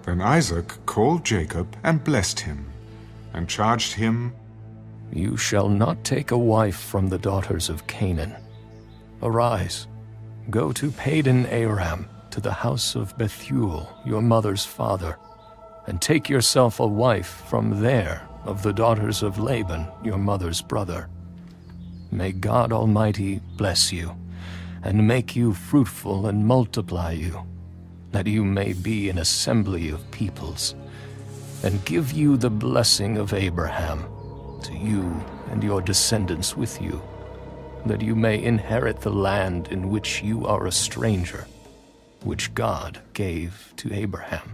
Then Isaac called Jacob and blessed him, and charged him, "You shall not take a wife from the daughters of Canaan. Arise, go to Padan Aram, to the house of Bethuel, your mother's father, and take yourself a wife from there of the daughters of Laban, your mother's brother. May God Almighty bless you, and make you fruitful and multiply you, that you may be an assembly of peoples, and give you the blessing of Abraham, to you and your descendants with you, that you may inherit the land in which you are a stranger, which God gave to Abraham."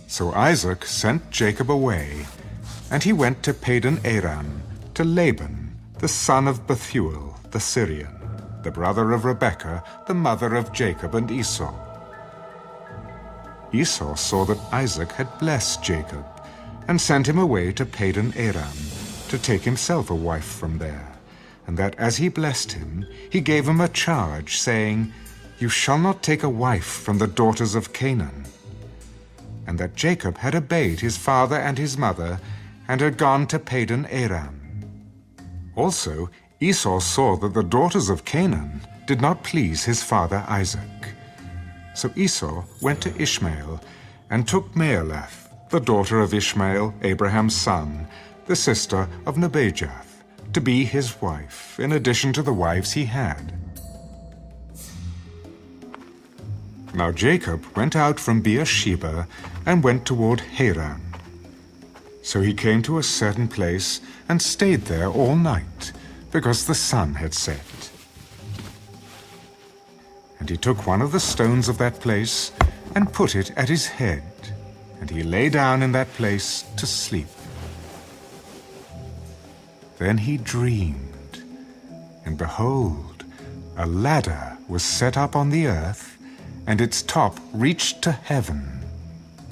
So Isaac sent Jacob away, and he went to Padan Aram, to Laban, the son of Bethuel the Syrian, the brother of Rebekah, the mother of Jacob and Esau. Esau saw that Isaac had blessed Jacob, and sent him away to Padan Aram, to take himself a wife from there, and that as he blessed him, he gave him a charge, saying, "You shall not take a wife from the daughters of Canaan." And that Jacob had obeyed his father and his mother, and had gone to Padan Aram. Also Esau saw that the daughters of Canaan did not please his father Isaac. So Esau went to Ishmael, and took Mahalath, the daughter of Ishmael, Abraham's son, the sister of Nebajoth, to be his wife, in addition to the wives he had. Now Jacob went out from Beersheba, and went toward Haran. So he came to a certain place, and stayed there all night, because the sun had set. And he took one of the stones of that place, and put it at his head, and he lay down in that place to sleep. Then he dreamed, and behold, a ladder was set up on the earth, and its top reached to heaven,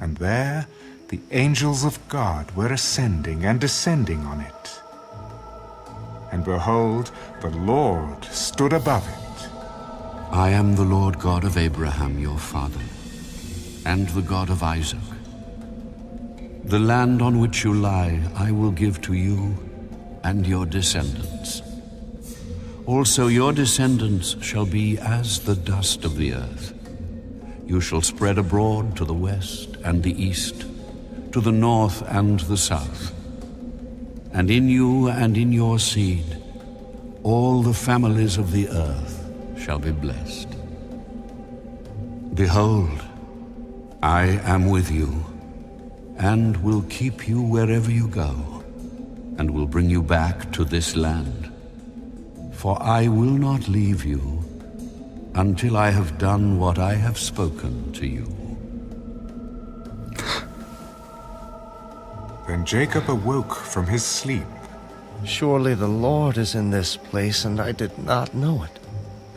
and there the angels of God were ascending and descending on it. And behold, the Lord stood above it. "I am the Lord God of Abraham your father, and the God of Isaac. The land on which you lie I will give to you and your descendants. Also your descendants shall be as the dust of the earth. You shall spread abroad to the west and the east, to the north and the south. And in you and in your seed all the families of the earth shall be blessed. Behold, I am with you, and will keep you wherever you go, and will bring you back to this land. For I will not leave you until I have done what I have spoken to you." Then Jacob awoke from his sleep, Surely the Lord is in this place, and I did not know it.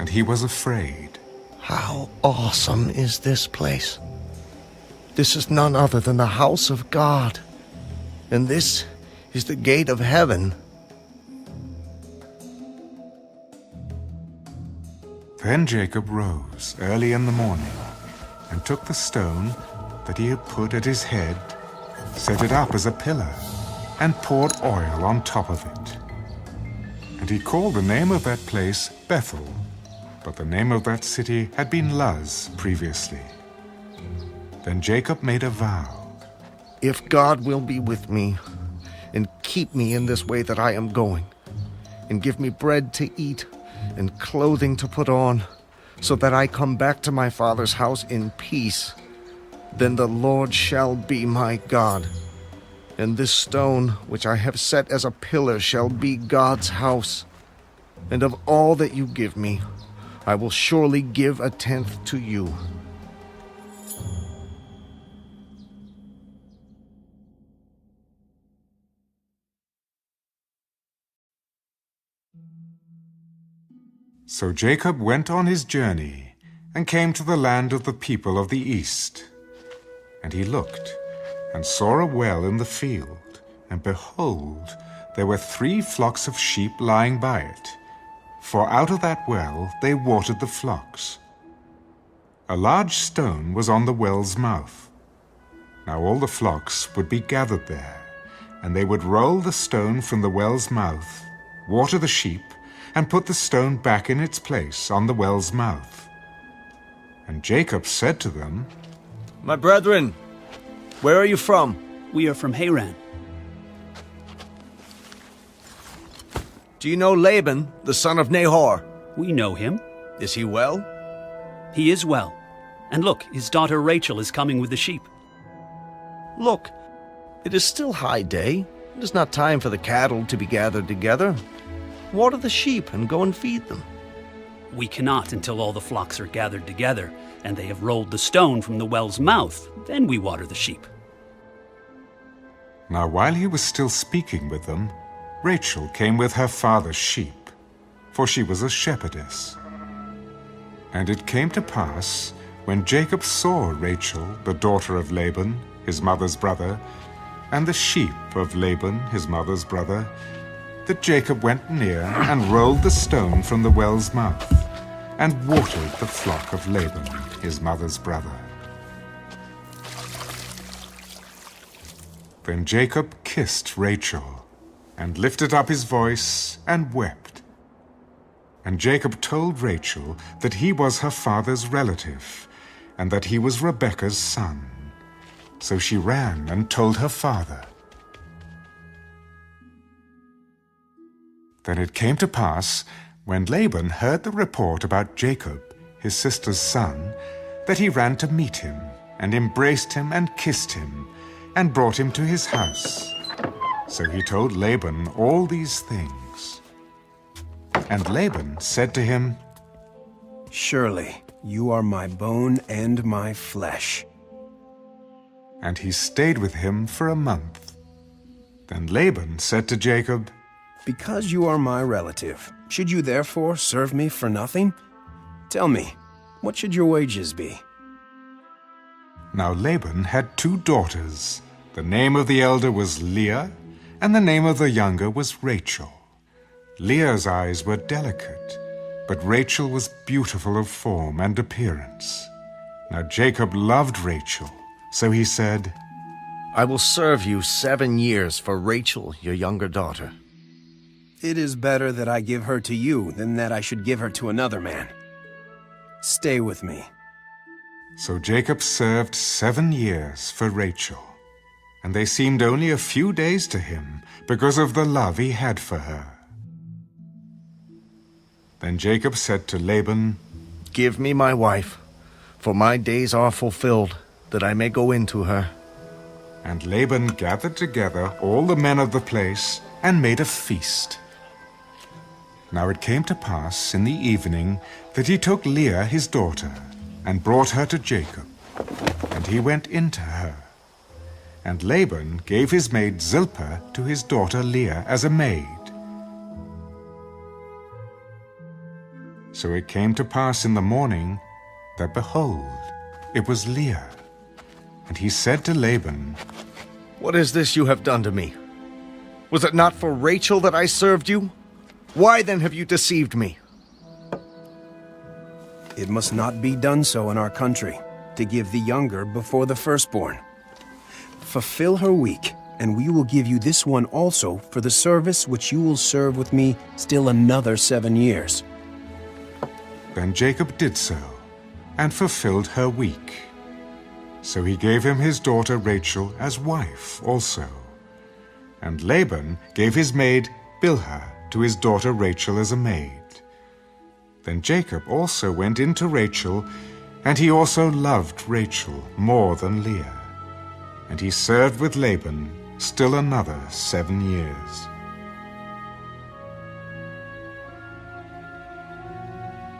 and he was afraid. How awesome is this place! This is none other than the house of God, and this is the gate of heaven. Then Jacob rose early in the morning, and took the stone that he had put at his head, set it up as a pillar, and poured oil on top of it. And he called the name of that place Bethel, but the name of that city had been Luz previously. Then Jacob made a vow. If God will be with me, and keep me in this way that I am going, and give me bread to eat, and clothing to put on, so that I come back to my father's house in peace, then the Lord shall be my God, and this stone which I have set as a pillar shall be God's house. And of all that you give me, I will surely give a tenth to you. So Jacob went on his journey, and came to the land of the people of the east. And he looked, and saw a well in the field, and behold, there were 3 flocks of sheep lying by it, for out of that well they watered the flocks. A large stone was on the well's mouth, Now all the flocks would be gathered there, and they would roll the stone from the well's mouth, water the sheep, and put the stone back in its place on the well's mouth. And Jacob said to them, My brethren, where are you from? We are from Haran. Do you know Laban, the son of Nahor? We know him. Is he well? He is well. And look, his daughter Rachel is coming with the sheep. Look, it is still high day. It is not time for the cattle to be gathered together. Water the sheep and go and feed them. We cannot until all the flocks are gathered together, and they have rolled the stone from the well's mouth. Then we water the sheep. Now while he was still speaking with them, Rachel came with her father's sheep, for she was a shepherdess. And it came to pass, when Jacob saw Rachel, the daughter of Laban, his mother's brother, and the sheep of Laban, his mother's brother, that Jacob went near and rolled the stone from the well's mouth, and watered the flock of Laban, his mother's brother. Then Jacob kissed Rachel, and lifted up his voice, and wept. And Jacob told Rachel that he was her father's relative, and that he was Rebekah's son. So she ran and told her father. Then it came to pass, when Laban heard the report about Jacob, his sister's son, that he ran to meet him, and embraced him and kissed him, and brought him to his house. So he told Laban all these things. And Laban said to him, Surely you are my bone and my flesh. And he stayed with him for a month. Then Laban said to Jacob, Because you are my relative, should you therefore serve me for nothing? Tell me, what should your wages be? Now Laban had 2 daughters. The name of the elder was Leah, and the name of the younger was Rachel. Leah's eyes were delicate, but Rachel was beautiful of form and appearance. Now Jacob loved Rachel, so he said, I will serve you 7 years for Rachel, your younger daughter. It is better that I give her to you than that I should give her to another man. Stay with me. So Jacob served 7 years for Rachel, and they seemed only a few days to him because of the love he had for her. Then Jacob said to Laban, Give me my wife, for my days are fulfilled, that I may go into her. And Laban gathered together all the men of the place and made a feast. Now it came to pass in the evening that he took Leah his daughter and brought her to Jacob, and he went into her. And Laban gave his maid Zilpah to his daughter Leah as a maid. So it came to pass in the morning that, behold, it was Leah. And he said to Laban, What is this you have done to me? Was it not for Rachel that I served you? Why then have you deceived me? It must not be done so in our country, to give the younger before the firstborn. Fulfill her week, and we will give you this one also for the service which you will serve with me still another 7 years. Then Jacob did so, and fulfilled her week. So he gave him his daughter Rachel as wife also. And Laban gave his maid Bilhah to his daughter Rachel as a maid. Then Jacob also went in to Rachel, and he also loved Rachel more than Leah. And he served with Laban still another 7 years.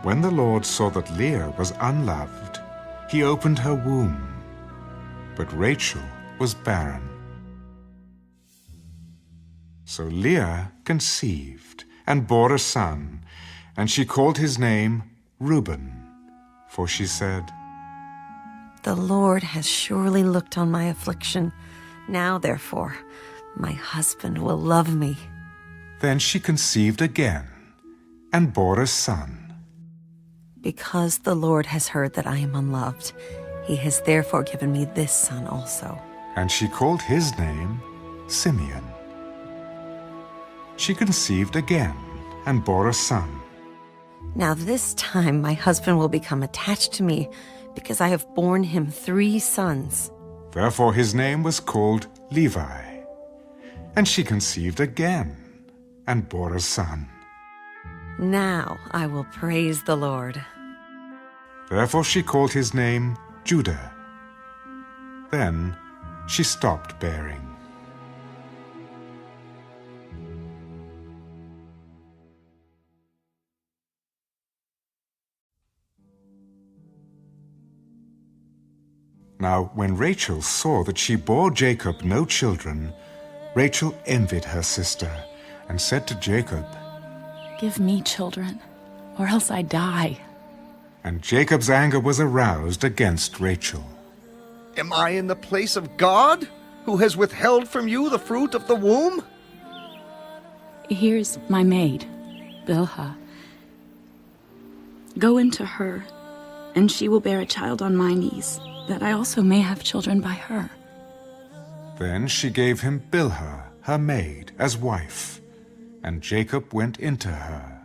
When the Lord saw that Leah was unloved, he opened her womb, but Rachel was barren. So Leah conceived and bore a son, and she called his name Reuben, for she said, The Lord has surely looked on my affliction. Now, therefore, my husband will love me. Then she conceived again and bore a son. Because the Lord has heard that I am unloved, he has therefore given me this son also. and she called his name Simeon. She conceived again and bore a son. Now this time my husband will become attached to me, because I have borne him 3 sons. Therefore his name was called Levi. And she conceived again and bore a son. Now I will praise the Lord. Therefore she called his name Judah. Then she stopped bearing. Now when Rachel saw that she bore Jacob no children, Rachel envied her sister and said to Jacob, "Give me children, or else I die." And Jacob's anger was aroused against Rachel. Am I in the place of God, who has withheld from you the fruit of the womb? Here's my maid, Bilhah. Go into her, and she will bear a child on my knees, that I also may have children by her. Then she gave him Bilhah, her maid, as wife, and Jacob went into her.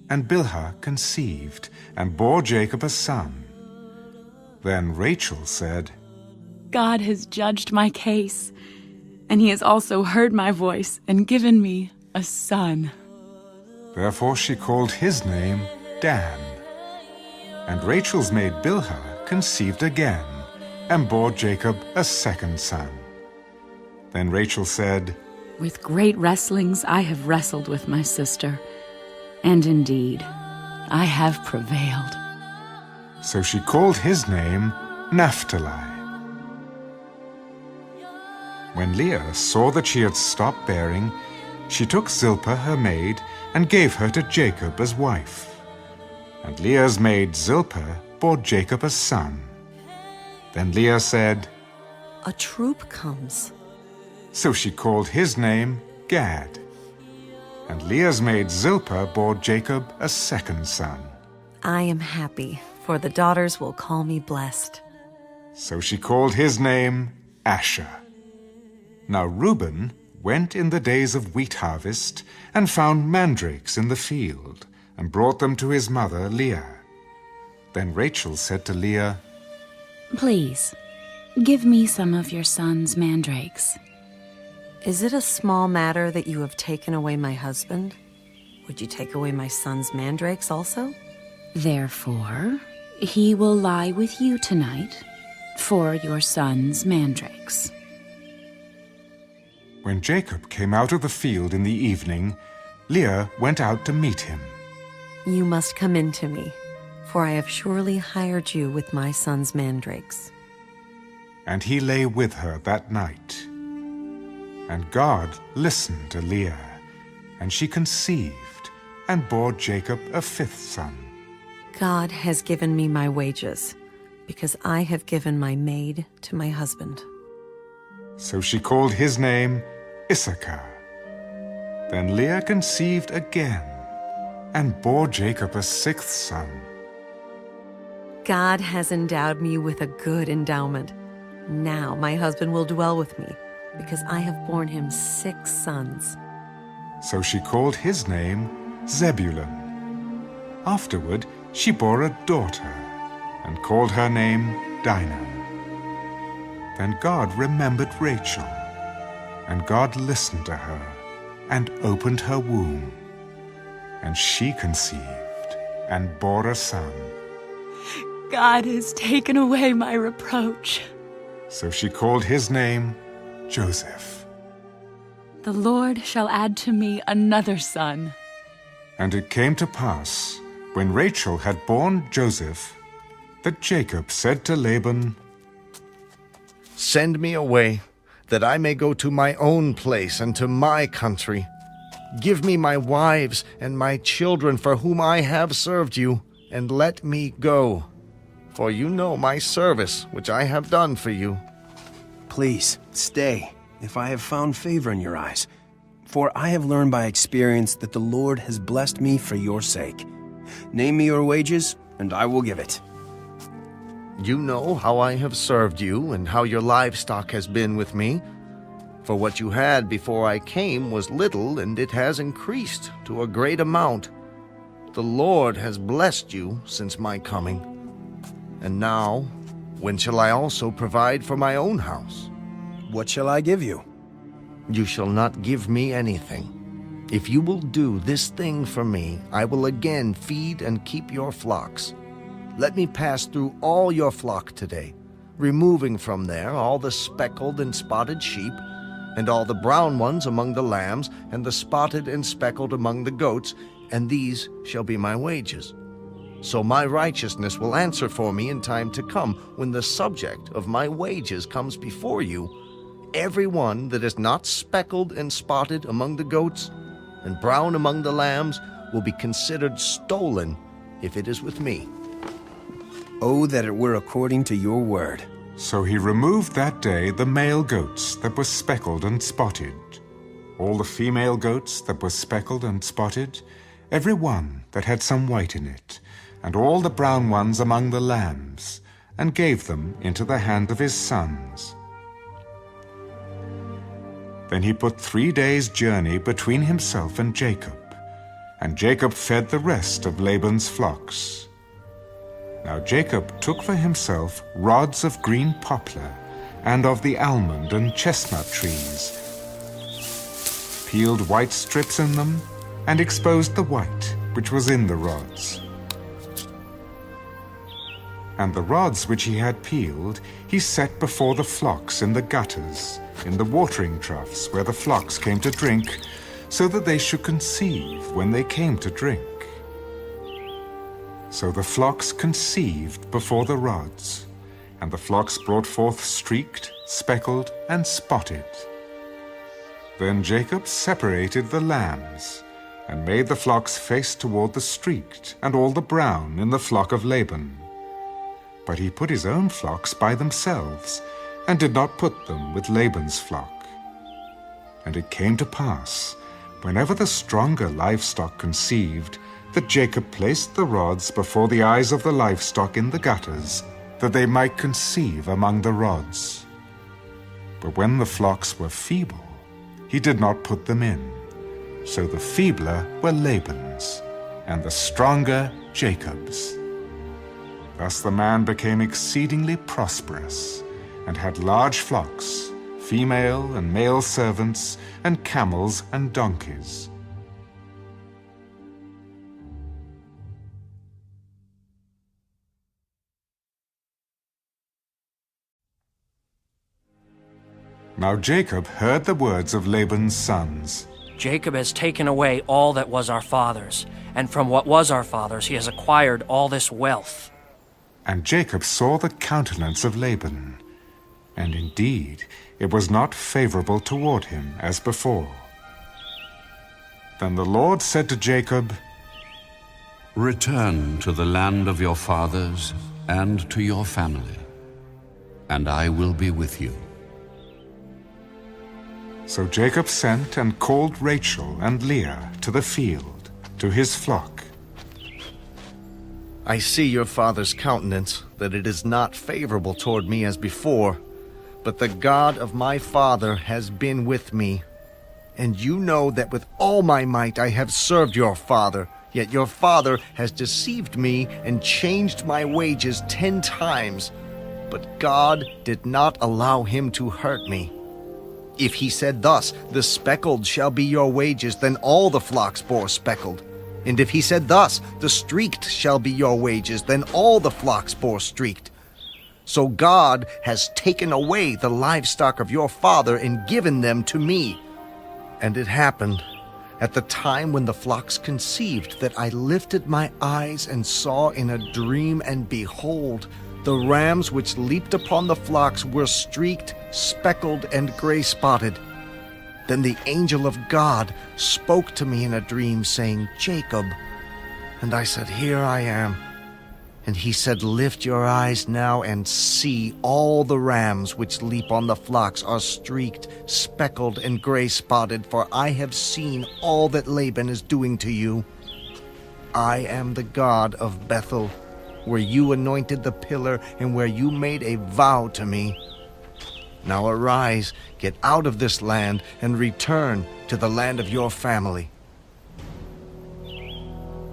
And Bilhah conceived, and bore Jacob a son. Then Rachel said, God has judged my case, and he has also heard my voice and given me a son. Therefore she called his name Dan. And Rachel's maid Bilhah conceived again, and bore Jacob a second son. Then Rachel said, With great wrestlings I have wrestled with my sister, and indeed I have prevailed. So she called his name Naphtali. When Leah saw that she had stopped bearing, she took Zilpah her maid and gave her to Jacob as wife. And Leah's maid Zilpah bore Jacob a son. Then Leah said, A troop comes. So she called his name Gad. And Leah's maid Zilpah bore Jacob a second son. I am happy, for the daughters will call me blessed. So she called his name Asher. Now Reuben went in the days of wheat harvest and found mandrakes in the field, and brought them to his mother Leah. Then Rachel said to Leah, Please, give me some of your son's mandrakes. Is it a small matter that you have taken away my husband? Would you take away my son's mandrakes also? Therefore, he will lie with you tonight for your son's mandrakes. When Jacob came out of the field in the evening, Leah went out to meet him. You must come in to me, for I have surely hired you with my son's mandrakes. And he lay with her that night. And God listened to Leah, and she conceived, and bore Jacob a fifth son. God has given me my wages, because I have given my maid to my husband. So she called his name Issachar. Then Leah conceived again, and bore Jacob a sixth son. God has endowed me with a good endowment. Now my husband will dwell with me, because I have borne him 6 sons. So she called his name Zebulun. Afterward she bore a daughter, and called her name Dinah. Then God remembered Rachel, and God listened to her, and opened her womb. And she conceived, and bore a son. God has taken away my reproach. So she called his name Joseph. The Lord shall add to me another son. And it came to pass, when Rachel had borne Joseph, that Jacob said to Laban, Send me away, that I may go to my own place and to my country. Give me my wives and my children for whom I have served you, and let me go. For you know my service, which I have done for you. Please, stay, if I have found favor in your eyes. For I have learned by experience that the Lord has blessed me for your sake. Name me your wages, and I will give it. You know how I have served you and how your livestock has been with me. For what you had before I came was little, and it has increased to a great amount. The Lord has blessed you since my coming. And now, when shall I also provide for my own house? What shall I give you? You shall not give me anything. If you will do this thing for me, I will again feed and keep your flocks. Let me pass through all your flock today, removing from there all the speckled and spotted sheep, and all the brown ones among the lambs, and the spotted and speckled among the goats, and these shall be my wages. So my righteousness will answer for me in time to come, when the subject of my wages comes before you. Every one that is not speckled and spotted among the goats, and brown among the lambs, will be considered stolen if it is with me. Oh, that it were according to your word. So he removed that day the male goats that were speckled and spotted, all the female goats that were speckled and spotted, every one that had some white in it, and all the brown ones among the lambs, and gave them into the hand of his sons. Then he put 3 days' journey between himself and Jacob fed the rest of Laban's flocks. Now Jacob took for himself rods of green poplar, and of the almond and chestnut trees, peeled white strips in them, and exposed the white which was in the rods. And the rods which he had peeled he set before the flocks in the gutters, in the watering troughs where the flocks came to drink, so that they should conceive when they came to drink. So the flocks conceived before the rods, and the flocks brought forth streaked, speckled, and spotted. Then Jacob separated the lambs, and made the flocks face toward the streaked, and all the brown in the flock of Laban. But he put his own flocks by themselves, and did not put them with Laban's flock. And it came to pass, whenever the stronger livestock conceived, that Jacob placed the rods before the eyes of the livestock in the gutters, that they might conceive among the rods. But when the flocks were feeble, he did not put them in. So the feebler were Laban's, and the stronger Jacob's. Thus the man became exceedingly prosperous, and had large flocks, female and male servants, and camels and donkeys. Now Jacob heard the words of Laban's sons. Jacob has taken away all that was our father's, and from what was our father's he has acquired all this wealth. And Jacob saw the countenance of Laban, and indeed it was not favorable toward him as before. Then the Lord said to Jacob, Return to the land of your fathers and to your family, and I will be with you. So Jacob sent and called Rachel and Leah to the field, to his flock. I see your father's countenance, that it is not favorable toward me as before, but the God of my father has been with me. And you know that with all my might I have served your father, yet your father has deceived me and changed my wages 10 times. But God did not allow him to hurt me. If he said thus, the speckled shall be your wages, then all the flocks bore speckled. And if he said thus, the streaked shall be your wages, then all the flocks bore streaked. So God has taken away the livestock of your father and given them to me. And it happened at the time when the flocks conceived that I lifted my eyes and saw in a dream, and behold, the rams which leaped upon the flocks were streaked, speckled, and gray-spotted. Then the angel of God spoke to me in a dream, saying, Jacob. And I said, Here I am. And he said, Lift your eyes now and see, all the rams which leap on the flocks are streaked, speckled, and gray-spotted, for I have seen all that Laban is doing to you. I am the God of Bethel, where you anointed the pillar and where you made a vow to me. Now arise, get out of this land, and return to the land of your family."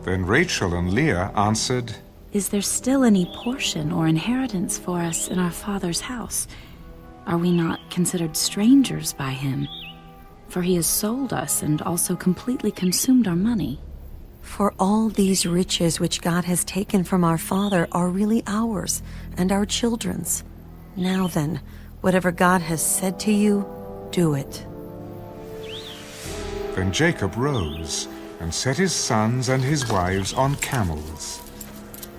Then Rachel and Leah answered, Is there still any portion or inheritance for us in our father's house? Are we not considered strangers by him? For he has sold us and also completely consumed our money. For all these riches which God has taken from our father are really ours and our children's. Now then, whatever God has said to you, do it." Then Jacob rose and set his sons and his wives on camels.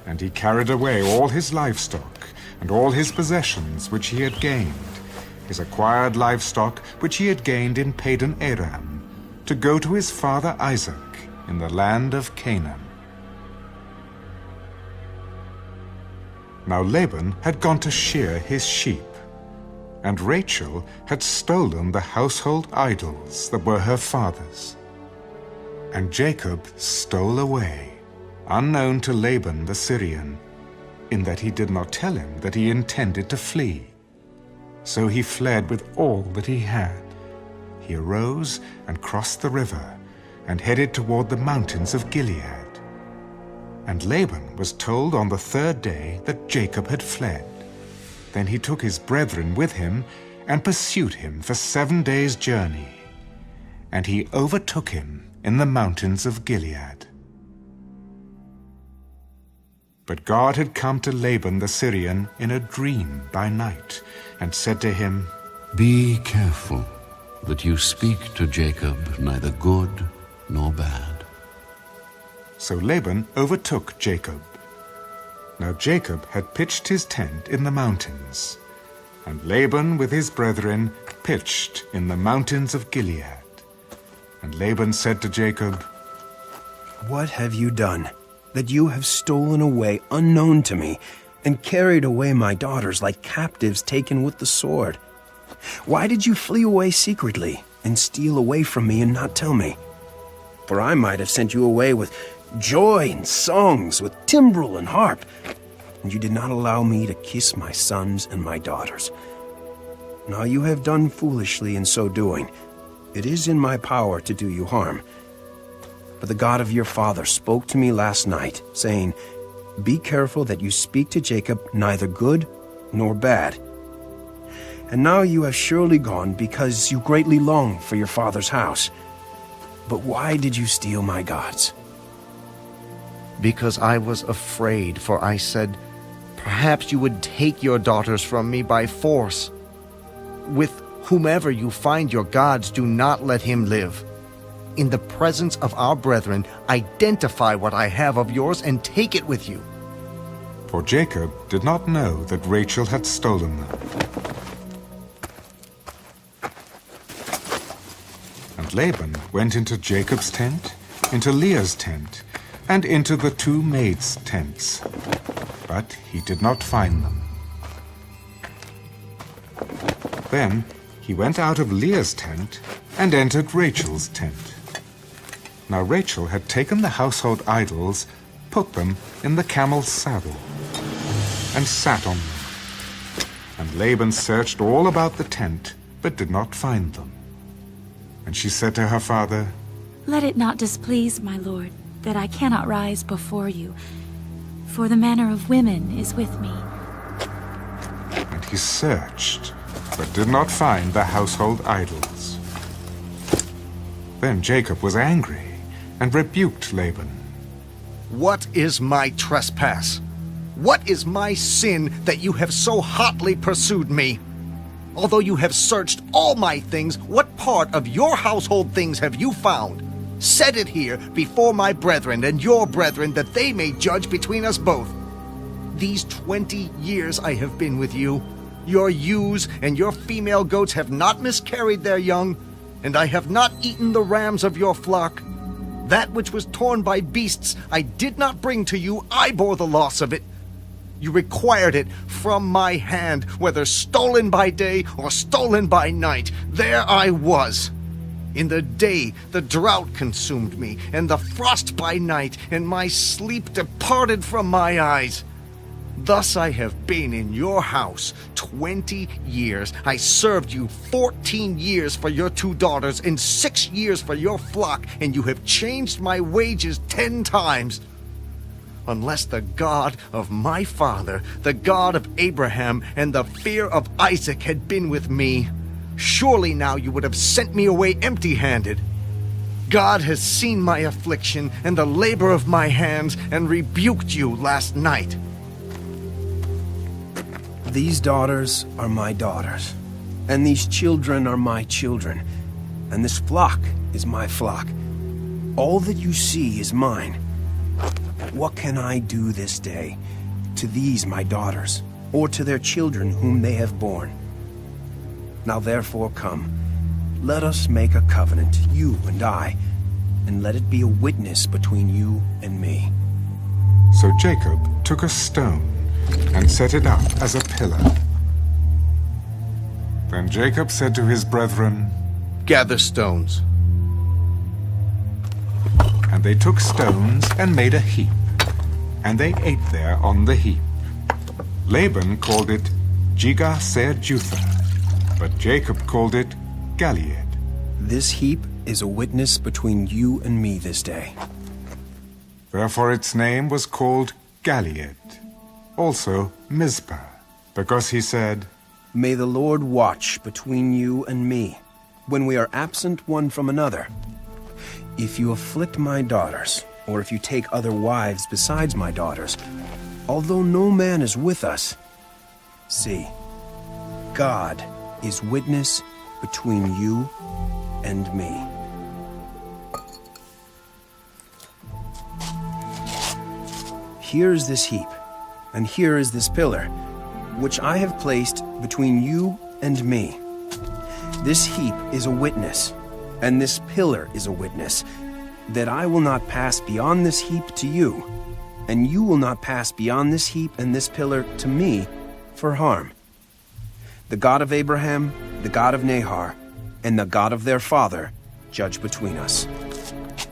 And he carried away all his livestock and all his possessions which he had gained, his acquired livestock which he had gained in Padan Aram, to go to his father Isaac in the land of Canaan. Now Laban had gone to shear his sheep, and Rachel had stolen the household idols that were her father's. And Jacob stole away, unknown to Laban the Syrian, in that he did not tell him that he intended to flee. So he fled with all that he had. He arose and crossed the river and headed toward the mountains of Gilead. And Laban was told on the third day that Jacob had fled. Then he took his brethren with him and pursued him for 7 days' journey. And he overtook him in the mountains of Gilead. But God had come to Laban the Syrian in a dream by night, and said to him, Be careful that you speak to Jacob neither good nor bad. So Laban overtook Jacob. Now Jacob had pitched his tent in the mountains, and Laban with his brethren pitched in the mountains of Gilead. And Laban said to Jacob, What have you done, that you have stolen away unknown to me, and carried away my daughters like captives taken with the sword? Why did you flee away secretly, and steal away from me and not tell me? For I might have sent you away with joy and songs, with timbrel and harp, and you did not allow me to kiss my sons and my daughters. Now you have done foolishly in so doing. It is in my power to do you harm. But the God of your father spoke to me last night, saying, Be careful that you speak to Jacob neither good nor bad. And now you have surely gone because you greatly long for your father's house. But why did you steal my gods? Because I was afraid, for I said, Perhaps you would take your daughters from me by force. With whomever you find your gods, do not let him live. In the presence of our brethren, identify what I have of yours and take it with you. For Jacob did not know that Rachel had stolen them. And Laban went into Jacob's tent, into Leah's tent, and into the 2 maids' tents. But he did not find them. Then he went out of Leah's tent and entered Rachel's tent. Now Rachel had taken the household idols, put them in the camel's saddle, and sat on them. And Laban searched all about the tent, but did not find them. And she said to her father, Let it not displease my lord, that I cannot rise before you, for the manner of women is with me. And he searched, but did not find the household idols. Then Jacob was angry and rebuked Laban. What is my trespass? What is my sin that you have so hotly pursued me? Although you have searched all my things, what part of your household things have you found? Set it here before my brethren and your brethren, that they may judge between us both. These 20 years I have been with you. Your ewes and your female goats have not miscarried their young, and I have not eaten the rams of your flock. That which was torn by beasts I did not bring to you, I bore the loss of it. You required it from my hand, whether stolen by day or stolen by night. There I was. In the day the drought consumed me, and the frost by night, and my sleep departed from my eyes. Thus I have been in your house 20 years. I served you 14 years for your 2 daughters and 6 years for your flock, and you have changed my wages 10 times. Unless the God of my father, the God of Abraham, and the fear of Isaac had been with me, surely now you would have sent me away empty-handed. God has seen my affliction and the labor of my hands, and rebuked you last night. These daughters are my daughters, and these children are my children, and this flock is my flock. All that you see is mine. What can I do this day to these my daughters, or to their children whom they have borne? Now therefore come, let us make a covenant, you and I, and let it be a witness between you and me. So Jacob took a stone and set it up as a pillar. Then Jacob said to his brethren, Gather stones. And they took stones and made a heap, and they ate there on the heap. Laban called it Jegar-sahar-jutha, but Jacob called it Galeed. This heap is a witness between you and me this day. Therefore its name was called Galeed, also Mizpah, because he said, May the Lord watch between you and me, when we are absent one from another. If you afflict my daughters, or if you take other wives besides my daughters, although no man is with us, see, God is witness between you and me. Here is this heap, and here is this pillar, which I have placed between you and me. This heap is a witness, and this pillar is a witness, that I will not pass beyond this heap to you, and you will not pass beyond this heap and this pillar to me for harm. The God of Abraham, the God of Nahor, and the God of their father judge between us.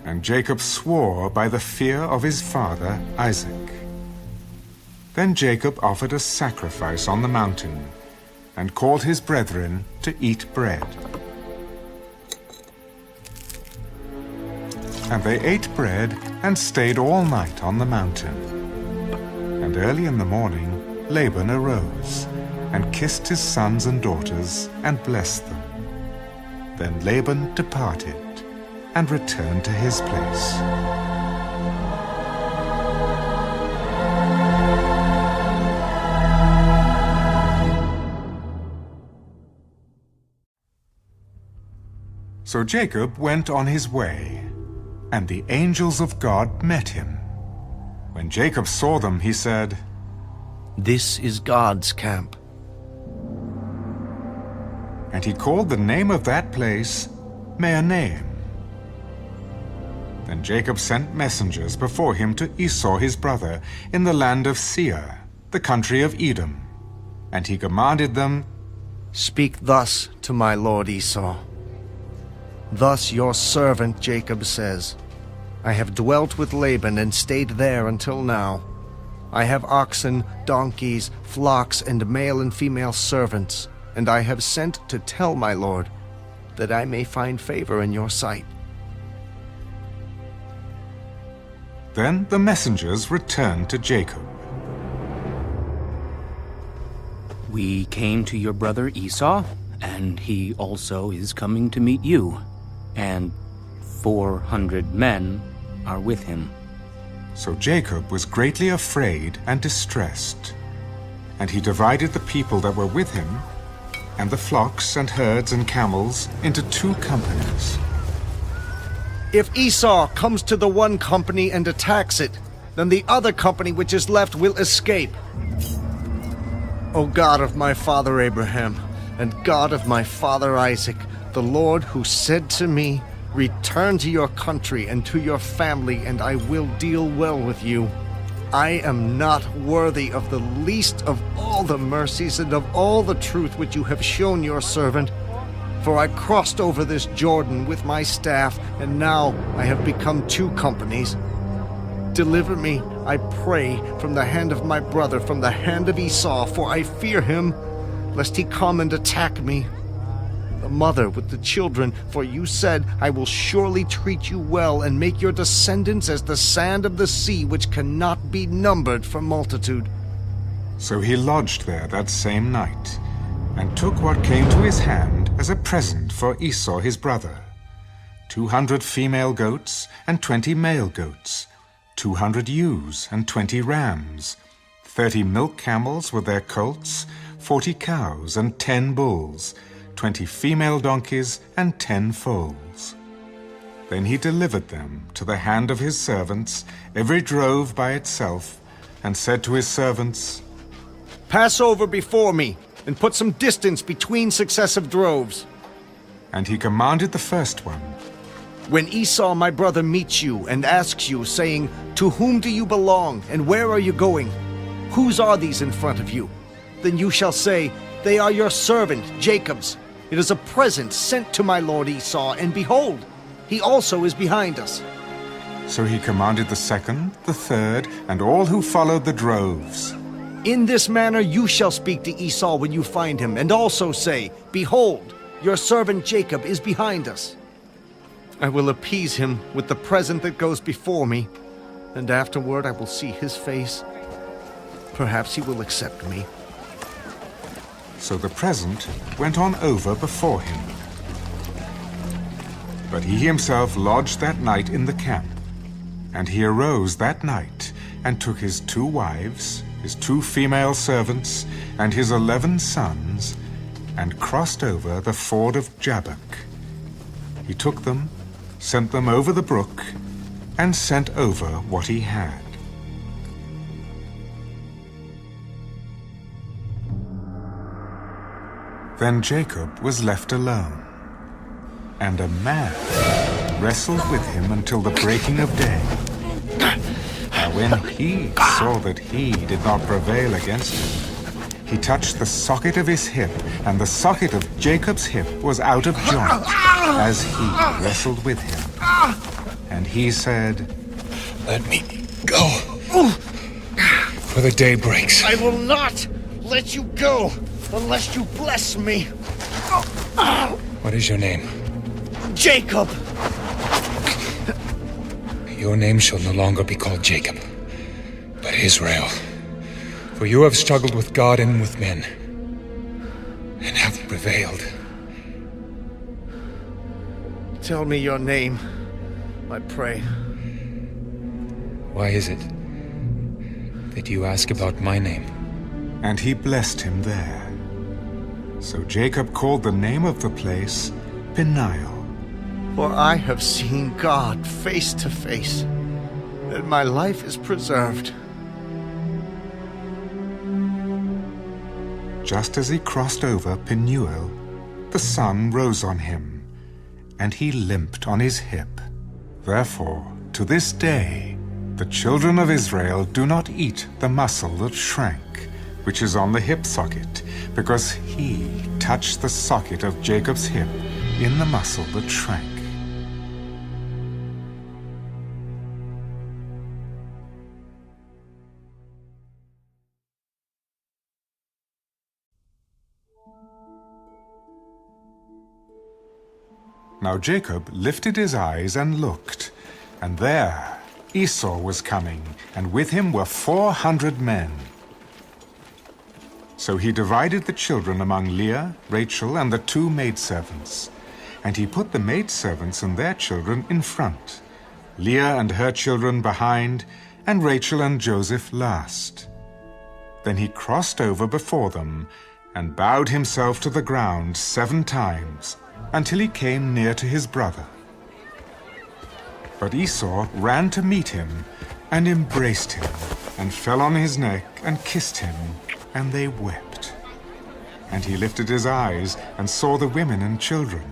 And Jacob swore by the fear of his father Isaac. Then Jacob offered a sacrifice on the mountain, and called his brethren to eat bread. And they ate bread and stayed all night on the mountain. And early in the morning Laban arose, and kissed his sons and daughters, and blessed them. Then Laban departed, and returned to his place. So Jacob went on his way, and the angels of God met him. When Jacob saw them, he said, This is God's camp. And he called the name of that place Mahanaim. Then Jacob sent messengers before him to Esau his brother in the land of Seir, the country of Edom. And he commanded them, Speak thus to my lord Esau. Thus your servant Jacob says, I have dwelt with Laban and stayed there until now. I have oxen, donkeys, flocks, and male and female servants, and I have sent to tell my lord, that I may find favor in your sight. Then the messengers returned to Jacob. We came to your brother Esau, and he also is coming to meet you, and 400 men are with him. So Jacob was greatly afraid and distressed, and he divided the people that were with him, and the flocks and herds and camels, into 2 companies. If Esau comes to the one company and attacks it, then the other company which is left will escape. O God of my father Abraham, and God of my father Isaac, the Lord who said to me, Return to your country and to your family, and I will deal well with you. I am not worthy of the least of all the mercies and of all the truth which you have shown your servant. For I crossed over this Jordan with my staff, and now I have become 2 companies. Deliver me, I pray, from the hand of my brother, from the hand of Esau, for I fear him, lest he come and attack me. The mother with the children, for you said, I will surely treat you well and make your descendants as the sand of the sea, which cannot be numbered for multitude. So he lodged there that same night, and took what came to his hand as a present for Esau his brother, 200 female goats and 20 male goats, 200 ewes and 20 rams, 30 milk camels with their colts, 40 cows and 10 bulls, 20 female donkeys and 10 foals. Then he delivered them to the hand of his servants, every drove by itself, and said to his servants, Pass over before me, and put some distance between successive droves. And he commanded the first one, When Esau my brother meets you and asks you, saying, To whom do you belong, and where are you going? Whose are these in front of you? Then you shall say, They are your servant, Jacob's. It is a present sent to my lord Esau, and behold, he also is behind us. So he commanded the second, the third, and all who followed the droves. In this manner you shall speak to Esau when you find him, and also say, Behold, your servant Jacob is behind us. I will appease him with the present that goes before me, and afterward I will see his face. Perhaps he will accept me. So the present went on over before him. But he himself lodged that night in the camp. And he arose that night, and took his 2 wives, his 2 female servants, and his 11 sons, and crossed over the ford of Jabbok. He took them, sent them over the brook, and sent over what he had. Then Jacob was left alone, and a man wrestled with him until the breaking of day. Now when he saw that he did not prevail against him, he touched the socket of his hip, and the socket of Jacob's hip was out of joint, as he wrestled with him. And he said, Let me go, for the day breaks. I will not let you go unless you bless me. What is your name? Jacob! Your name shall no longer be called Jacob, but Israel. For you have struggled with God and with men, and have prevailed. Tell me your name, I pray. Why is it that you ask about my name? And he blessed him there. So Jacob called the name of the place Peniel. For I have seen God face to face, and my life is preserved. Just as he crossed over Penuel, the sun rose on him, and he limped on his hip. Therefore, to this day, the children of Israel do not eat the muscle that shrank, which is on the hip socket, because he touched the socket of Jacob's hip in the muscle that shrank. Now Jacob lifted his eyes and looked, and there Esau was coming, and with him were 400 men. So he divided the children among Leah, Rachel, and the 2 maidservants. And he put the maidservants and their children in front, Leah and her children behind, and Rachel and Joseph last. Then he crossed over before them, and bowed himself to the ground 7 times, until he came near to his brother. But Esau ran to meet him, and embraced him, and fell on his neck, and kissed him, and they wept. And he lifted his eyes, and saw the women and children.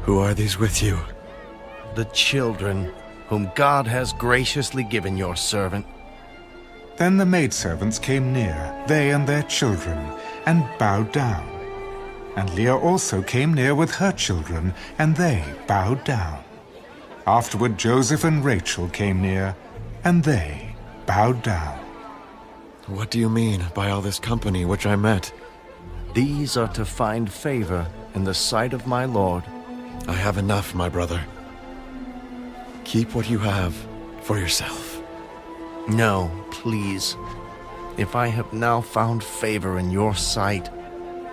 Who are these with you? The children whom God has graciously given your servant. Then the maidservants came near, they and their children, and bowed down. And Leah also came near with her children, and they bowed down. Afterward Joseph and Rachel came near, and they bowed down. What do you mean by all this company which I met? These are to find favor in the sight of my Lord. I have enough, my brother. Keep what you have for yourself. No, please. If I have now found favor in your sight,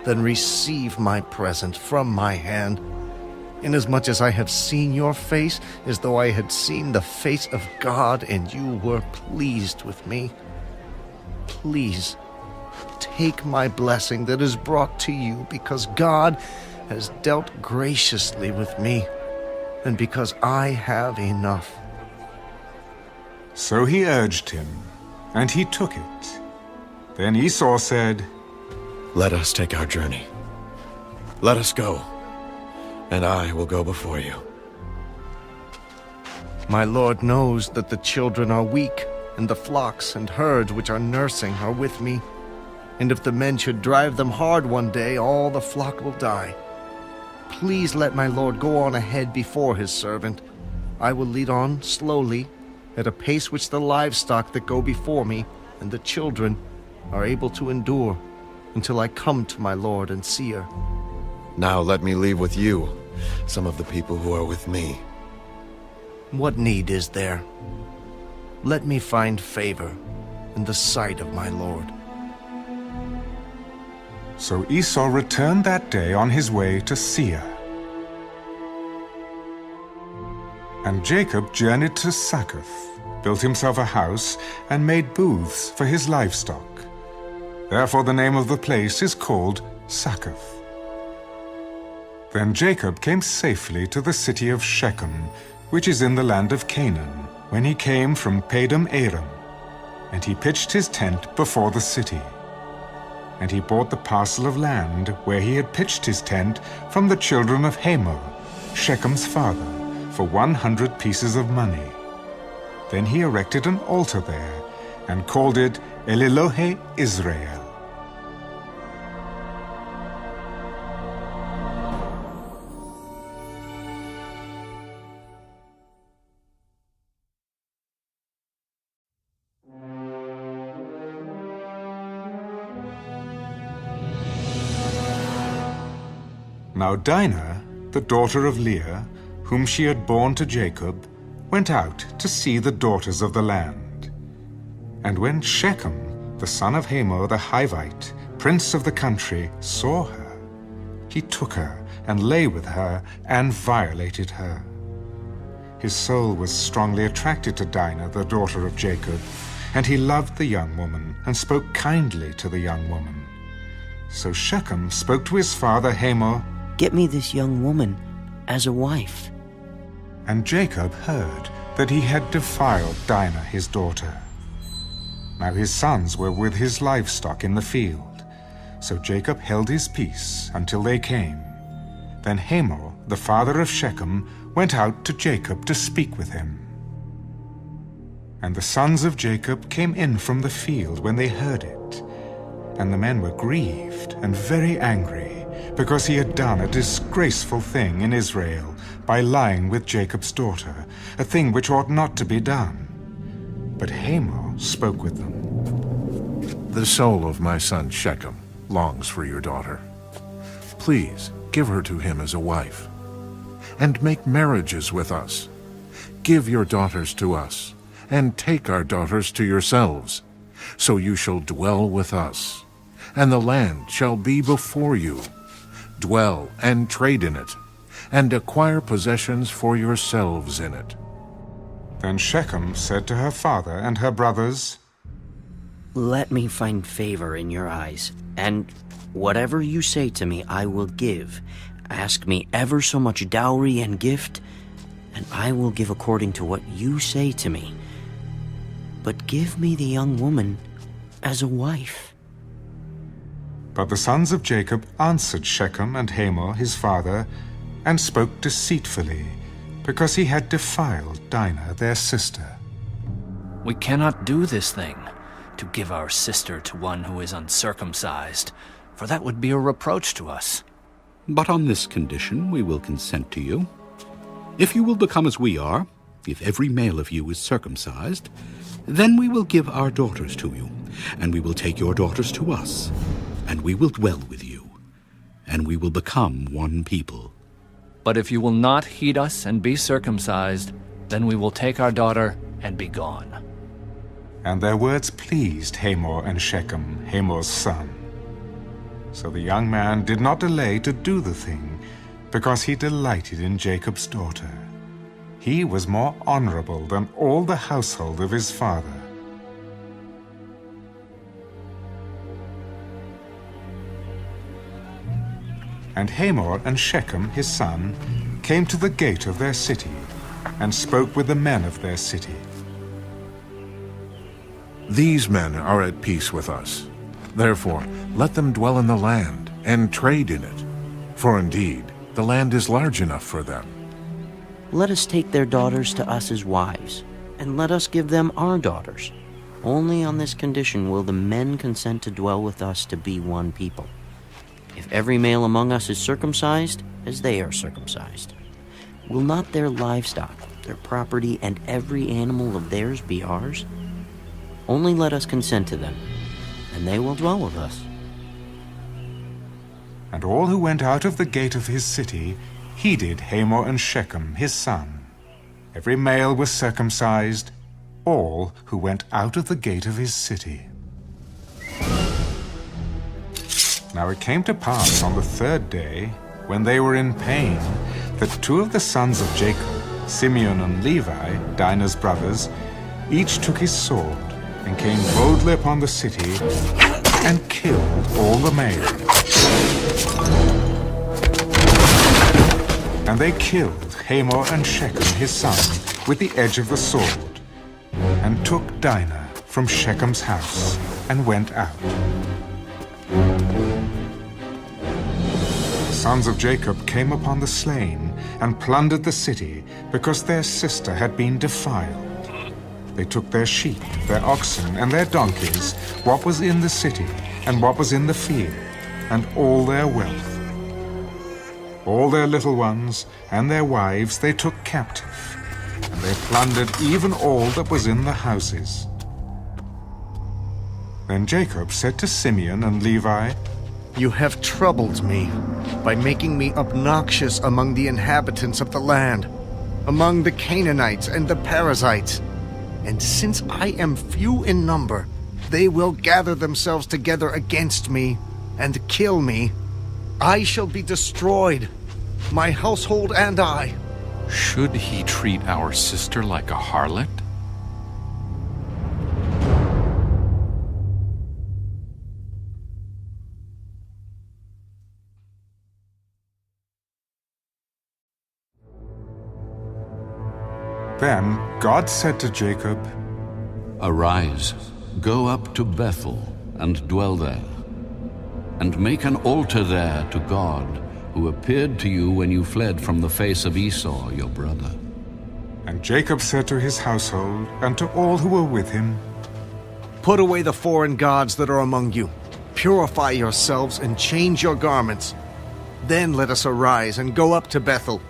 then receive my present from my hand, inasmuch as I have seen your face as though I had seen the face of God, and you were pleased with me. Please, take my blessing that is brought to you, because God has dealt graciously with me, and because I have enough. So he urged him, and he took it. Then Esau said, Let us take our journey. Let us go, and I will go before you. My Lord knows that the children are weak, and the flocks and herds which are nursing are with me. And if the men should drive them hard one day, all the flock will die. Please let my Lord go on ahead before his servant. I will lead on slowly, at a pace which the livestock that go before me and the children are able to endure, until I come to my Lord and see her. Now let me leave with you some of the people who are with me. What need is there? Let me find favor in the sight of my Lord. So Esau returned that day on his way to Seir. And Jacob journeyed to Succoth, built himself a house, and made booths for his livestock. Therefore the name of the place is called Succoth. Then Jacob came safely to the city of Shechem, which is in the land of Canaan, when he came from Padan Aram, and he pitched his tent before the city. And he bought the parcel of land where he had pitched his tent from the children of Hamor, Shechem's father, for 100 pieces of money. Then he erected an altar there, and called it El-Elohe Israel. Now Dinah, the daughter of Leah, whom she had borne to Jacob, went out to see the daughters of the land. And when Shechem, the son of Hamor the Hivite, prince of the country, saw her, he took her and lay with her and violated her. His soul was strongly attracted to Dinah, the daughter of Jacob, and he loved the young woman and spoke kindly to the young woman. So Shechem spoke to his father Hamor, Get me this young woman as a wife. And Jacob heard that he had defiled Dinah his daughter. Now his sons were with his livestock in the field, so Jacob held his peace until they came. Then Hamor, the father of Shechem, went out to Jacob to speak with him. And the sons of Jacob came in from the field when they heard it. And the men were grieved and very angry, because he had done a disgraceful thing in Israel by lying with Jacob's daughter, a thing which ought not to be done. But Hamor spoke with them. The soul of my son Shechem longs for your daughter. Please give her to him as a wife, and make marriages with us. Give your daughters to us, and take our daughters to yourselves, so you shall dwell with us, and the land shall be before you. Dwell and trade in it, and acquire possessions for yourselves in it. Then Shechem said to her father and her brothers, Let me find favor in your eyes, and whatever you say to me I will give. Ask me ever so much dowry and gift, and I will give according to what you say to me. But give me the young woman as a wife. But the sons of Jacob answered Shechem and Hamor his father, and spoke deceitfully, because he had defiled Dinah their sister. We cannot do this thing, to give our sister to one who is uncircumcised, for that would be a reproach to us. But on this condition we will consent to you. If you will become as we are, if every male of you is circumcised, then we will give our daughters to you, and we will take your daughters to us, and we will dwell with you, and we will become one people. But if you will not heed us and be circumcised, then we will take our daughter and be gone. And their words pleased Hamor and Shechem, Hamor's son. So the young man did not delay to do the thing, because he delighted in Jacob's daughter. He was more honorable than all the household of his father. And Hamor and Shechem his son came to the gate of their city, and spoke with the men of their city. These men are at peace with us. Therefore, let them dwell in the land and trade in it. For indeed, the land is large enough for them. Let us take their daughters to us as wives, and let us give them our daughters. Only on this condition will the men consent to dwell with us to be one people. If every male among us is circumcised, as they are circumcised, will not their livestock, their property, and every animal of theirs be ours? Only let us consent to them, and they will dwell with us. And all who went out of the gate of his city heeded Hamor and Shechem his son. Every male was circumcised, all who went out of the gate of his city. Now it came to pass on the third day, when they were in pain, that two of the sons of Jacob, Simeon and Levi, Dinah's brothers, each took his sword, and came boldly upon the city, and killed all the males. And they killed Hamor and Shechem his son with the edge of the sword, and took Dinah from Shechem's house, and went out. The sons of Jacob came upon the slain, and plundered the city, because their sister had been defiled. They took their sheep, their oxen, and their donkeys, what was in the city, and what was in the field, and all their wealth. All their little ones and their wives they took captive, and they plundered even all that was in the houses. Then Jacob said to Simeon and Levi, "You have troubled me by making me obnoxious among the inhabitants of the land, among the Canaanites and the Perizzites. And since I am few in number, they will gather themselves together against me and kill me. I shall be destroyed, my household and I." Should he treat our sister like a harlot? Then God said to Jacob, "Arise, go up to Bethel, and dwell there, and make an altar there to God, who appeared to you when you fled from the face of Esau, your brother." And Jacob said to his household and to all who were with him, "Put away the foreign gods that are among you. Purify yourselves and change your garments. Then let us arise and go up to Bethel,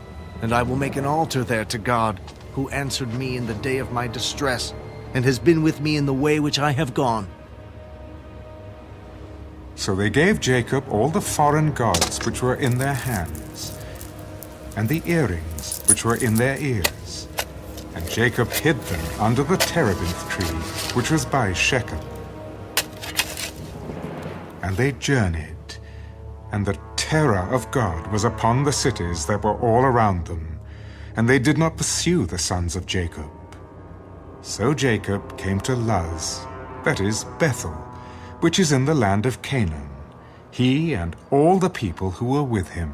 and I will make an altar there to God, who answered me in the day of my distress, and has been with me in the way which I have gone." So they gave Jacob all the foreign gods which were in their hands, and the earrings which were in their ears. And Jacob hid them under the terebinth tree, which was by Shechem. And they journeyed, and the terror of God was upon the cities that were all around them, and they did not pursue the sons of Jacob. So Jacob came to Luz, that is, Bethel, which is in the land of Canaan, he and all the people who were with him.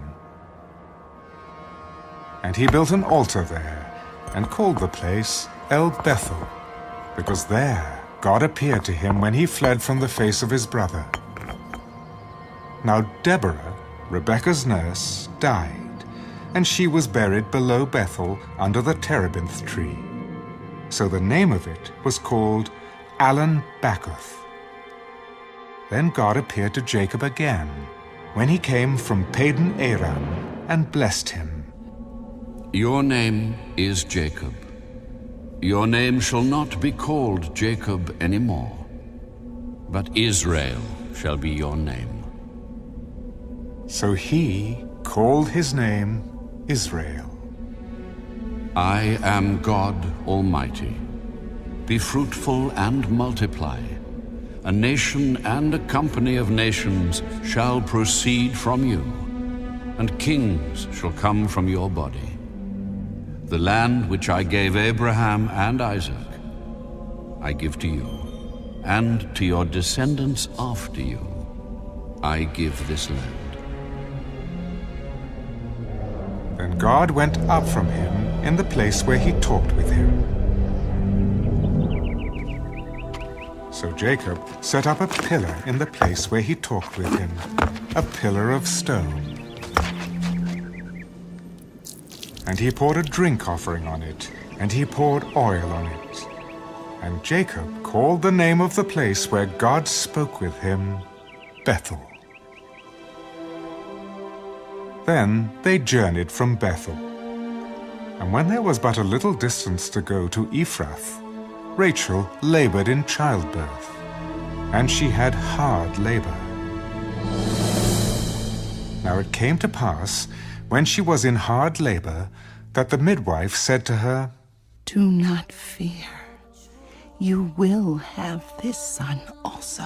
And he built an altar there, and called the place El Bethel, because there God appeared to him when he fled from the face of his brother. Now Deborah, Rebekah's nurse, died, and she was buried below Bethel under the terebinth tree. So the name of it was called Allon-Bacuth. Then God appeared to Jacob again, when he came from Padan Aram, and blessed him. Your name is Jacob. Your name shall not be called Jacob anymore, but Israel shall be your name. So he called his name Israel. I am God Almighty. Be fruitful and multiply. A nation and a company of nations shall proceed from you, and kings shall come from your body. The land which I gave Abraham and Isaac, I give to you, and to your descendants after you, I give this land. Then God went up from him in the place where he talked with him. So Jacob set up a pillar in the place where he talked with him, a pillar of stone. And he poured a drink offering on it, and he poured oil on it. And Jacob called the name of the place where God spoke with him, Bethel. Then they journeyed from Bethel. And when there was but a little distance to go to Ephrath, Rachel labored in childbirth, and she had hard labor. Now it came to pass, when she was in hard labor, that the midwife said to her, Do not fear. You will have this son also.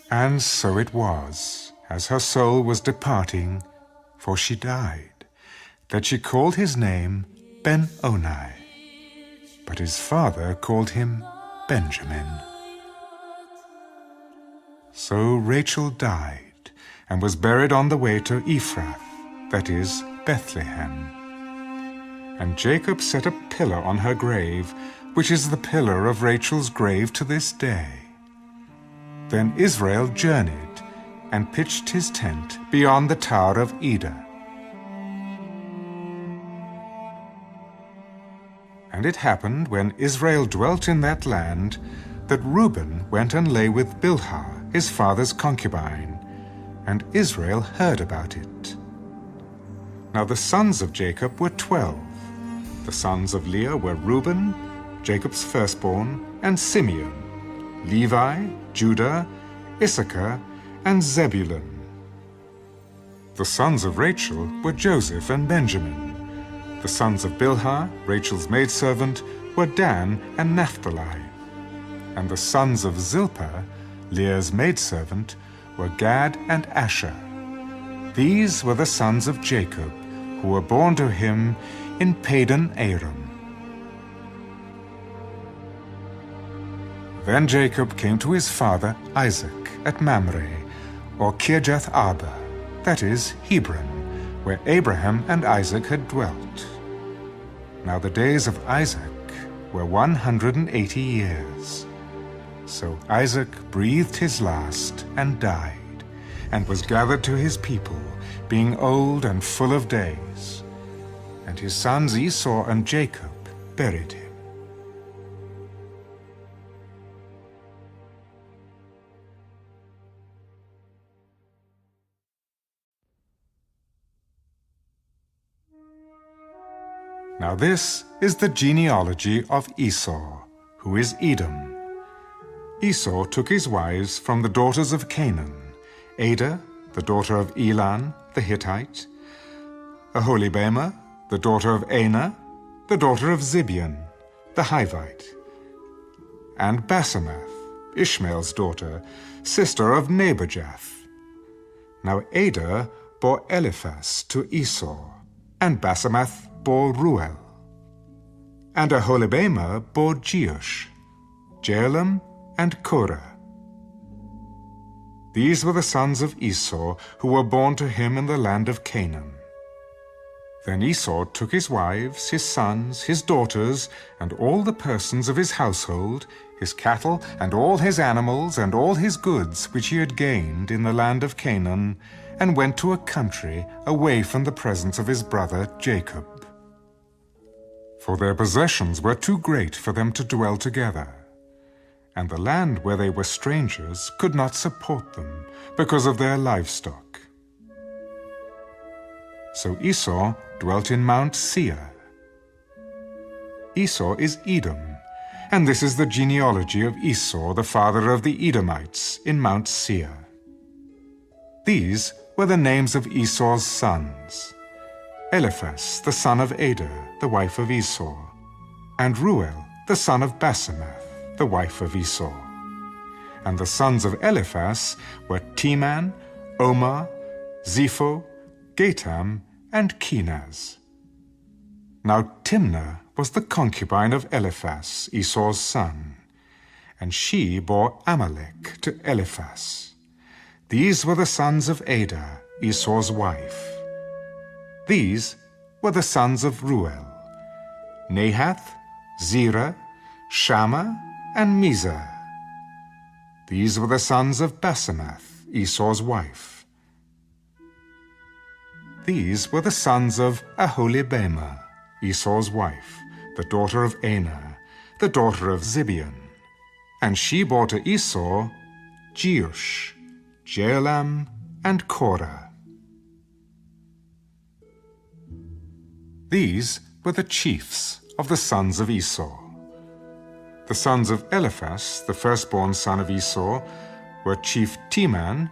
And so it was, as her soul was departing, for she died, that she called his name Ben-Oni. But his father called him Benjamin. So Rachel died, and was buried on the way to Ephrath, that is, Bethlehem. And Jacob set a pillar on her grave, which is the pillar of Rachel's grave to this day. Then Israel journeyed, and pitched his tent beyond the Tower of Eder. And it happened, when Israel dwelt in that land, that Reuben went and lay with Bilhah, his father's concubine, and Israel heard about it. Now the sons of Jacob were 12. The sons of Leah were Reuben, Jacob's firstborn, and Simeon, Levi, Judah, Issachar, and Zebulun. The sons of Rachel were Joseph and Benjamin. The sons of Bilhah, Rachel's maidservant, were Dan and Naphtali. And the sons of Zilpah, Leah's maidservant, were Gad and Asher. These were the sons of Jacob, who were born to him in Padan Aram. Then Jacob came to his father Isaac at Mamre, or Kirjath Arba, that is, Hebron, where Abraham and Isaac had dwelt. Now the days of Isaac were 180 years. So Isaac breathed his last and died, and was gathered to his people, being old and full of days. And his sons Esau and Jacob buried him. Now this is the genealogy of Esau, who is Edom. Esau took his wives from the daughters of Canaan, Adah, the daughter of Elon, the Hittite, Aholibamah, the daughter of Anah, the daughter of Zibeon, the Hivite, and Basemath, Ishmael's daughter, sister of Nebajoth. Now Adah bore Eliphaz to Esau, and Basemath bore Ruel. And Aholibamah bore Jeush, Jealam, and Korah. These were the sons of Esau, who were born to him in the land of Canaan. Then Esau took his wives, his sons, his daughters, and all the persons of his household, his cattle, and all his animals, and all his goods which he had gained in the land of Canaan, and went to a country away from the presence of his brother Jacob. For their possessions were too great for them to dwell together, and the land where they were strangers could not support them because of their livestock. So Esau dwelt in Mount Seir. Esau is Edom, and this is the genealogy of Esau, the father of the Edomites, in Mount Seir. These were the names of Esau's sons: Eliphaz, the son of Adah, the wife of Esau, and Ruel, the son of Basemath, the wife of Esau. And the sons of Eliphaz were Teman, Omar, Zepho, Gatam, and Kenaz. Now Timnah was the concubine of Eliphaz, Esau's son, and she bore Amalek to Eliphaz. These were the sons of Adah, Esau's wife. These were the sons of Ruel: Nahath, Zerah, Shammah, and Mizah. These were the sons of Basemath, Esau's wife. These were the sons of Aholibamah, Esau's wife, the daughter of Anah, the daughter of Zibeon. And she bore to Esau Jeush, Jaalam, and Korah. These were the chiefs of the sons of Esau. The sons of Eliphaz, the firstborn son of Esau, were Chief Teman,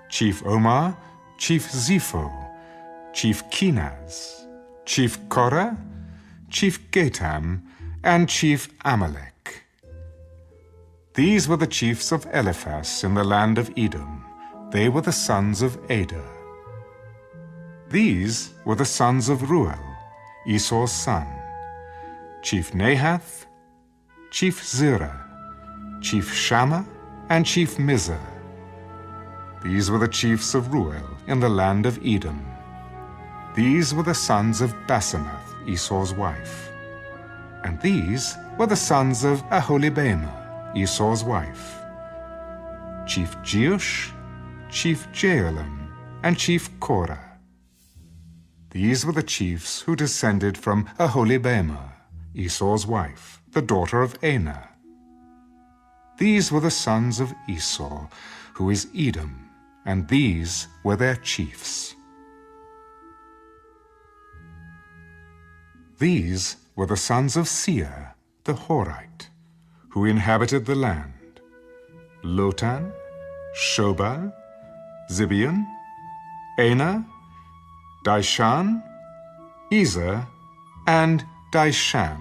Chief Omar, Chief Zepho, Chief Kenaz, Chief Korah, Chief Gatam, and Chief Amalek. These were the chiefs of Eliphaz in the land of Edom. They were the sons of Adah. These were the sons of Ruel, Esau's son: Chief Nahath, Chief Zerah, Chief Shammah, and Chief Mizah. These were the chiefs of Ruel in the land of Edom. These were the sons of Basemath, Esau's wife. And these were the sons of Aholibamah, Esau's wife: Chief Jeush, Chief Jaalam, and Chief Korah. These were the chiefs who descended from Aholibamah, Esau's wife, the daughter of Anah. These were the sons of Esau, who is Edom, and these were their chiefs. These were the sons of Seir, the Horite, who inhabited the land: Lotan, Shobal, Zibeon, Anah, Dishan, Ezer, and Dishan.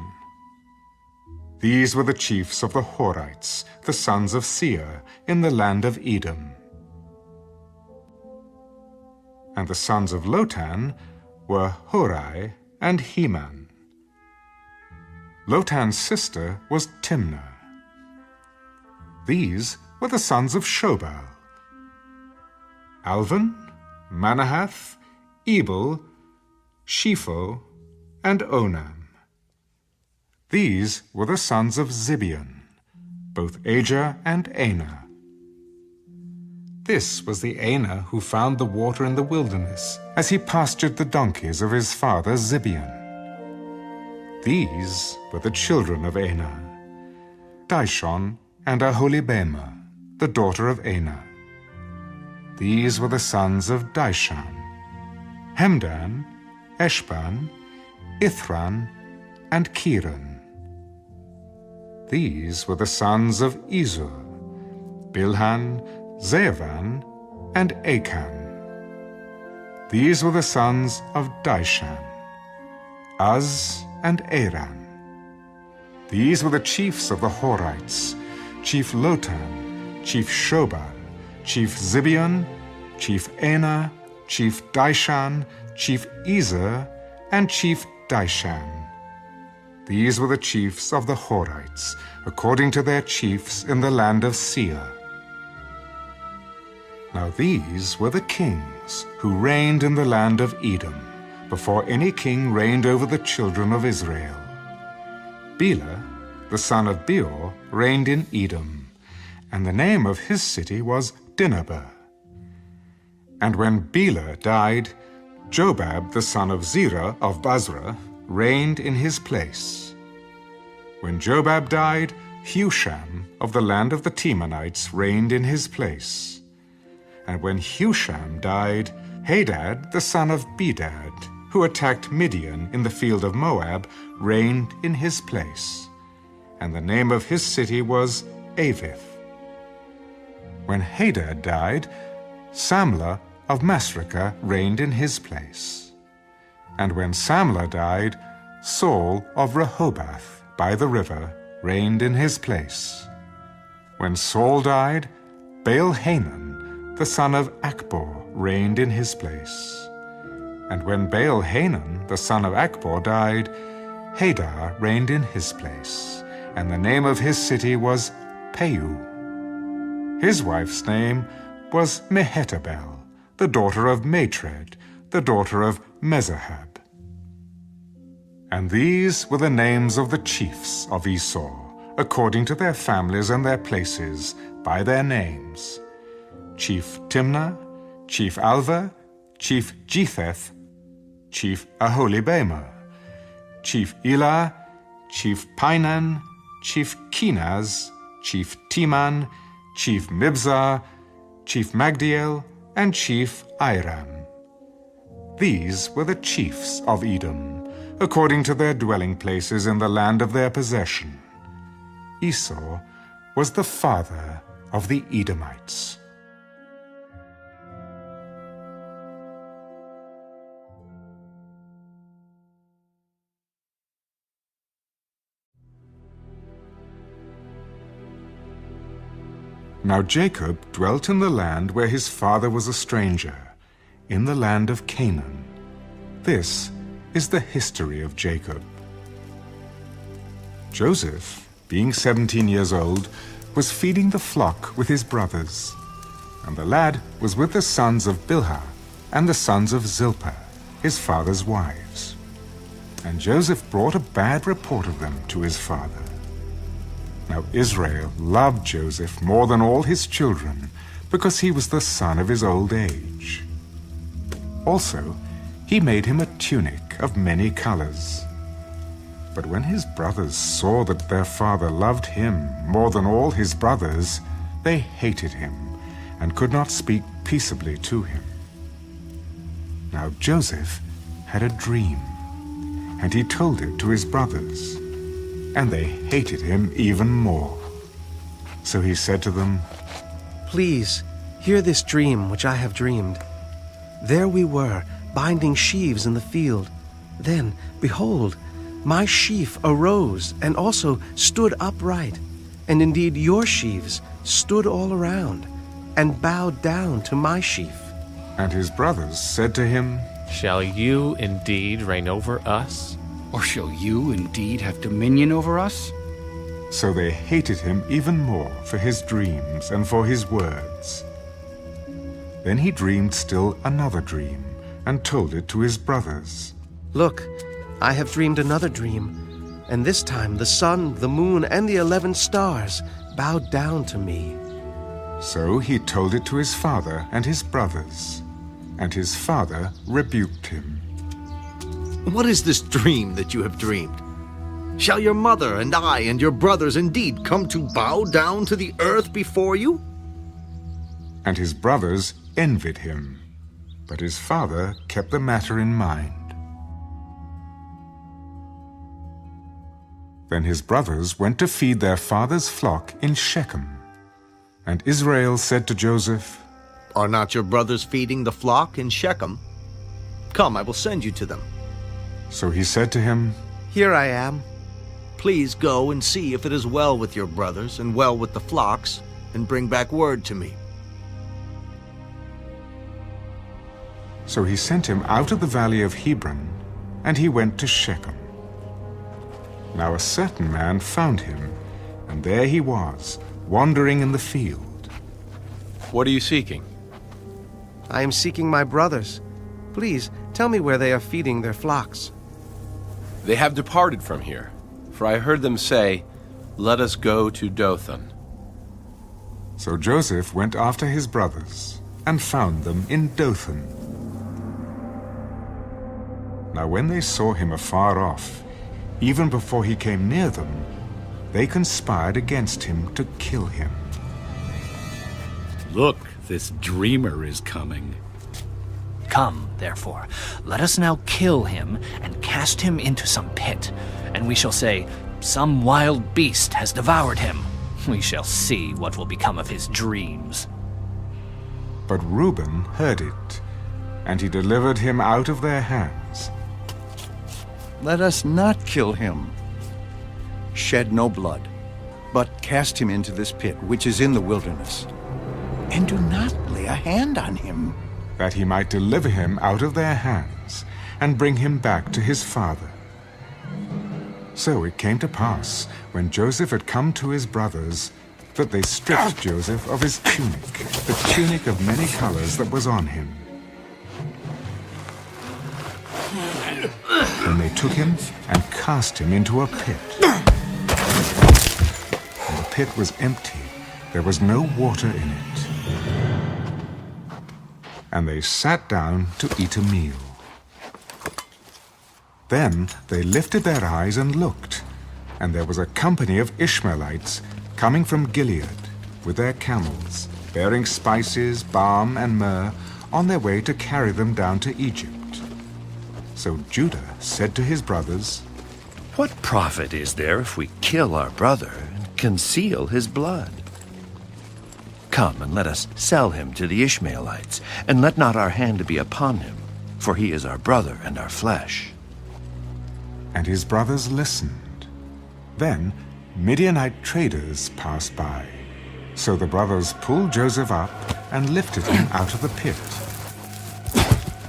These were the chiefs of the Horites, the sons of Seir, in the land of Edom. And the sons of Lotan were Horai and Heman. Lotan's sister was Timnah. These were the sons of Shobal: Alvan, Manahath, Ebal, Shepho, and Onam. These were the sons of Zibeon, both Ajah and Anah. This was the Anah who found the water in the wilderness, as he pastured the donkeys of his father Zibeon. These were the children of Anah: Dishon and Aholibamah, the daughter of Anah. These were the sons of Dishan: Hemdan, Eshban, Ithran, and Kiran. These were the sons of Ezur: Bilhan, Zeavan, and Achan. These were the sons of Dishan: Az and Aran. These were the chiefs of the Horites: Chief Lotan, Chief Shobal, Chief Zibeon, Chief Anah, Chief Dishan, Chief Ezer, and Chief Dishan. These were the chiefs of the Horites, according to their chiefs in the land of Seir. Now these were the kings who reigned in the land of Edom, before any king reigned over the children of Israel. Bela, the son of Beor, reigned in Edom, and the name of his city was Dinhabah. And when Bela died, Jobab, the son of Zerah of Basra, reigned in his place. When Jobab died, Husham of the land of the Temanites reigned in his place. And when Husham died, Hadad, the son of Bedad, who attacked Midian in the field of Moab, reigned in his place, and the name of his city was Avith. When Hadad died, Samlah of Masrekah reigned in his place. And when Samlah died, Saul of Rehoboth by the river reigned in his place. When Saul died, Baal-Hanan, the son of Achbor, reigned in his place. And when Baal-Hanan, the son of Achbor, died, Hadar reigned in his place, and the name of his city was Peu. His wife's name was Mehetabel, the daughter of Matred, the daughter of Mezahab. And these were the names of the chiefs of Esau, according to their families and their places, by their names: Chief Timnah, Chief Alva, Chief Jetheth, Chief Aholibamah, Chief Elah, Chief Pinan, Chief Kenaz, Chief Teman, Chief Mibzar, Chief Magdiel, and Chief Iram. These were the chiefs of Edom, according to their dwelling places in the land of their possession. Esau was the father of the Edomites. Now Jacob dwelt in the land where his father was a stranger, in the land of Canaan. This is the history of Jacob. Joseph, being 17 years old, was feeding the flock with his brothers, and the lad was with the sons of Bilhah and the sons of Zilpah, his father's wives. And Joseph brought a bad report of them to his father. Now Israel loved Joseph more than all his children, because he was the son of his old age. Also, he made him a tunic of many colors. But when his brothers saw that their father loved him more than all his brothers, they hated him and could not speak peaceably to him. Now Joseph had a dream, and he told it to his brothers, and they hated him even more. So he said to them, "Please, hear this dream which I have dreamed. There we were, binding sheaves in the field. Then, behold, my sheaf arose and also stood upright, and indeed your sheaves stood all around, and bowed down to my sheaf." And his brothers said to him, "Shall you indeed reign over us? Or shall you indeed have dominion over us?" So they hated him even more for his dreams and for his words. Then he dreamed still another dream, and told it to his brothers. "Look, I have dreamed another dream, and this time the sun, the moon, and the 11 stars bowed down to me." So he told it to his father and his brothers, and his father rebuked him. "What is this dream that you have dreamed? Shall your mother and I and your brothers indeed come to bow down to the earth before you?" And his brothers envied him, but his father kept the matter in mind. Then his brothers went to feed their father's flock in Shechem. And Israel said to Joseph, "Are not your brothers feeding the flock in Shechem? Come, I will send you to them." So he said to him, "Here I am." "Please go and see if it is well with your brothers and well with the flocks, and bring back word to me." So he sent him out of the valley of Hebron, and he went to Shechem. Now a certain man found him, and there he was, wandering in the field. "What are you seeking?" "I am seeking my brothers. Please, tell me where they are feeding their flocks." "They have departed from here, for I heard them say, 'Let us go to Dothan.'" So Joseph went after his brothers, and found them in Dothan. Now when they saw him afar off, even before he came near them, they conspired against him to kill him. "Look, this dreamer is coming," Come, therefore, let us now kill him and cast him into some pit, and we shall say, 'Some wild beast has devoured him.' We shall see what will become of his dreams." But Reuben heard it, and he delivered him out of their hands. "Let us not kill him. Shed no blood, but cast him into this pit which is in the wilderness, and do not lay a hand on him." That he might deliver him out of their hands, and bring him back to his father. So it came to pass, when Joseph had come to his brothers, that they stripped Joseph of his tunic, the tunic of many colors that was on him. Then they took him and cast him into a pit. And the pit was empty, there was no water in it. And they sat down to eat a meal. Then they lifted their eyes and looked, and there was a company of Ishmaelites coming from Gilead with their camels, bearing spices, balm, and myrrh, on their way to carry them down to Egypt. So Judah said to his brothers, "What profit is there if we kill our brother and conceal his blood? Come and let us sell him to the Ishmaelites, and let not our hand be upon him, for he is our brother and our flesh." And his brothers listened. Then Midianite traders passed by. So the brothers pulled Joseph up and lifted him out of the pit,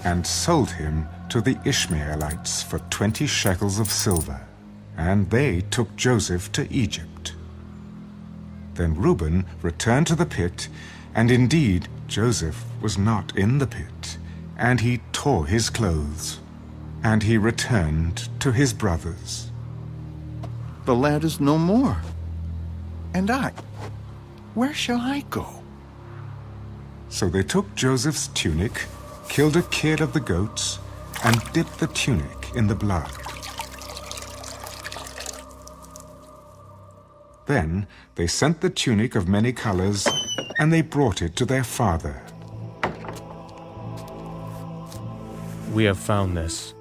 and sold him to the Ishmaelites for 20 shekels of silver. And they took Joseph to Egypt. Then Reuben returned to the pit, and indeed Joseph was not in the pit, and he tore his clothes, and he returned to his brothers. "The lad is no more. And I, where shall I go?" So they took Joseph's tunic, killed a kid of the goats, and dipped the tunic in the blood. Then they sent the tunic of many colors, and they brought it to their father. "We have found this.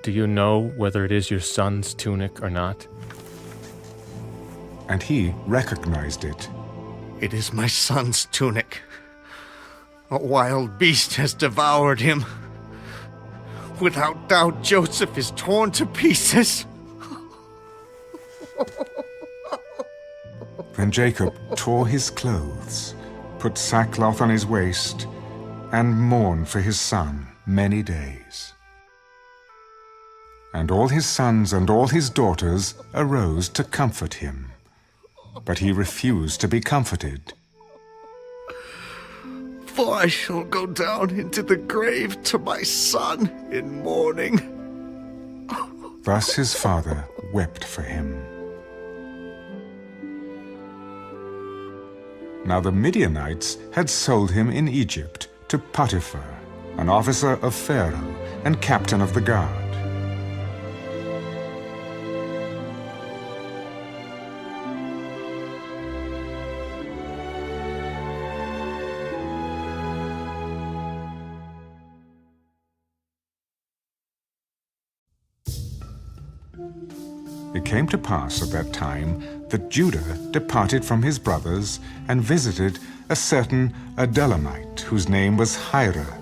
Do you know whether it is your son's tunic or not?" And he recognized it. "It is my son's tunic. A wild beast has devoured him. Without doubt, Joseph is torn to pieces." Then Jacob tore his clothes, put sackcloth on his waist, and mourned for his son many days. And all his sons and all his daughters arose to comfort him. But he refused to be comforted. "For I shall go down into the grave to my son in mourning." Thus his father wept for him. Now the Midianites had sold him in Egypt to Potiphar, an officer of Pharaoh and captain of the guard. It came to pass at that time that Judah departed from his brothers and visited a certain Adullamite whose name was Hira.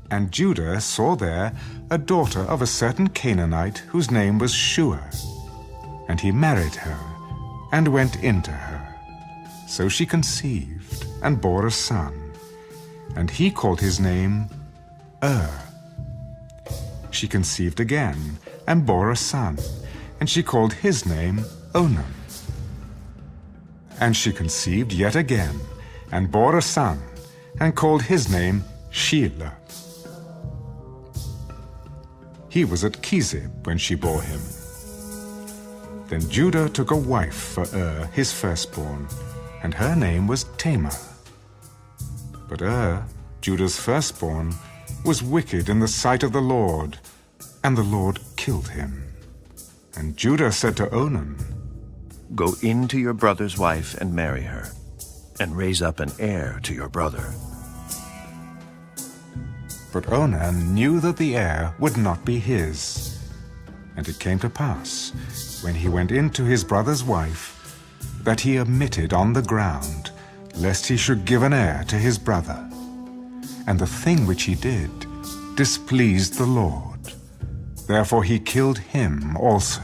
And Judah saw there a daughter of a certain Canaanite whose name was Shua. And he married her and went into her. So she conceived and bore a son, and he called his name She conceived again and bore a son, and she called his name Onan. And she conceived yet again, and bore a son, and called his name Shelah. He was at Chezib when she bore him. Then Judah took a wife for his firstborn, and her name was Tamar. But Judah's firstborn, was wicked in the sight of the Lord, and the Lord killed him. And Judah said to Onan, "Go in to your brother's wife and marry her, and raise up an heir to your brother." But Onan knew that the heir would not be his. And it came to pass, when he went in to his brother's wife, that he omitted on the ground, lest he should give an heir to his brother. And the thing which he did displeased the Lord. Therefore he killed him also.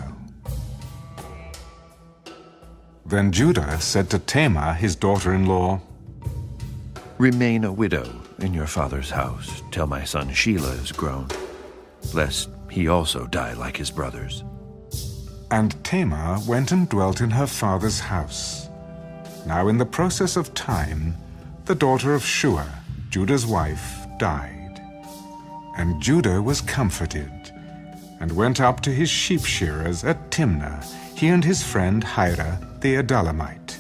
Then Judah said to Tamar, his daughter-in-law, Remain a widow in your father's house till my son Shelah is grown, lest he also die like his brothers. And Tamar went and dwelt in her father's house. Now in the process of time, the daughter of Shua, Judah's wife, died. And Judah was comforted, and went up to his sheep shearers at Timnah, he and his friend Hira the Adullamite.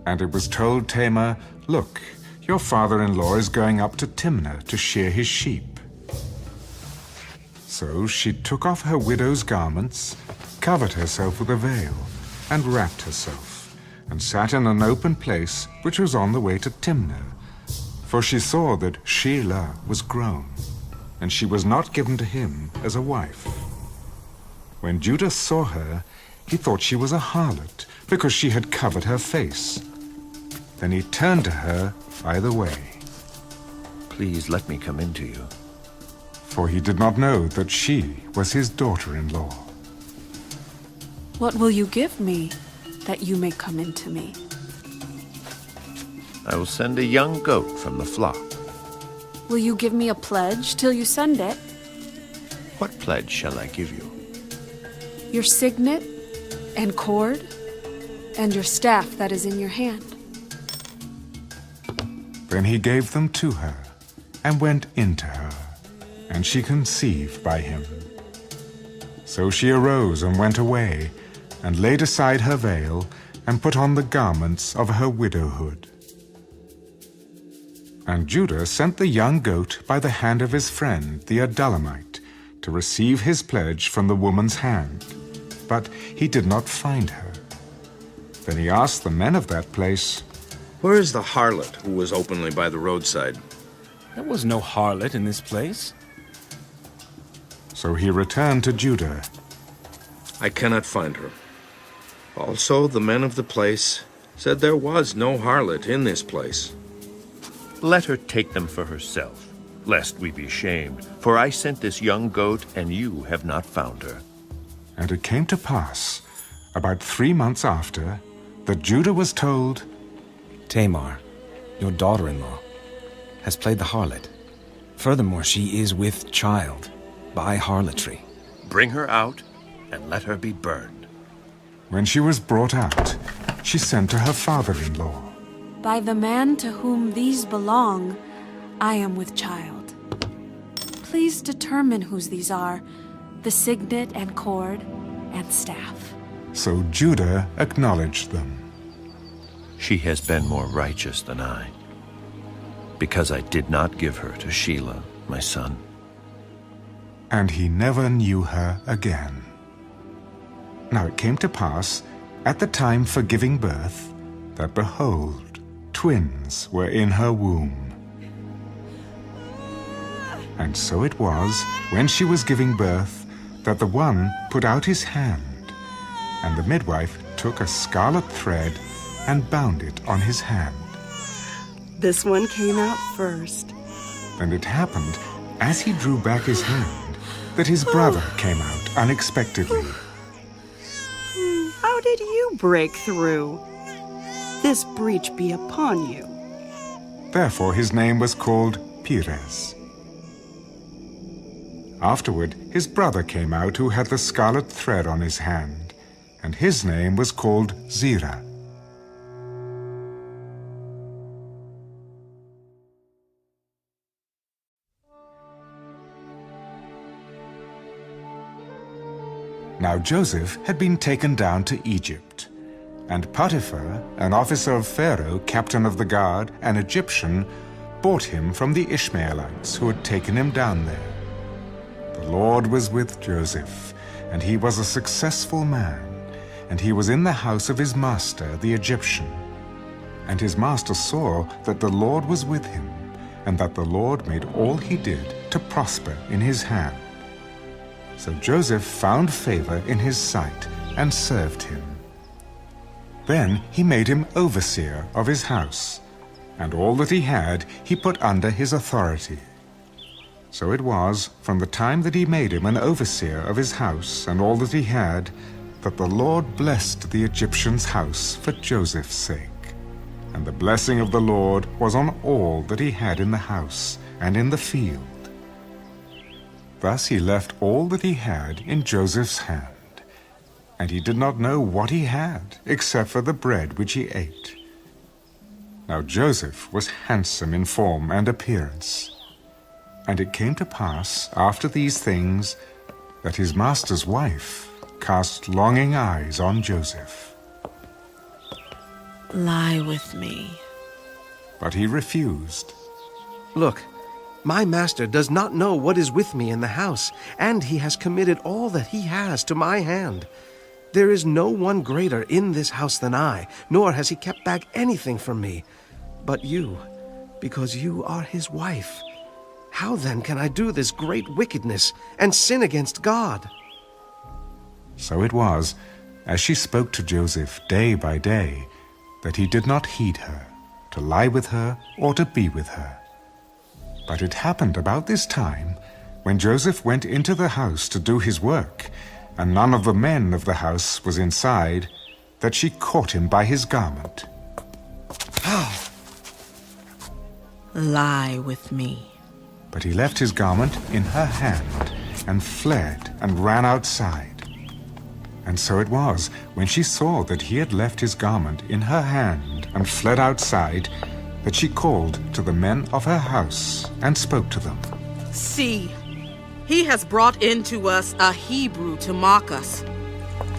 And it was told Tamar, Look, your father-in-law is going up to Timnah to shear his sheep. So she took off her widow's garments, covered herself with a veil, and wrapped herself, and sat in an open place which was on the way to Timnah. For she saw that Shelah was grown, and she was not given to him as a wife. When Judah saw her, he thought she was a harlot, because she had covered her face. Then he turned to her by the way. Please let me come in to you. For he did not know that she was his daughter-in-law. What will you give me, that you may come in to me? I will send a young goat from the flock. Will you give me a pledge till you send it? What pledge shall I give you? Your signet and cord and your staff that is in your hand. Then he gave them to her, and went in to her, and she conceived by him. So she arose and went away, and laid aside her veil, and put on the garments of her widowhood. And Judah sent the young goat by the hand of his friend the Adullamite, to receive his pledge from the woman's hand. But he did not find her. Then he asked the men of that place, Where is the harlot who was openly by the roadside? There was no harlot in this place. So he returned to Judah. I cannot find her. Also, the men of the place said there was no harlot in this place. Let her take them for herself, lest we be shamed. For I sent this young goat, and you have not found her. And it came to pass, about 3 months after, that Judah was told, Tamar, your daughter-in-law, has played the harlot. Furthermore, she is with child by harlotry. Bring her out, and let her be burned. When she was brought out, she sent to her father-in-law. By the man to whom these belong, I am with child. Please determine whose these are, the signet and cord and staff. So Judah acknowledged them. She has been more righteous than I, because I did not give her to Shelah, my son. And he never knew her again. Now it came to pass, at the time for giving birth, that behold, twins were in her womb. And so it was, when she was giving birth, that the one put out his hand, and the midwife took a scarlet thread and bound it on his hand. This one came out first. And it happened, as he drew back his hand, that his brother came out unexpectedly. How did you break through? This breach be upon you. Therefore his name was called Perez. Afterward his brother came out who had the scarlet thread on his hand, and his name was called Zerah. Now Joseph had been taken down to Egypt, and Potiphar, an officer of Pharaoh, captain of the guard, an Egyptian, bought him from the Ishmaelites who had taken him down there. The Lord was with Joseph, and he was a successful man, and he was in the house of his master, the Egyptian. And his master saw that the Lord was with him, and that the Lord made all he did to prosper in his hand. So Joseph found favor in his sight and served him. Then he made him overseer of his house, and all that he had he put under his authority. So it was, from the time that he made him an overseer of his house and all that he had, that the Lord blessed the Egyptian's house for Joseph's sake. And the blessing of the Lord was on all that he had in the house and in the field. Thus he left all that he had in Joseph's hand, and he did not know what he had except for the bread which he ate. Now Joseph was handsome in form and appearance. And it came to pass after these things that his master's wife cast longing eyes on Joseph. Lie with me. But he refused. Look, my master does not know what is with me in the house, and he has committed all that he has to my hand. There is no one greater in this house than I, nor has he kept back anything from me. But you, because you are his wife. How then can I do this great wickedness and sin against God? So it was, as she spoke to Joseph day by day, that he did not heed her, to lie with her or to be with her. But it happened about this time, when Joseph went into the house to do his work, and none of the men of the house was inside, that she caught him by his garment. Lie with me. But he left his garment in her hand, and fled and ran outside. And so it was, when she saw that he had left his garment in her hand and fled outside, that she called to the men of her house and spoke to them. See, he has brought into us a Hebrew to mock us.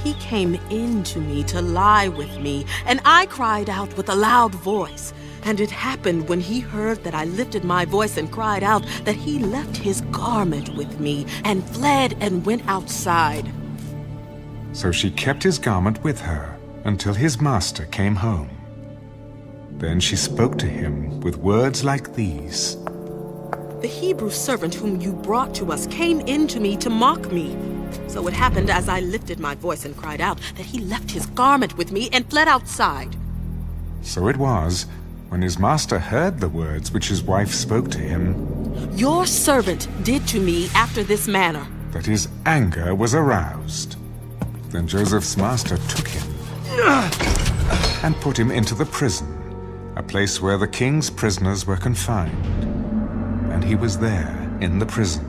He came in to me to lie with me, and I cried out with a loud voice. And it happened when he heard that I lifted my voice and cried out that he left his garment with me and fled and went outside. So she kept his garment with her until his master came home. Then she spoke to him with words like these. The Hebrew servant whom you brought to us came in to me to mock me. So it happened as I lifted my voice and cried out that he left his garment with me and fled outside. So it was, when his master heard the words which his wife spoke to him, Your servant did to me after this manner, that his anger was aroused. Then Joseph's master took him and put him into the prison, a place where the king's prisoners were confined. And he was there in the prison.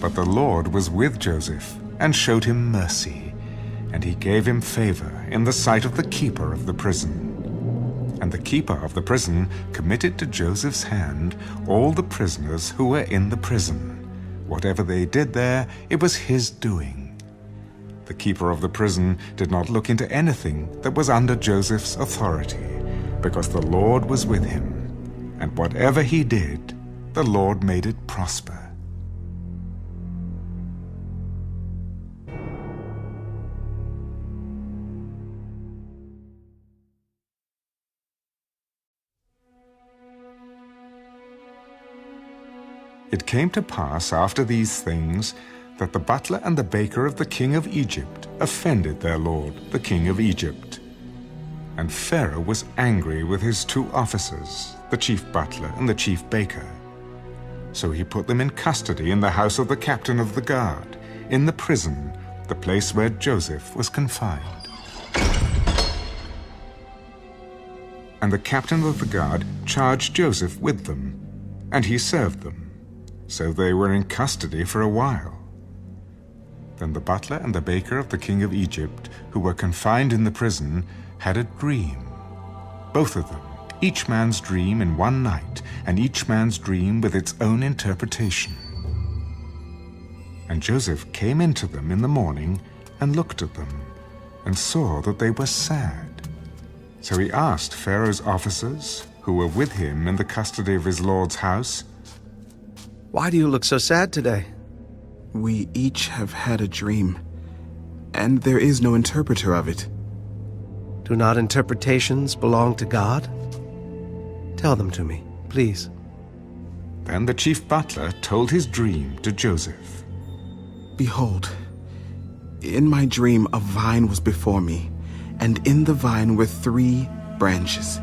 But the Lord was with Joseph and showed him mercy, and he gave him favor in the sight of the keeper of the prison. And the keeper of the prison committed to Joseph's hand all the prisoners who were in the prison. Whatever they did there, it was his doing. The keeper of the prison did not look into anything that was under Joseph's authority, because the Lord was with him, and whatever he did, the Lord made it prosper. It came to pass after these things that the butler and the baker of the king of Egypt offended their lord, the king of Egypt. And Pharaoh was angry with his 2 officers, the chief butler and the chief baker. So he put them in custody in the house of the captain of the guard, in the prison, the place where Joseph was confined. And the captain of the guard charged Joseph with them, and he served them. So they were in custody for a while. Then the butler and the baker of the king of Egypt, who were confined in the prison, had a dream. Both of them, each man's dream in one night, and each man's dream with its own interpretation. And Joseph came into them in the morning and looked at them, and saw that they were sad. So he asked Pharaoh's officers, who were with him in the custody of his lord's house, Why do you look so sad today? We each have had a dream, and there is no interpreter of it. Do not interpretations belong to God? Tell them to me, please. Then the chief butler told his dream to Joseph. Behold, in my dream a vine was before me, and in the vine were 3 branches.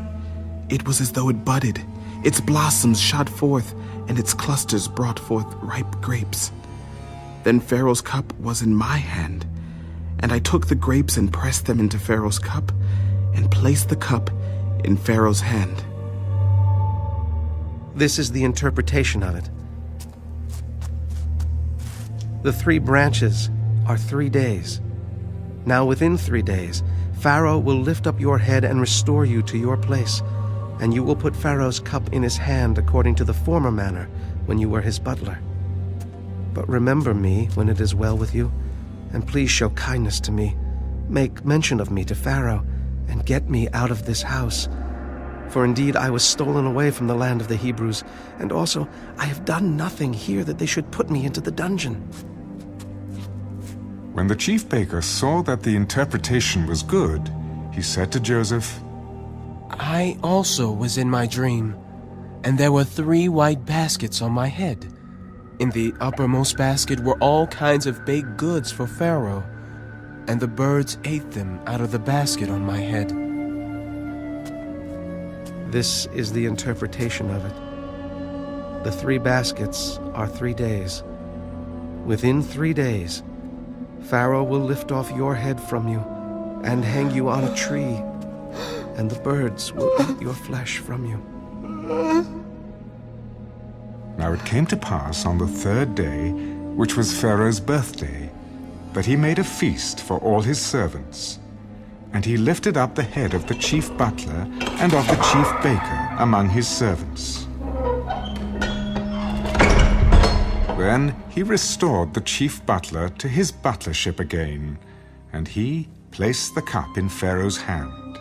It was as though it budded, its blossoms shot forth, and its clusters brought forth ripe grapes. Then Pharaoh's cup was in my hand, and I took the grapes and pressed them into Pharaoh's cup, and placed the cup in Pharaoh's hand. This is the interpretation of it. The 3 branches are 3 days. Now within 3 days, Pharaoh will lift up your head and restore you to your place, and you will put Pharaoh's cup in his hand according to the former manner when you were his butler. But remember me when it is well with you, and please show kindness to me. Make mention of me to Pharaoh, and get me out of this house. For indeed I was stolen away from the land of the Hebrews, and also I have done nothing here that they should put me into the dungeon. When the chief baker saw that the interpretation was good, he said to Joseph, I also was in my dream, and there were 3 white baskets on my head. In the uppermost basket were all kinds of baked goods for Pharaoh, and the birds ate them out of the basket on my head. This is the interpretation of it. The 3 baskets are 3 days. Within 3 days, Pharaoh will lift off your head from you and hang you on a tree, and the birds will eat your flesh from you. Now it came to pass on the 3rd day, which was Pharaoh's birthday, that he made a feast for all his servants. And he lifted up the head of the chief butler and of the chief baker among his servants. Then he restored the chief butler to his butlership again, and he placed the cup in Pharaoh's hand.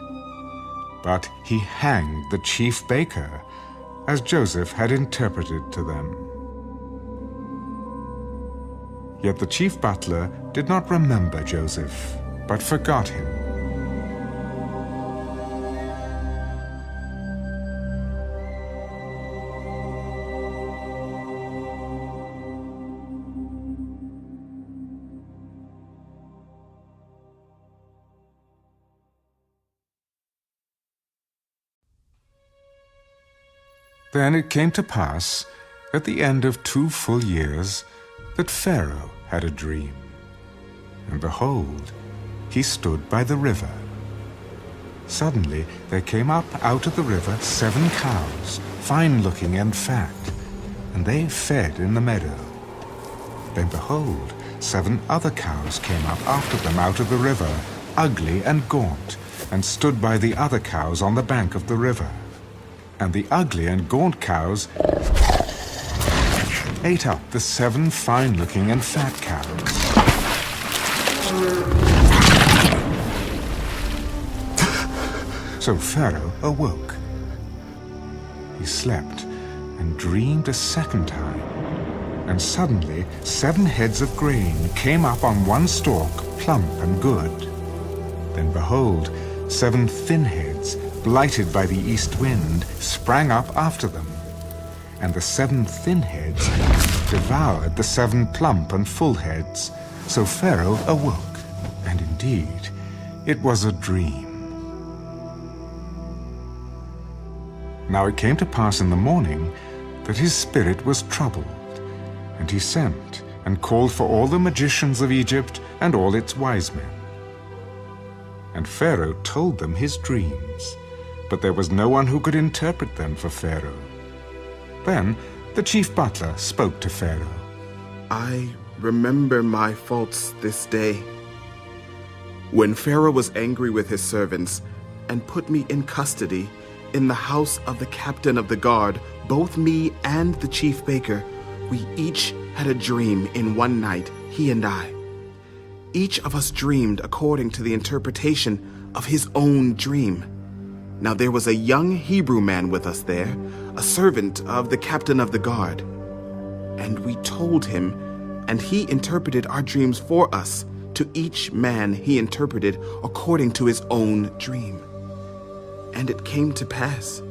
But he hanged the chief baker, as Joseph had interpreted to them. Yet the chief butler did not remember Joseph, but forgot him. Then it came to pass, at the end of 2 full years, that Pharaoh had a dream. And behold, he stood by the river. Suddenly there came up out of the river 7 cows, fine-looking and fat, and they fed in the meadow. Then behold, 7 other cows came up after them out of the river, ugly and gaunt, and stood by the other cows on the bank of the river. And the ugly and gaunt cows ate up the 7 fine-looking and fat cows. So Pharaoh awoke. He slept and dreamed a 2nd time. And suddenly 7 heads of grain came up on one stalk, plump and good. Then behold, 7 thin heads, blighted by the east wind, sprang up after them. And the 7 thin heads devoured the 7 plump and full heads. So Pharaoh awoke, and indeed it was a dream. Now it came to pass in the morning that his spirit was troubled, and he sent and called for all the magicians of Egypt and all its wise men. And Pharaoh told them his dreams, but there was no one who could interpret them for Pharaoh. Then the chief butler spoke to Pharaoh. I remember my faults this day. When Pharaoh was angry with his servants and put me in custody in the house of the captain of the guard, both me and the chief baker, we each had a dream in one night, he and I. Each of us dreamed according to the interpretation of his own dream. Now there was a young Hebrew man with us there, a servant of the captain of the guard. And we told him, and he interpreted our dreams for us. To each man he interpreted according to his own dream. And it came to pass,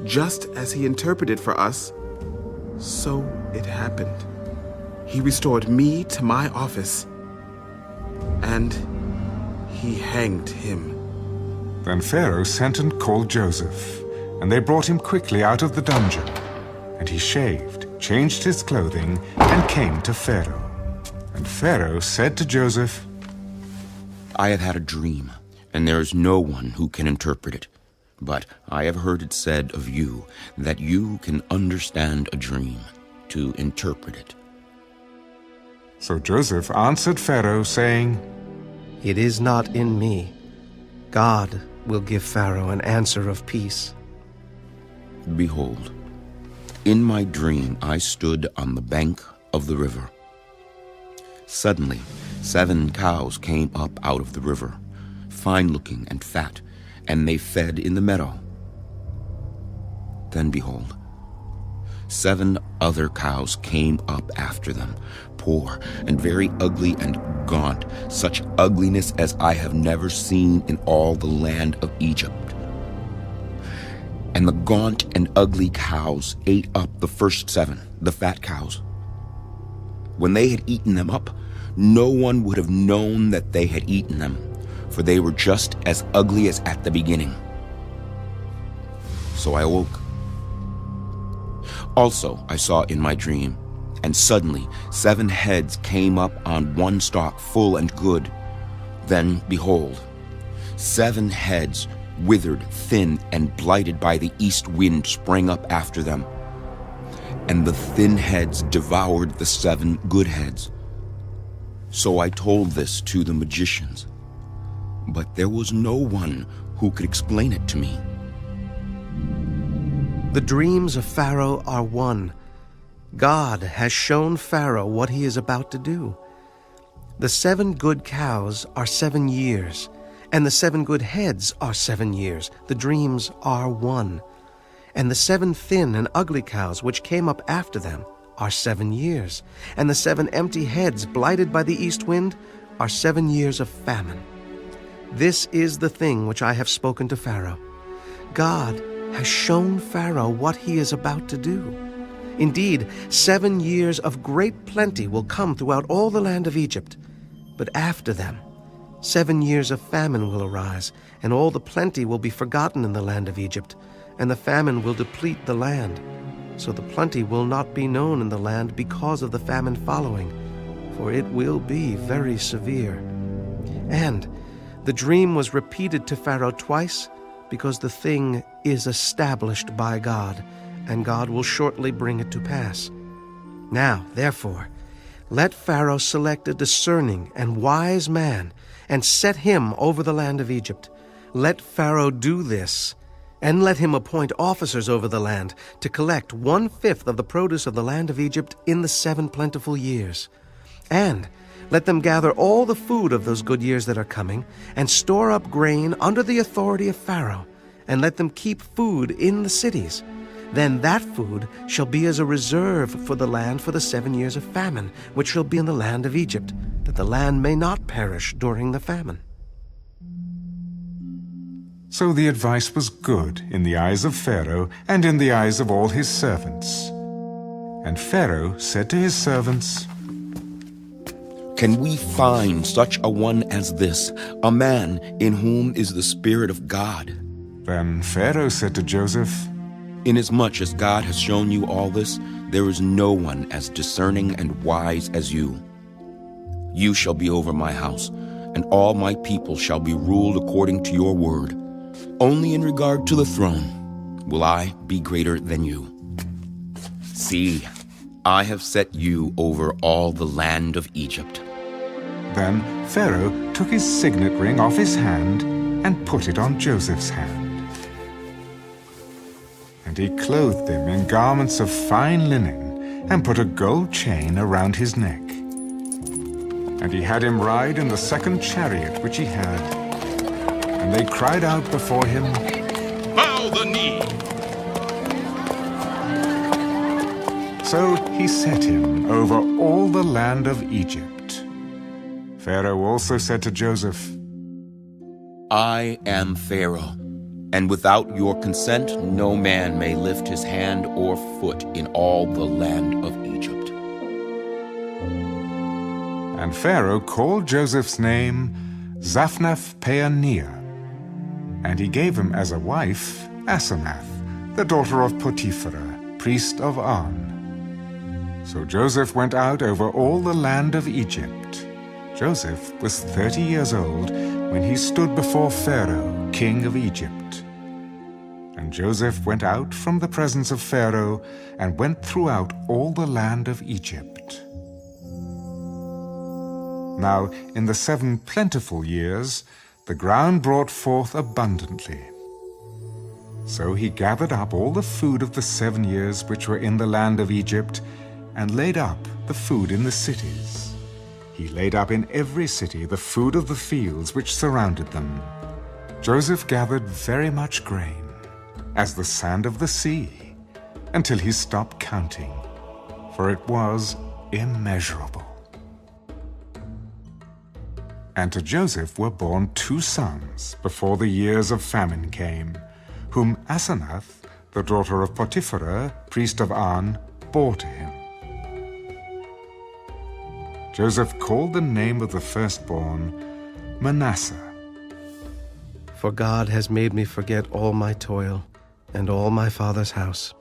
just as he interpreted for us, So it happened. He restored me to my office, and he hanged him. Then Pharaoh sent and called Joseph, and they brought him quickly out of the dungeon. And he shaved, changed his clothing, and came to Pharaoh. And Pharaoh said to Joseph, I have had a dream, and there is no one who can interpret it. But I have heard it said of you that you can understand a dream, to interpret it. So Joseph answered Pharaoh, saying, It is not in me. God will give Pharaoh an answer of peace. Behold, in my dream I stood on the bank of the river. Suddenly 7 cows came up out of the river, fine-looking and fat, and they fed in the meadow. Then behold, 7 other cows came up after them, poor and very ugly and gaunt, such ugliness as I have never seen in all the land of Egypt. And the gaunt and ugly cows ate up the first 7, the fat cows. When they had eaten them up, no one would have known that they had eaten them, for they were just as ugly as at the beginning. So I awoke. Also I saw in my dream, and suddenly 7 heads came up on one stalk, full and good. Then, behold, 7 heads, withered, thin, and blighted by the east wind, sprang up after them. And the thin heads devoured the 7 good heads. So I told this to the magicians, but there was no one who could explain it to me. The dreams of Pharaoh are one. God has shown Pharaoh what he is about to do. The 7 good cows are 7 years, and the 7 good heads are 7 years. The dreams are one. And the 7 thin and ugly cows which came up after them are 7 years, and the 7 empty heads blighted by the east wind are 7 years of famine. This is the thing which I have spoken to Pharaoh. God has shown Pharaoh what he is about to do. Indeed, 7 years of great plenty will come throughout all the land of Egypt. But after them, 7 years of famine will arise, and all the plenty will be forgotten in the land of Egypt, and the famine will deplete the land. So the plenty will not be known in the land because of the famine following, for it will be very severe. And the dream was repeated to Pharaoh twice, because the thing is established by God, and God will shortly bring it to pass. Now, therefore, let Pharaoh select a discerning and wise man, and set him over the land of Egypt. Let Pharaoh do this, and let him appoint officers over the land to collect 1/5 of the produce of the land of Egypt in the 7 plentiful years. And let them gather all the food of those good years that are coming, and store up grain under the authority of Pharaoh, and let them keep food in the cities. Then that food shall be as a reserve for the land for the 7 years of famine, which shall be in the land of Egypt, that the land may not perish during the famine. So the advice was good in the eyes of Pharaoh and in the eyes of all his servants. And Pharaoh said to his servants, Can we find such a one as this, a man in whom is the Spirit of God? Then Pharaoh said to Joseph, Inasmuch as God has shown you all this, there is no one as discerning and wise as you. You shall be over my house, and all my people shall be ruled according to your word. Only in regard to the throne will I be greater than you. See, I have set you over all the land of Egypt. Then Pharaoh took his signet ring off his hand and put it on Joseph's hand. And he clothed him in garments of fine linen and put a gold chain around his neck. And he had him ride in the 2nd chariot which he had. And they cried out before him, Bow the knee! So he set him over all the land of Egypt. Pharaoh also said to Joseph, I am Pharaoh, and without your consent no man may lift his hand or foot in all the land of Egypt. And Pharaoh called Joseph's name Zaphnath-Paaneah, and he gave him as a wife Asenath, the daughter of Potiphera, priest of On. So Joseph went out over all the land of Egypt. Joseph was 30 years old when he stood before Pharaoh, king of Egypt. And Joseph went out from the presence of Pharaoh and went throughout all the land of Egypt. Now, in the 7 plentiful years, the ground brought forth abundantly. So he gathered up all the food of the 7 years which were in the land of Egypt, and laid up the food in the cities. He laid up in every city the food of the fields which surrounded them. Joseph gathered very much grain, as the sand of the sea, until he stopped counting, for it was immeasurable. And to Joseph were born 2 sons before the years of famine came, whom Asenath, the daughter of Potiphera, priest of On, bore to him. Joseph called the name of the firstborn Manasseh. For God has made me forget all my toil and all my father's house.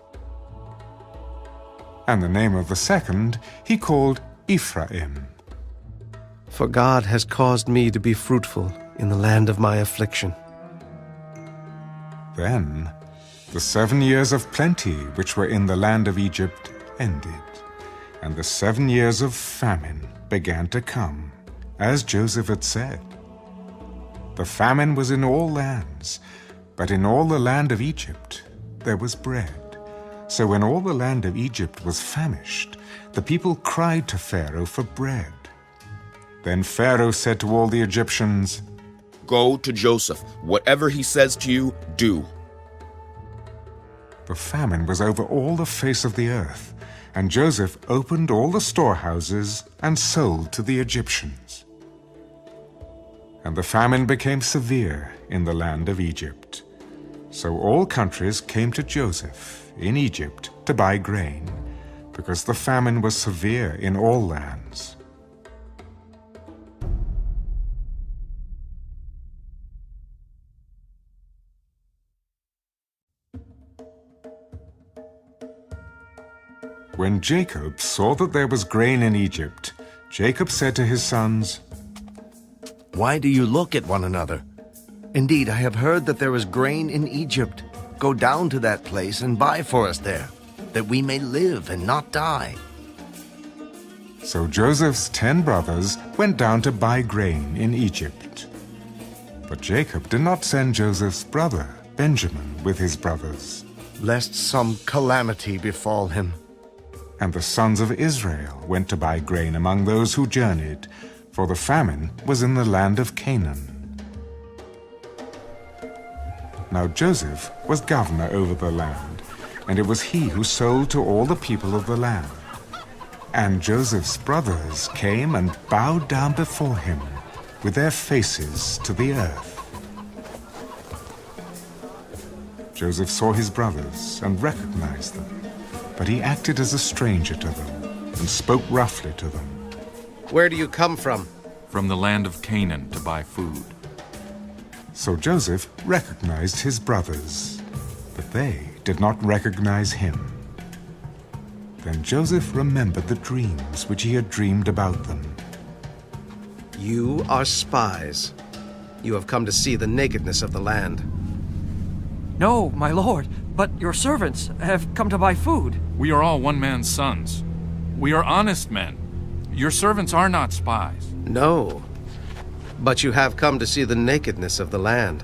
And the name of the second he called Ephraim. For God has caused me to be fruitful in the land of my affliction. Then the 7 years of plenty which were in the land of Egypt ended, and the 7 years of famine began to come, as Joseph had said. The famine was in all lands, but in all the land of Egypt there was bread. So when all the land of Egypt was famished, the people cried to Pharaoh for bread. Then Pharaoh said to all the Egyptians, "Go to Joseph. Whatever he says to you, do." The famine was over all the face of the earth, and Joseph opened all the storehouses and sold to the Egyptians. And the famine became severe in the land of Egypt. So all countries came to Joseph in Egypt to buy grain, because the famine was severe in all lands. When Jacob saw that there was grain in Egypt, Jacob said to his sons, "Why do you look at one another? Indeed, I have heard that there is grain in Egypt. Go down to that place and buy for us there, that we may live and not die." So Joseph's 10 brothers went down to buy grain in Egypt. But Jacob did not send Joseph's brother, Benjamin, with his brothers, lest some calamity befall him. And the sons of Israel went to buy grain among those who journeyed, for the famine was in the land of Canaan. Now Joseph was governor over the land, and it was he who sold to all the people of the land. And Joseph's brothers came and bowed down before him, with their faces to the earth. Joseph saw his brothers and recognized them, but he acted as a stranger to them and spoke roughly to them. "Where do you come from?" "From the land of Canaan to buy food." So Joseph recognized his brothers, but they did not recognize him. Then Joseph remembered the dreams which he had dreamed about them. "You are spies. You have come to see the nakedness of the land." "No, my lord, but your servants have come to buy food." "We are all one man's sons. We are honest men. Your servants are not spies." "No, but you have come to see the nakedness of the land."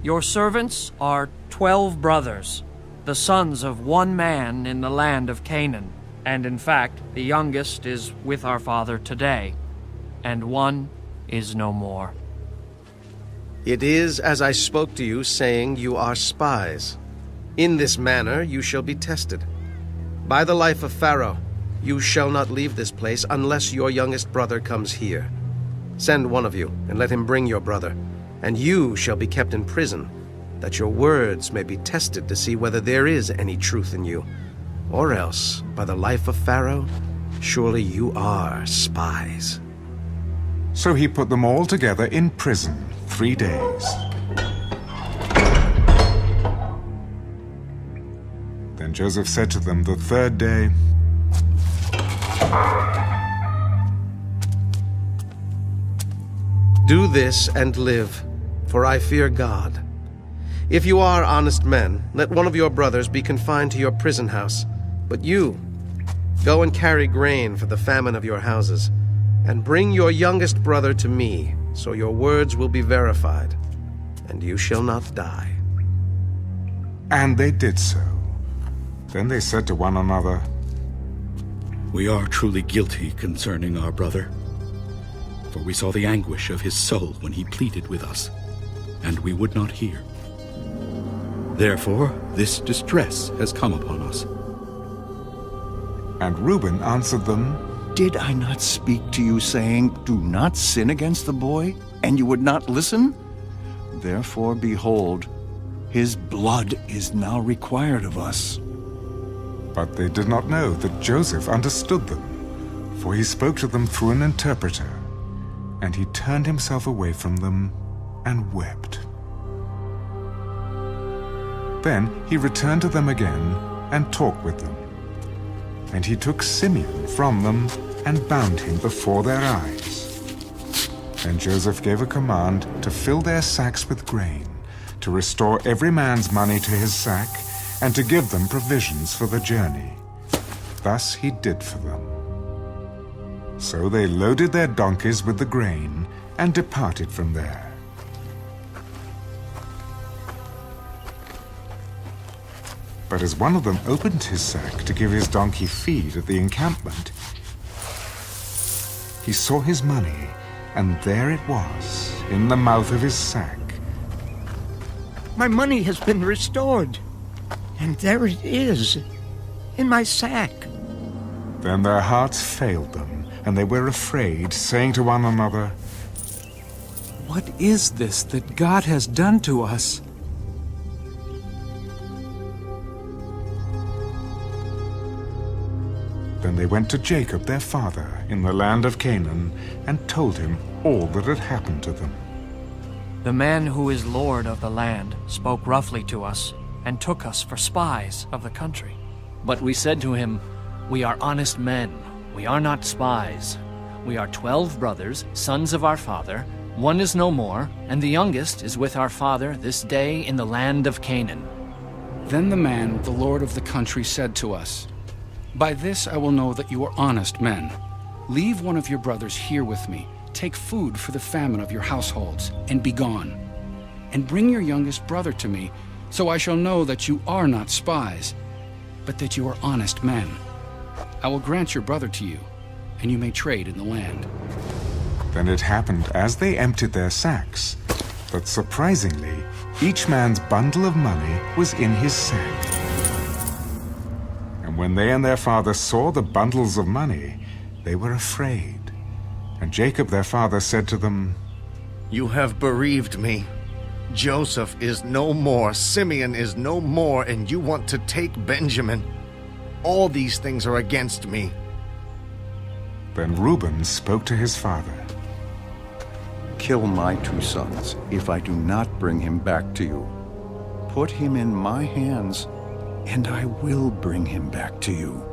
"Your servants are 12 brothers, the sons of one man in the land of Canaan. And in fact, the youngest is with our father today, and one is no more." "It is as I spoke to you, saying you are spies. In this manner you shall be tested. By the life of Pharaoh, you shall not leave this place unless your youngest brother comes here. Send one of you, and let him bring your brother, and you shall be kept in prison, that your words may be tested to see whether there is any truth in you. Or else, by the life of Pharaoh, surely you are spies." So he put them all together in prison 3 days. Then Joseph said to them the 3rd day, "Do this and live, for I fear God. If you are honest men, let one of your brothers be confined to your prison house. But you, go and carry grain for the famine of your houses, and bring your youngest brother to me, so your words will be verified, and you shall not die." And they did so. Then they said to one another, "We are truly guilty concerning our brother, for we saw the anguish of his soul when he pleaded with us, and we would not hear. Therefore, this distress has come upon us." And Reuben answered them, "Did I not speak to you, saying, 'Do not sin against the boy,' and you would not listen? Therefore, behold, his blood is now required of us." But they did not know that Joseph understood them, for he spoke to them through an interpreter. And he turned himself away from them and wept. Then he returned to them again and talked with them. And he took Simeon from them and bound him before their eyes. Then Joseph gave a command to fill their sacks with grain, to restore every man's money to his sack, and to give them provisions for the journey. Thus he did for them. So they loaded their donkeys with the grain and departed from there. But as one of them opened his sack to give his donkey feed at the encampment, he saw his money, and there it was, in the mouth of his sack. "My money has been restored, and there it is, in my sack." Then their hearts failed them, and they were afraid, saying to one another, "What is this that God has done to us?" Then they went to Jacob their father in the land of Canaan and told him all that had happened to them. The man who is lord of the land spoke roughly to us and took us for spies of the country. But we said to him, "We are honest men. We are not spies. We are 12 brothers, sons of our father. One is no more, and the youngest is with our father this day in the land of Canaan." Then the man, the lord of the country, said to us, "By this I will know that you are honest men. Leave one of your brothers here with me. Take food for the famine of your households, and be gone. And bring your youngest brother to me, so I shall know that you are not spies, but that you are honest men. I will grant your brother to you, and you may trade in the land." Then it happened as they emptied their sacks, that surprisingly, each man's bundle of money was in his sack. And when they and their father saw the bundles of money, they were afraid. And Jacob their father said to them, "You have bereaved me. Joseph is no more, Simeon is no more, and you want to take Benjamin. All these things are against me." Then Reuben spoke to his father. "Kill my 2 sons if I do not bring him back to you. Put him in my hands, and I will bring him back to you."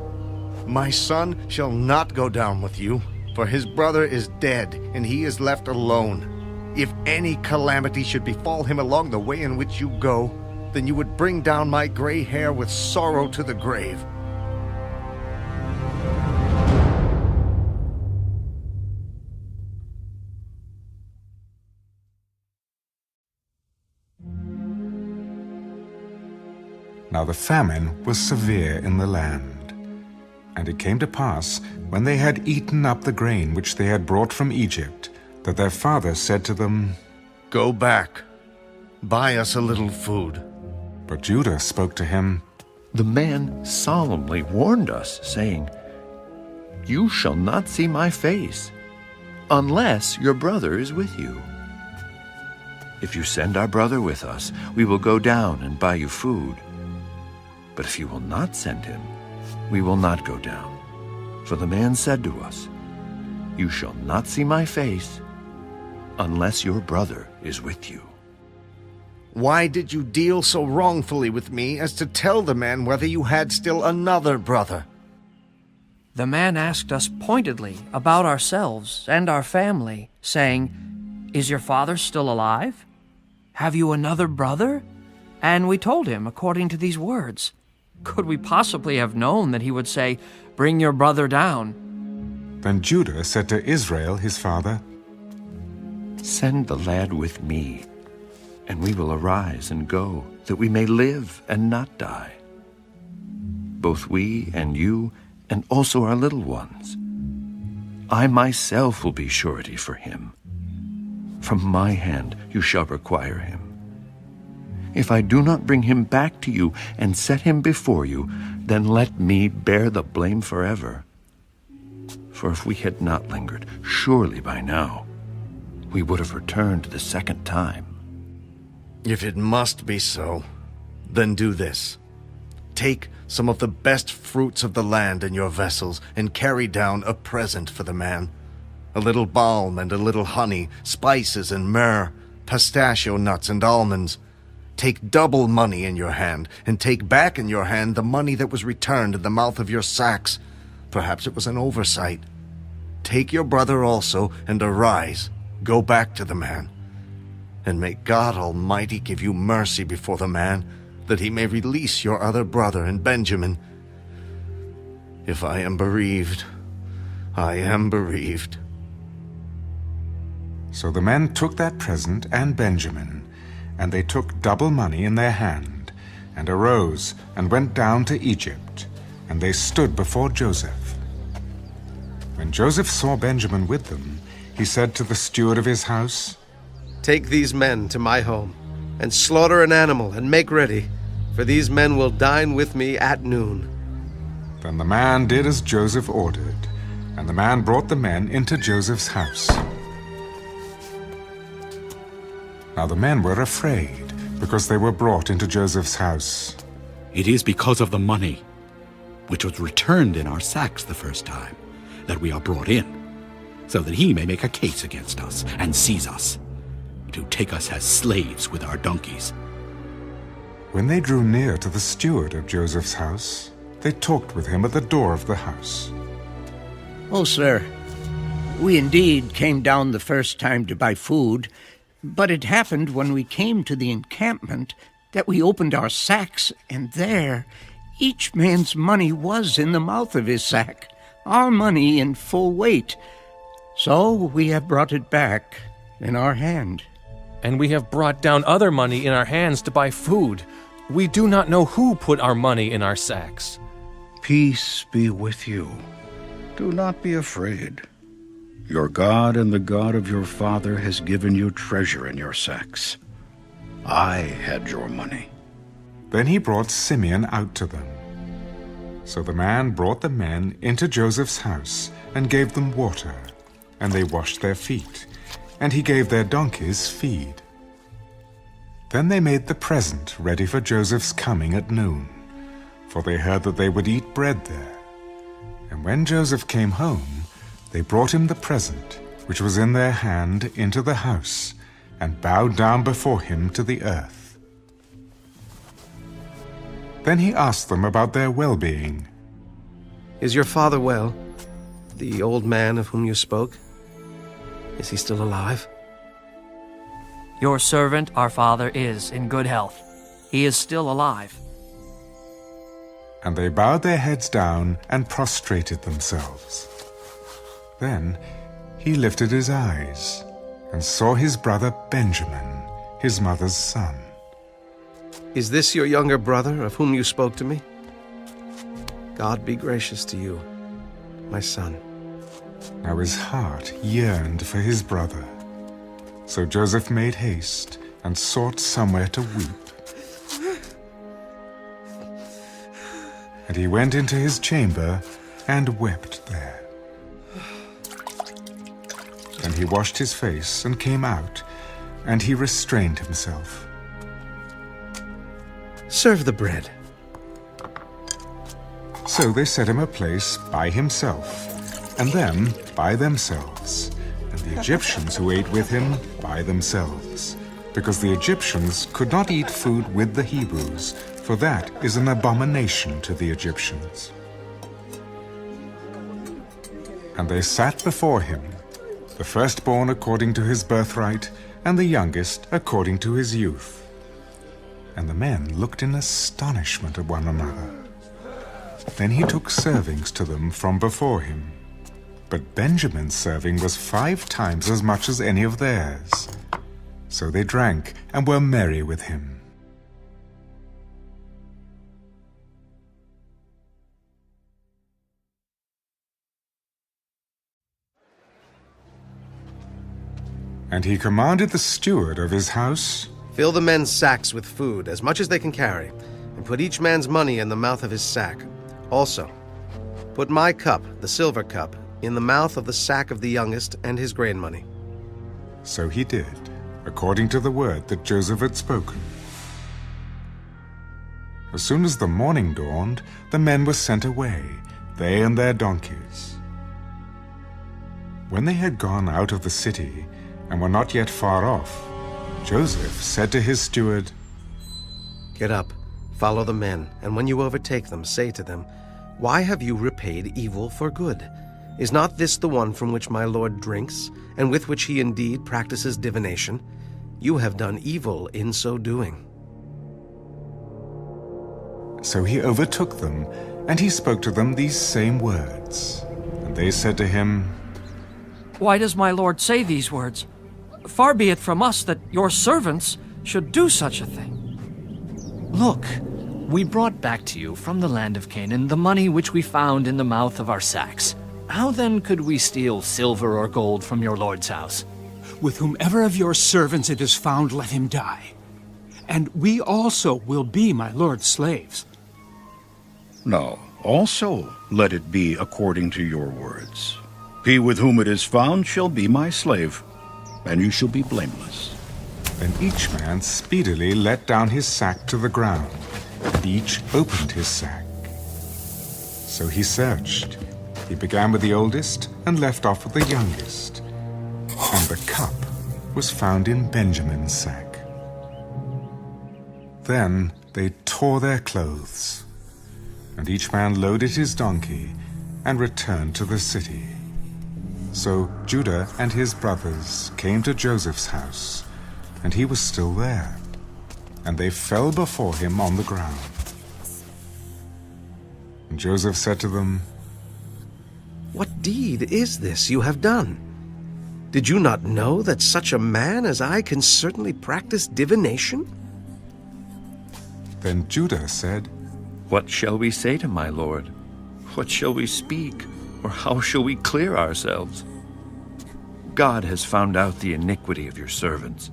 "My son shall not go down with you, for his brother is dead, and he is left alone. If any calamity should befall him along the way in which you go, then you would bring down my gray hair with sorrow to the grave." Now the famine was severe in the land. And it came to pass, when they had eaten up the grain which they had brought from Egypt, that their father said to them, "Go back, buy us a little food." But Judah spoke to him, "The man solemnly warned us, saying, 'You shall not see my face, unless your brother is with you.' If you send our brother with us, we will go down and buy you food. But if you will not send him, we will not go down. For the man said to us, You shall not see my face unless your brother is with you. Why did you deal so wrongfully with me as to tell the man whether you had still another brother? The man asked us pointedly about ourselves and our family, saying, Is your father still alive? Have you another brother? And we told him according to these words. Could we possibly have known that he would say, Bring your brother down? Then Judah said to Israel his father, Send the lad with me, and we will arise and go, that we may live and not die. Both we and you, and also our little ones. I myself will be surety for him. From my hand you shall require him. If I do not bring him back to you and set him before you, then let me bear the blame forever. For if we had not lingered, surely by now we would have returned the second time. If it must be so, then do this. Take some of the best fruits of the land in your vessels and carry down a present for the man. A little balm and a little honey, spices and myrrh, pistachio nuts and almonds. Take double money in your hand, and take back in your hand the money that was returned in the mouth of your sacks. Perhaps it was an oversight. Take your brother also, and arise, go back to the man. And may God Almighty give you mercy before the man, that he may release your other brother and Benjamin. If I am bereaved, I am bereaved. So the men took that present and Benjamin, and they took double money in their hand, and arose and went down to Egypt, and they stood before Joseph. When Joseph saw Benjamin with them, he said to the steward of his house, Take these men to my home, and slaughter an animal and make ready, for these men will dine with me at noon. Then the man did as Joseph ordered, and the man brought the men into Joseph's house. Now the men were afraid, because they were brought into Joseph's house. It is because of the money, which was returned in our sacks the first time, that we are brought in, so that he may make a case against us and seize us, to take us as slaves with our donkeys. When they drew near to the steward of Joseph's house, they talked with him at the door of the house. Oh, sir, we indeed came down the first time to buy food, but it happened when we came to the encampment that we opened our sacks, and there each man's money was in the mouth of his sack, our money in full weight. So we have brought it back in our hand. And we have brought down other money in our hands to buy food. We do not know who put our money in our sacks. Peace be with you. Do not be afraid. Your God and the God of your father has given you treasure in your sacks. I had your money. Then he brought Simeon out to them. So the man brought the men into Joseph's house and gave them water, and they washed their feet, and he gave their donkeys feed. Then they made the present ready for Joseph's coming at noon, for they heard that they would eat bread there. And when Joseph came home, they brought him the present, which was in their hand, into the house, and bowed down before him to the earth. Then he asked them about their well-being. Is your father well? The old man of whom you spoke? Is he still alive? Your servant, our father, is in good health. He is still alive. And they bowed their heads down and prostrated themselves. Then he lifted his eyes and saw his brother Benjamin, his mother's son. Is this your younger brother of whom you spoke to me? God be gracious to you, my son. Now his heart yearned for his brother. So Joseph made haste and sought somewhere to weep. And he went into his chamber and wept there. Then he washed his face and came out, and he restrained himself. Serve the bread. So they set him a place by himself, and them by themselves, and the Egyptians who ate with him by themselves, because the Egyptians could not eat food with the Hebrews, for that is an abomination to the Egyptians. And they sat before him, the firstborn according to his birthright, and the youngest according to his youth. And the men looked in astonishment at one another. Then he took servings to them from before him. But Benjamin's serving was 5 times as much as any of theirs. So they drank and were merry with him. And he commanded the steward of his house, Fill the men's sacks with food, as much as they can carry, and put each man's money in the mouth of his sack. Also, put my cup, the silver cup, in the mouth of the sack of the youngest and his grain money. So he did, according to the word that Joseph had spoken. As soon as the morning dawned, the men were sent away, they and their donkeys. When they had gone out of the city and were not yet far off, Joseph said to his steward, Get up, follow the men, and when you overtake them, say to them, Why have you repaid evil for good? Is not this the one from which my lord drinks, and with which he indeed practices divination? You have done evil in so doing. So he overtook them, and he spoke to them these same words. And they said to him, Why does my lord say these words? Far be it from us that your servants should do such a thing. Look, we brought back to you from the land of Canaan the money which we found in the mouth of our sacks. How then could we steal silver or gold from your lord's house? With whomever of your servants it is found, let him die. And we also will be my lord's slaves. No, also let it be according to your words. He with whom it is found shall be my slave, and you shall be blameless. Then each man speedily let down his sack to the ground, and each opened his sack. So he searched. He began with the oldest and left off with the youngest. And the cup was found in Benjamin's sack. Then they tore their clothes, and each man loaded his donkey and returned to the city. So Judah and his brothers came to Joseph's house, and he was still there, and they fell before him on the ground. And Joseph said to them, What deed is this you have done? Did you not know that such a man as I can certainly practice divination? Then Judah said, What shall we say to my lord? What shall we speak? Or how shall we clear ourselves? God has found out the iniquity of your servants.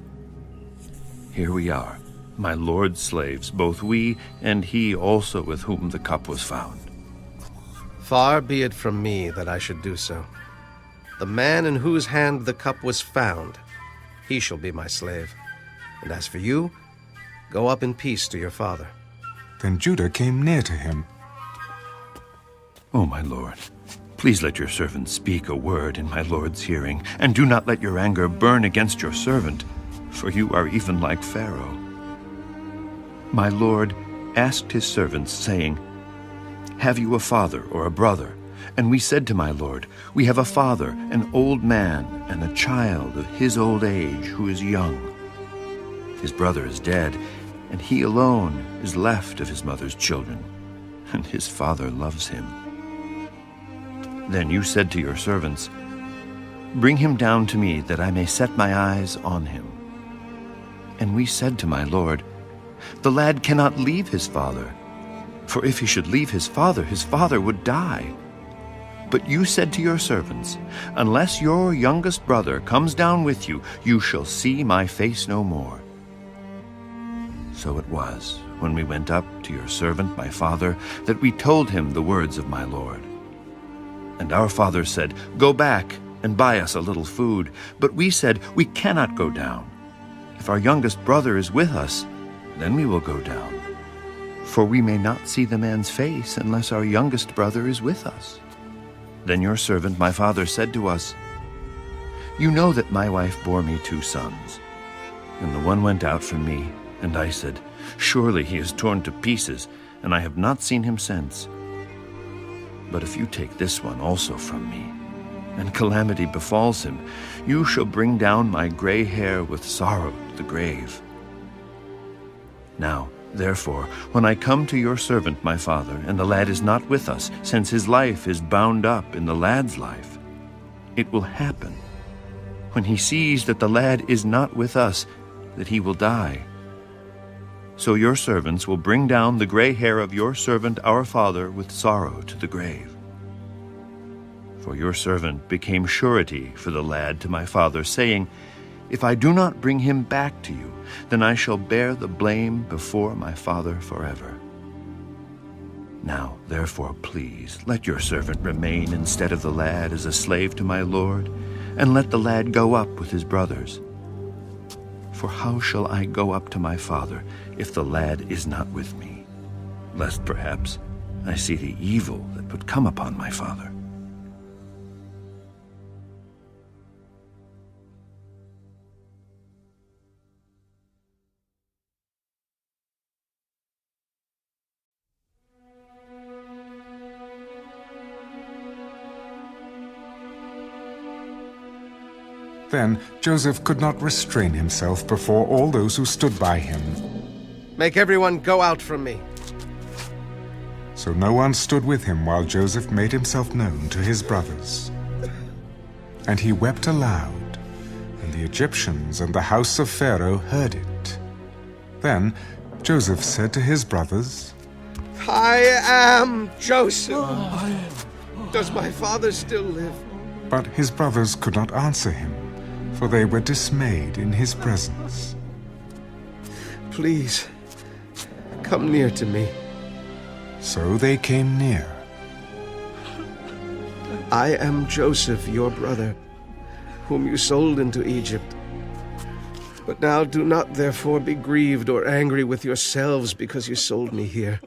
Here we are, my lord's slaves, both we and he also with whom the cup was found. Far be it from me that I should do so. The man in whose hand the cup was found, he shall be my slave. And as for you, go up in peace to your father. Then Judah came near to him. Oh, my lord, please let your servant speak a word in my lord's hearing, and do not let your anger burn against your servant, for you are even like Pharaoh. My lord asked his servants, saying, Have you a father or a brother? And we said to my lord, We have a father, an old man, and a child of his old age who is young. His brother is dead, and he alone is left of his mother's children, and his father loves him. Then you said to your servants, Bring him down to me, that I may set my eyes on him. And we said to my lord, The lad cannot leave his father, for if he should leave his father would die. But you said to your servants, Unless your youngest brother comes down with you, you shall see my face no more. So it was, when we went up to your servant my father, that we told him the words of my lord. And our father said, Go back and buy us a little food. But we said, We cannot go down. If our youngest brother is with us, then we will go down. For we may not see the man's face unless our youngest brother is with us. Then your servant, my father, said to us, You know that my wife bore me 2 sons. And the one went out from me, and I said, Surely he is torn to pieces, and I have not seen him since. But if you take this one also from me, and calamity befalls him, you shall bring down my gray hair with sorrow to the grave. Now, therefore, when I come to your servant my father, and the lad is not with us, since his life is bound up in the lad's life, it will happen, when he sees that the lad is not with us, that he will die. So your servants will bring down the gray hair of your servant our father with sorrow to the grave. For your servant became surety for the lad to my father, saying, If I do not bring him back to you, then I shall bear the blame before my father forever. Now, therefore, please, let your servant remain instead of the lad as a slave to my lord, and let the lad go up with his brothers. For how shall I go up to my father if the lad is not with me? Lest perhaps I see the evil that would come upon my father. Then Joseph could not restrain himself before all those who stood by him. Make everyone go out from me. So no one stood with him while Joseph made himself known to his brothers. And he wept aloud, and the Egyptians and the house of Pharaoh heard it. Then Joseph said to his brothers, I am Joseph. Does my father still live? But his brothers could not answer him, for they were dismayed in his presence. Please, come near to me. So they came near. I am Joseph, your brother, whom you sold into Egypt. But now do not therefore be grieved or angry with yourselves because you sold me here.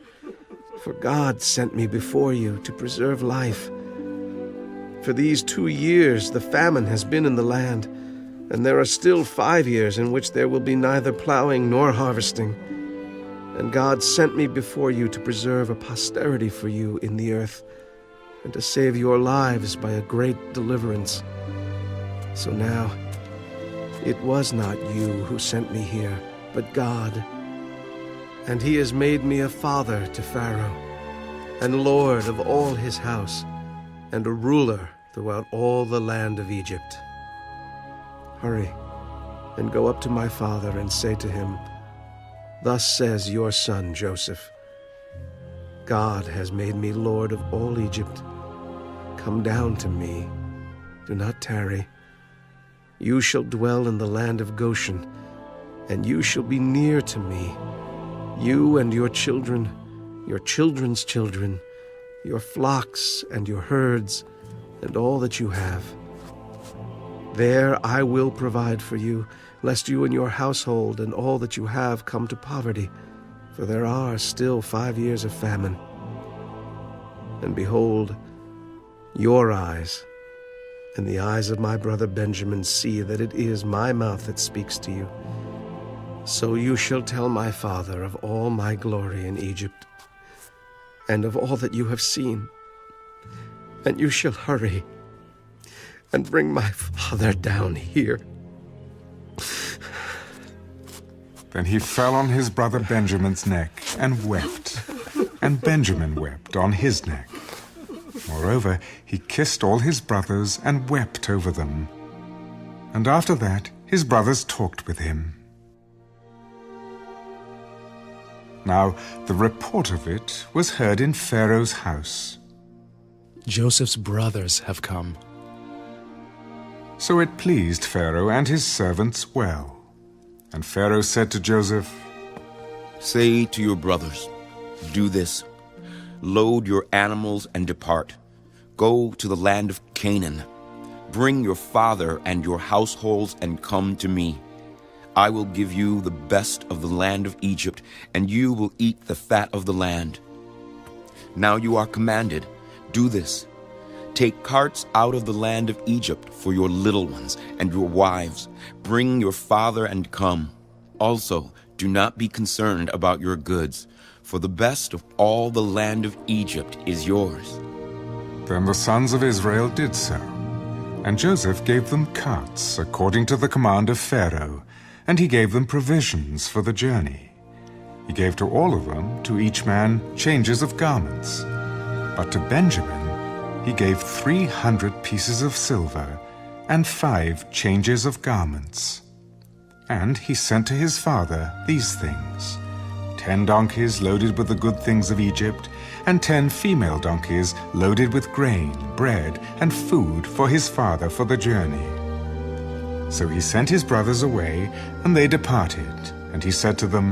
For God sent me before you to preserve life. For these 2 years the famine has been in the land, and there are still 5 years in which there will be neither plowing nor harvesting. And God sent me before you to preserve a posterity for you in the earth, and to save your lives by a great deliverance. So now, it was not you who sent me here, but God. And he has made me a father to Pharaoh, and lord of all his house, and a ruler throughout all the land of Egypt. Hurry, and go up to my father and say to him, Thus says your son Joseph, God has made me lord of all Egypt. Come down to me, do not tarry. You shall dwell in the land of Goshen, and you shall be near to me, you and your children, your children's children, your flocks and your herds, and all that you have. There I will provide for you, lest you and your household and all that you have come to poverty, for there are still 5 years of famine. And behold, your eyes and the eyes of my brother Benjamin see that it is my mouth that speaks to you. So you shall tell my father of all my glory in Egypt, and of all that you have seen. And you shall hurry and bring my father down here. Then he fell on his brother Benjamin's neck and wept, and Benjamin wept on his neck. Moreover, he kissed all his brothers and wept over them. And after that, his brothers talked with him. Now, the report of it was heard in Pharaoh's house. Joseph's brothers have come. So it pleased Pharaoh and his servants well. And Pharaoh said to Joseph, Say to your brothers, do this. Load your animals and depart. Go to the land of Canaan. Bring your father and your households and come to me. I will give you the best of the land of Egypt, and you will eat the fat of the land. Now you are commanded, do this. Take carts out of the land of Egypt for your little ones and your wives. Bring your father and come. Also, do not be concerned about your goods, for the best of all the land of Egypt is yours. Then the sons of Israel did so, and Joseph gave them carts according to the command of Pharaoh, and he gave them provisions for the journey. He gave to all of them, to each man, changes of garments. But to Benjamin he gave 300 pieces of silver and 5 changes of garments. And he sent to his father these things: 10 donkeys loaded with the good things of Egypt, and 10 female donkeys loaded with grain, bread, and food for his father for the journey. So he sent his brothers away, and they departed. And he said to them,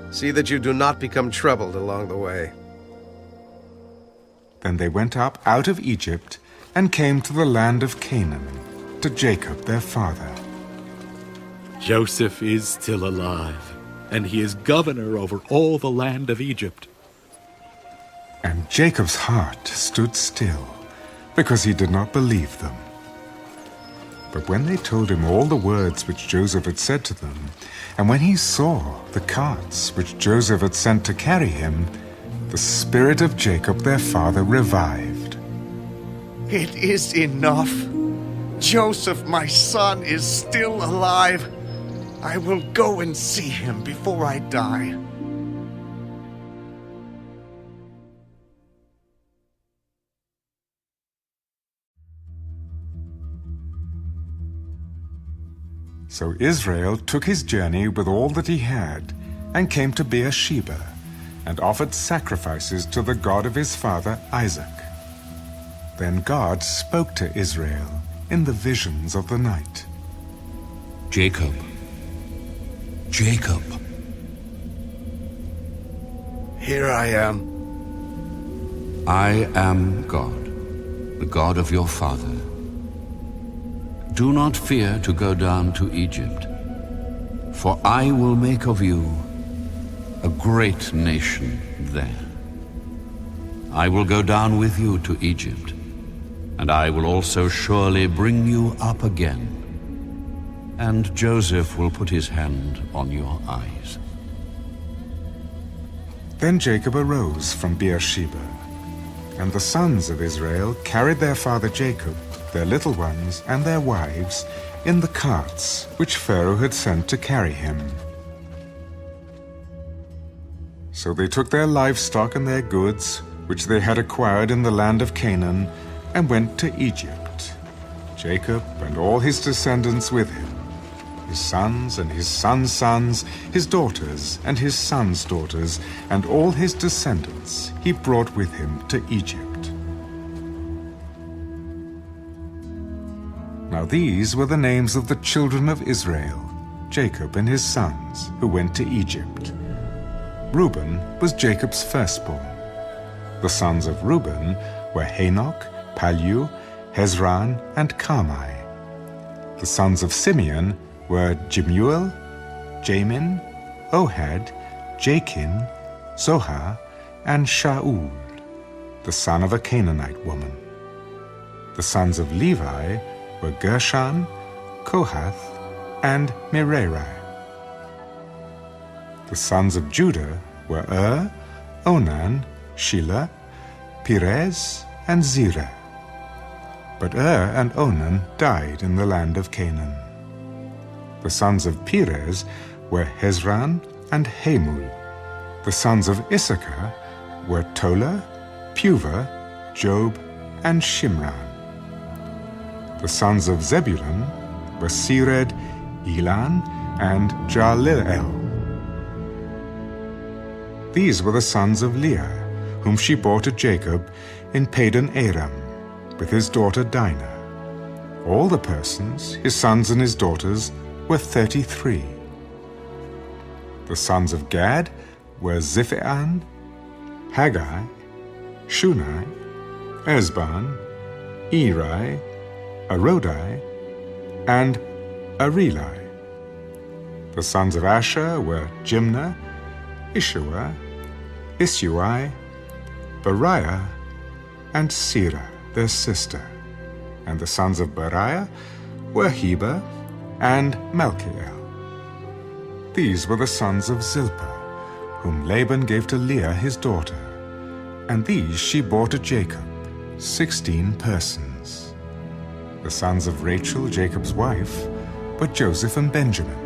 "See that you do not become troubled along the way." Then they went up out of Egypt and came to the land of Canaan, to Jacob their father. Joseph is still alive, and he is governor over all the land of Egypt. And Jacob's heart stood still, because he did not believe them. But when they told him all the words which Joseph had said to them, and when he saw the carts which Joseph had sent to carry him, the spirit of Jacob their father revived. It is enough. Joseph, my son, is still alive. I will go and see him before I die. So Israel took his journey with all that he had, and came to Beersheba, and offered sacrifices to the God of his father Isaac. Then God spoke to Israel in the visions of the night. Jacob, Jacob. Here I am. I am God, the God of your father. Do not fear to go down to Egypt, for I will make of you a great nation there. I will go down with you to Egypt, and I will also surely bring you up again. And Joseph will put his hand on your eyes. Then Jacob arose from Beersheba, and the sons of Israel carried their father Jacob, their little ones, and their wives in the carts which Pharaoh had sent to carry him. So they took their livestock and their goods, which they had acquired in the land of Canaan, and went to Egypt, Jacob and all his descendants with him, his sons and his sons' sons, his daughters and his sons' daughters, and all his descendants he brought with him to Egypt. Now these were the names of the children of Israel, Jacob and his sons, who went to Egypt. Reuben was Jacob's firstborn. The sons of Reuben were Hanok, Palu, Hezron, and Carmi. The sons of Simeon were Jemuel, Jamin, Ohad, Jachin, Zohar, and Shaul, the son of a Canaanite woman. The sons of Levi were Gershon, Kohath, and Merari. The sons of Judah were Onan, Shelah, Perez, and Zerah. But and Onan died in the land of Canaan. The sons of Perez were Hezron and Hamul. The sons of Issachar were Tola, Puvah, Job, and Shimron. The sons of Zebulun were Sered, Elan, and Jaleel. These were the sons of Leah, whom she bore to Jacob in Padan Aram, with his daughter Dinah. All the persons, his sons and his daughters, were 33. The sons of Gad were Ziphian, Haggai, Shunai, Esban, Eri, Arodi, and Areli. The sons of Asher were Jimnah, Ishua, Isui, Beriah, and Serah, their sister. And the sons of Beriah were Heber and Malchiel. These were the sons of Zilpah, whom Laban gave to Leah his daughter, and these she bore to Jacob, 16 persons. The sons of Rachel, Jacob's wife, were Joseph and Benjamin.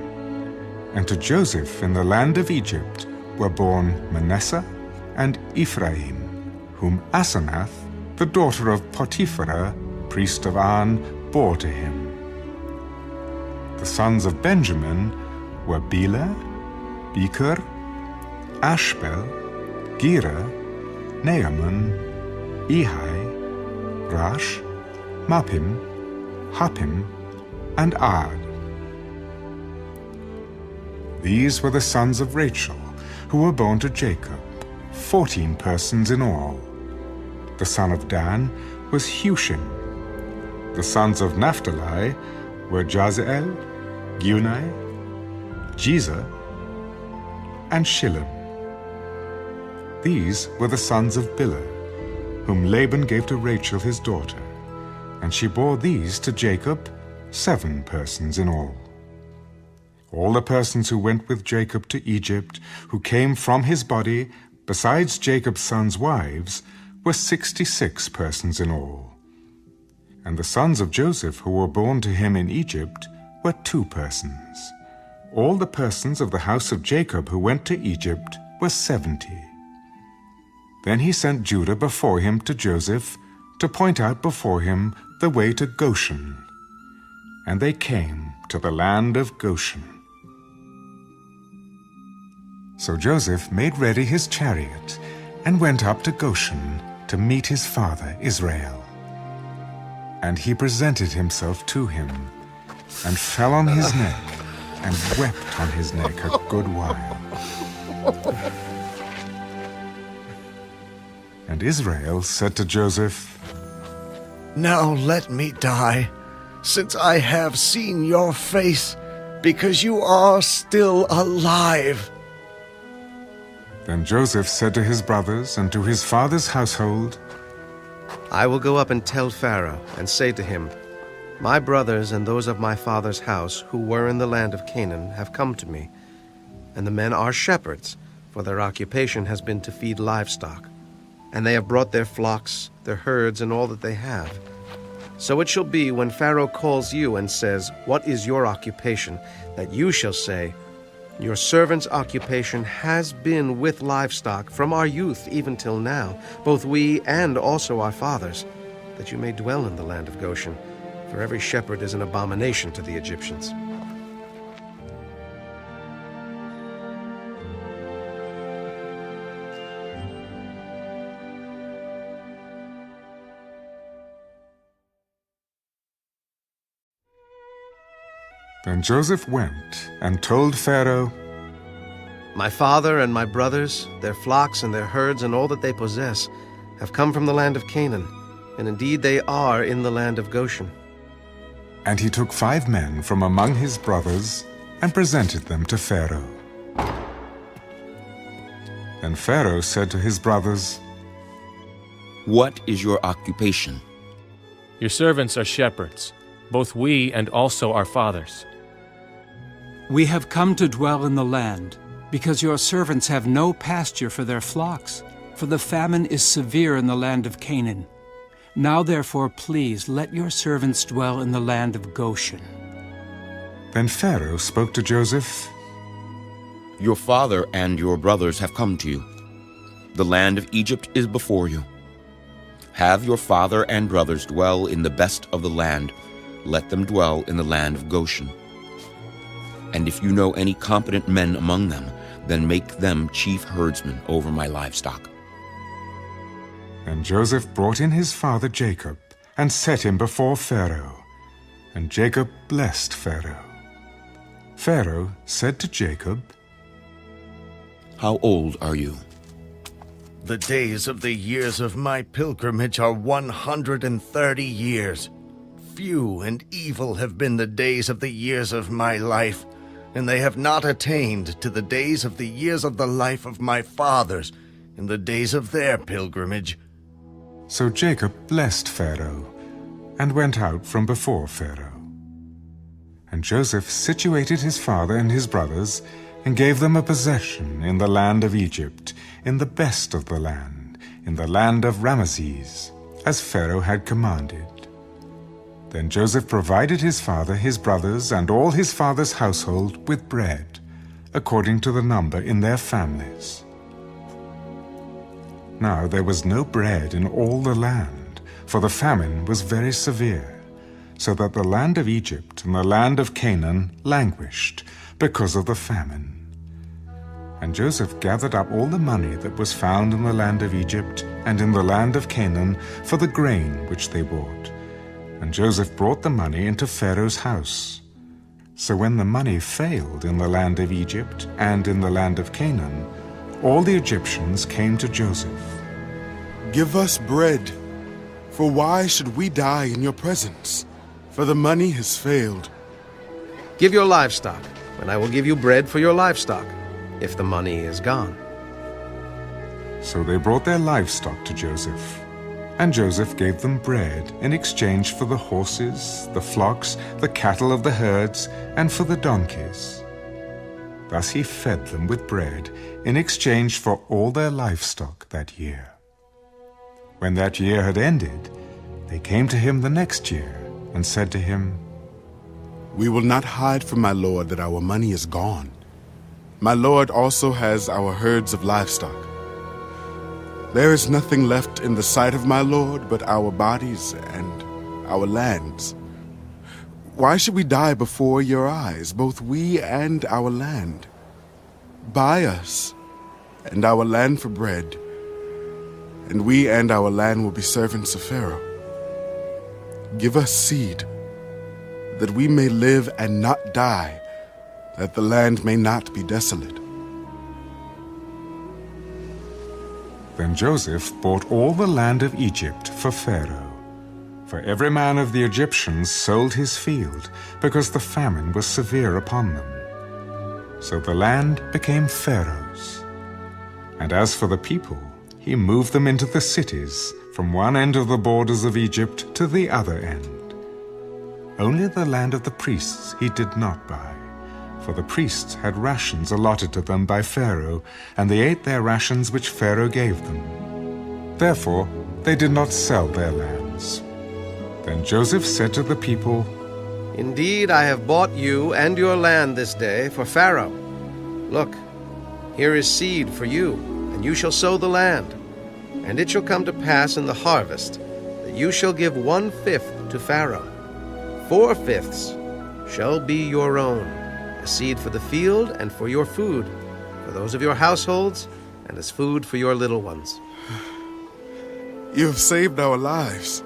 And to Joseph in the land of Egypt were born Manasseh and Ephraim, whom Asenath, the daughter of Potiphera, priest of On, bore to him. The sons of Benjamin were Bela, Becher, Ashbel, Gera, Naaman, Ehi, Rash, Mappim, Huppim, and Ard. These were the sons of Rachel, who were born to Jacob, 14 persons in all. The son of Dan was Hushim. The sons of Naphtali were Jaziel, Guni, Jezer, and Shillem. These were the sons of Bilhah, whom Laban gave to Rachel his daughter, and she bore these to Jacob, 7 persons in all. All the persons who went with Jacob to Egypt, who came from his body, besides Jacob's sons' wives, were 66 persons in all. And the sons of Joseph who were born to him in Egypt were 2 persons. All the persons of the house of Jacob who went to Egypt were 70. Then he sent Judah before him to Joseph to point out before him the way to Goshen. And they came to the land of Goshen. So Joseph made ready his chariot and went up to Goshen to meet his father Israel. And he presented himself to him, and fell on his neck, and wept on his neck a good while. And Israel said to Joseph, "Now let me die, since I have seen your face, because you are still alive." Then Joseph said to his brothers and to his father's household, I will go up and tell Pharaoh, and say to him, My brothers and those of my father's house who were in the land of Canaan have come to me, and the men are shepherds, for their occupation has been to feed livestock. And they have brought their flocks, their herds, and all that they have. So it shall be when Pharaoh calls you and says, What is your occupation? That you shall say, Your servant's occupation has been with livestock from our youth even till now, both we and also our fathers, that you may dwell in the land of Goshen, for every shepherd is an abomination to the Egyptians. Then Joseph went and told Pharaoh, My father and my brothers, their flocks and their herds and all that they possess, have come from the land of Canaan, and indeed they are in the land of Goshen. And he took 5 men from among his brothers and presented them to Pharaoh. Then Pharaoh said to his brothers, What is your occupation? Your servants are shepherds, both we and also our fathers. We have come to dwell in the land, because your servants have no pasture for their flocks, for the famine is severe in the land of Canaan. Now therefore, please, let your servants dwell in the land of Goshen. Then Pharaoh spoke to Joseph, Your father and your brothers have come to you. The land of Egypt is before you. Have your father and brothers dwell in the best of the land. Let them dwell in the land of Goshen. And if you know any competent men among them, then make them chief herdsmen over my livestock. And Joseph brought in his father Jacob, and set him before Pharaoh. And Jacob blessed Pharaoh. Pharaoh said to Jacob, How old are you? The days of the years of my pilgrimage are 130 years. Few and evil have been the days of the years of my life, and they have not attained to the days of the years of the life of my fathers in the days of their pilgrimage. So Jacob blessed Pharaoh, and went out from before Pharaoh. And Joseph situated his father and his brothers, and gave them a possession in the land of Egypt, in the best of the land, in the land of Ramesses, as Pharaoh had commanded. Then Joseph provided his father, his brothers, and all his father's household with bread, according to the number in their families. Now there was no bread in all the land, for the famine was very severe, so that the land of Egypt and the land of Canaan languished because of the famine. And Joseph gathered up all the money that was found in the land of Egypt and in the land of Canaan for the grain which they bought. And Joseph brought the money into Pharaoh's house. So when the money failed in the land of Egypt and in the land of Canaan, all the Egyptians came to Joseph. Give us bread, for why should we die in your presence? For the money has failed. Give your livestock, and I will give you bread for your livestock, if the money is gone. So they brought their livestock to Joseph, and Joseph gave them bread in exchange for the horses, the flocks, the cattle of the herds, and for the donkeys. Thus he fed them with bread in exchange for all their livestock that year. When that year had ended, they came to him the next year and said to him, We will not hide from my lord that our money is gone. My lord also has our herds of livestock. There is nothing left in the sight of my lord but our bodies and our lands. Why should we die before your eyes, both we and our land? Buy us and our land for bread, and we and our land will be servants of Pharaoh. Give us seed, that we may live and not die, that the land may not be desolate. Then Joseph bought all the land of Egypt for Pharaoh. For every man of the Egyptians sold his field, because the famine was severe upon them. So the land became Pharaoh's. And as for the people, he moved them into the cities, from one end of the borders of Egypt to the other end. Only the land of the priests he did not buy, for the priests had rations allotted to them by Pharaoh, and they ate their rations which Pharaoh gave them. Therefore they did not sell their lands. Then Joseph said to the people, Indeed, I have bought you and your land this day for Pharaoh. Look, here is seed for you, and you shall sow the land. And it shall come to pass in the harvest that you shall give 1/5 to Pharaoh. 4/5 shall be your own, as seed for the field and for your food, for those of your households, and as food for your little ones. You have saved our lives.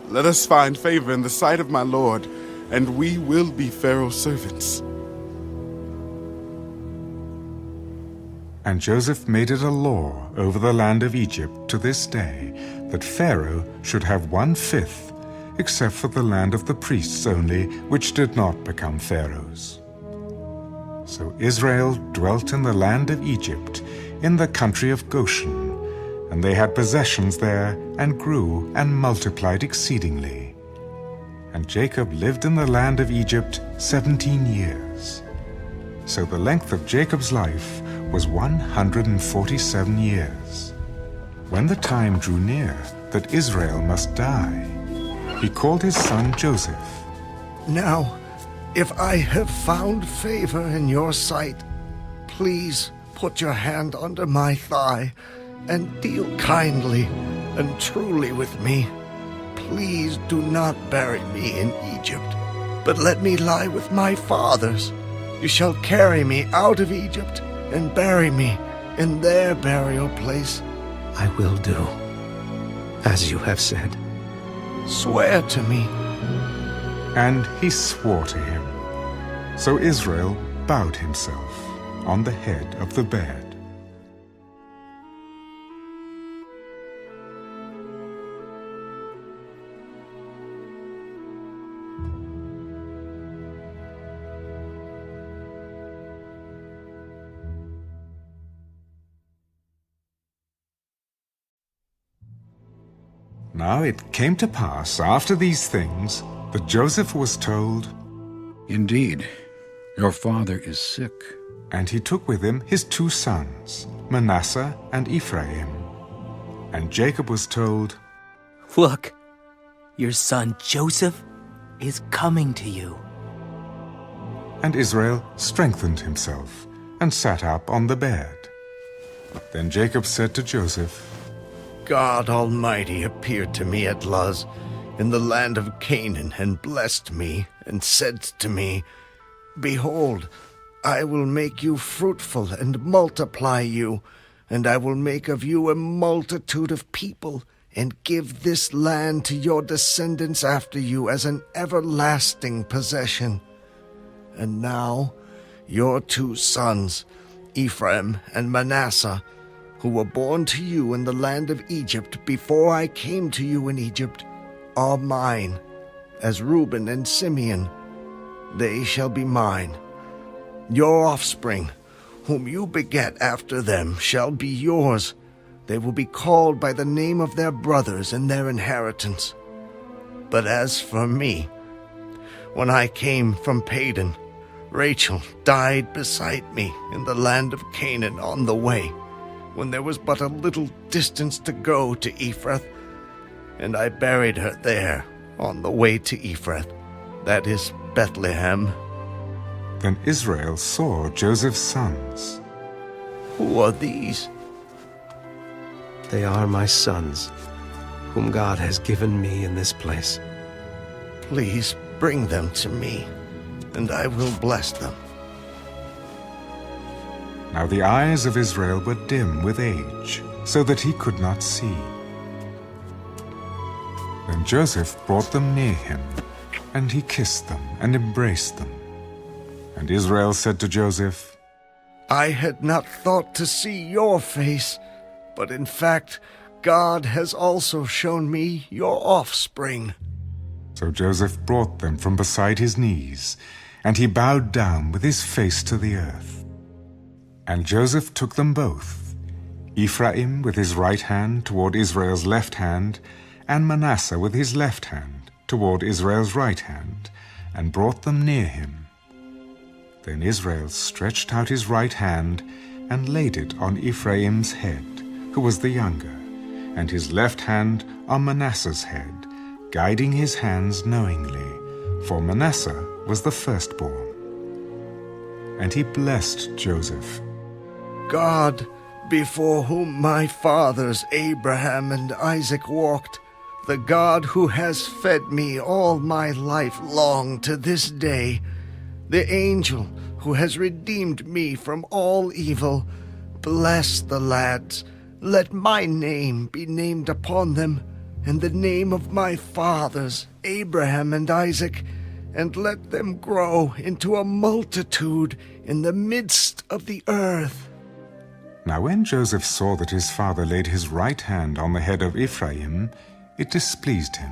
Let us find favor in the sight of my lord, and we will be Pharaoh's servants. And Joseph made it a law over the land of Egypt to this day, that Pharaoh should have 1/5, except for the land of the priests only, which did not become Pharaoh's. So Israel dwelt in the land of Egypt, in the country of Goshen, and they had possessions there, and grew and multiplied exceedingly. And Jacob lived in the land of Egypt 17 years. So the length of Jacob's life was 147 years. When the time drew near that Israel must die, he called his son Joseph. Now, if I have found favor in your sight, please put your hand under my thigh and deal kindly and truly with me. Please do not bury me in Egypt, but let me lie with my fathers. You shall carry me out of Egypt and bury me in their burial place. I will do as you have said. Swear to me. And he swore to him. So Israel bowed himself on the head of the bed. Now it came to pass after these things that Joseph was told, Indeed, your father is sick. And he took with him his 2 sons, Manasseh and Ephraim. And Jacob was told, Look, your son Joseph is coming to you. And Israel strengthened himself and sat up on the bed. Then Jacob said to Joseph, God Almighty appeared to me at Luz in the land of Canaan and blessed me and said to me, Behold, I will make you fruitful and multiply you, and I will make of you a multitude of people, and give this land to your descendants after you as an everlasting possession. And now your 2 sons, Ephraim and Manasseh, who were born to you in the land of Egypt before I came to you in Egypt, are mine, as Reuben and Simeon. They shall be mine. Your offspring, whom you beget after them, shall be yours. They will be called by the name of their brothers in their inheritance. But as for me, when I came from Padan, Rachel died beside me in the land of Canaan on the way, when there was but a little distance to go to Ephrath, and I buried her there on the way to Ephrath, that is Bethlehem. Then Israel saw Joseph's sons. Who are these? They are my sons, whom God has given me in this place. Please bring them to me, and I will bless them. Now the eyes of Israel were dim with age, so that he could not see. Then Joseph brought them near him, and he kissed them and embraced them. And Israel said to Joseph, I had not thought to see your face, but in fact, God has also shown me your offspring. So Joseph brought them from beside his knees, and he bowed down with his face to the earth. And Joseph took them both, Ephraim with his right hand toward Israel's left hand, and Manasseh with his left hand toward Israel's right hand, and brought them near him. Then Israel stretched out his right hand and laid it on Ephraim's head, who was the younger, and his left hand on Manasseh's head, guiding his hands knowingly, for Manasseh was the firstborn. And he blessed Joseph. God, before whom my fathers Abraham and Isaac walked, the God who has fed me all my life long to this day, the angel who has redeemed me from all evil, bless the lads. Let my name be named upon them, and the name of my fathers, Abraham and Isaac, and let them grow into a multitude in the midst of the earth. Now when Joseph saw that his father laid his right hand on the head of Ephraim, it displeased him.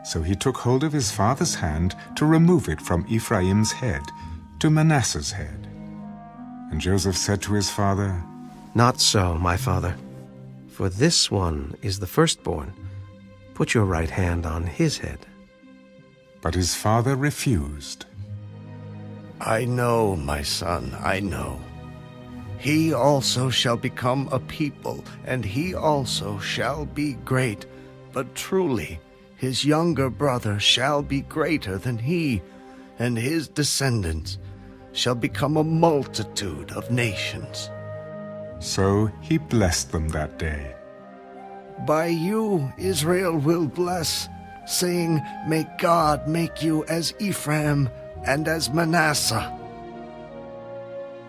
So he took hold of his father's hand to remove it from Ephraim's head to Manasseh's head. And Joseph said to his father, Not so, my father, for this one is the firstborn. Put your right hand on his head. But his father refused. I know, my son, I know. He also shall become a people, and he also shall be great. But truly, his younger brother shall be greater than he, and his descendants shall become a multitude of nations. So he blessed them that day. By you Israel will bless, saying, May God make you as Ephraim and as Manasseh.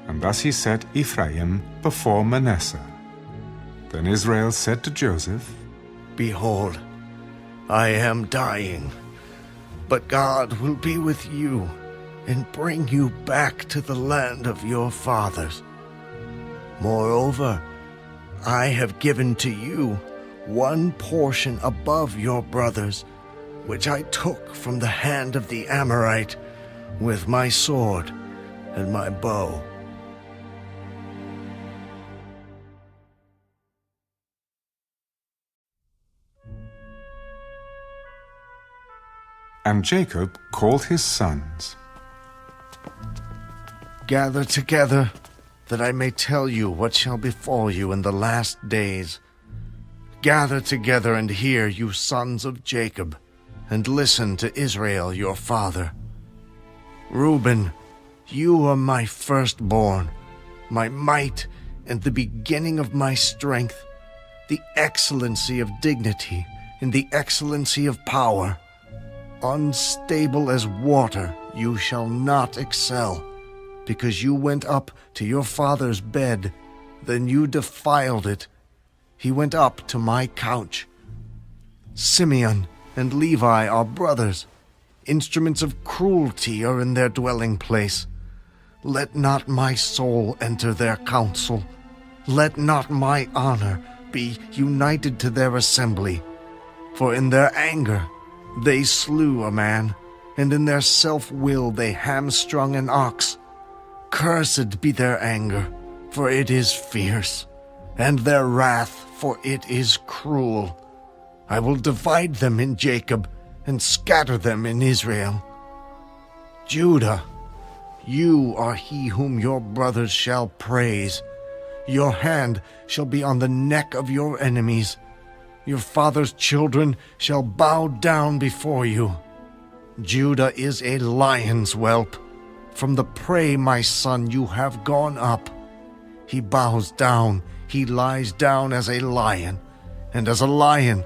And thus he set Ephraim before Manasseh. Then Israel said to Joseph, Behold, I am dying, but God will be with you and bring you back to the land of your fathers. Moreover, I have given to you one portion above your brothers, which I took from the hand of the Amorite with my sword and my bow. And Jacob called his sons. Gather together, that I may tell you what shall befall you in the last days. Gather together and hear, you sons of Jacob, and listen to Israel your father. Reuben, you are my firstborn, my might and the beginning of my strength, the excellency of dignity and the excellency of power. Unstable as water, you shall not excel, because you went up to your father's bed, then you defiled it. He went up to my couch. Simeon and Levi are brothers. Instruments of cruelty are in their dwelling place. Let not my soul enter their council. Let not my honor be united to their assembly. For in their anger they slew a man, and in their self-will they hamstrung an ox. Cursed be their anger, for it is fierce, and their wrath, for it is cruel. I will divide them in Jacob, and scatter them in Israel. Judah, you are he whom your brothers shall praise. Your hand shall be on the neck of your enemies. Your father's children shall bow down before you. Judah is a lion's whelp. From the prey, my son, you have gone up. He bows down, he lies down as a lion, and as a lion,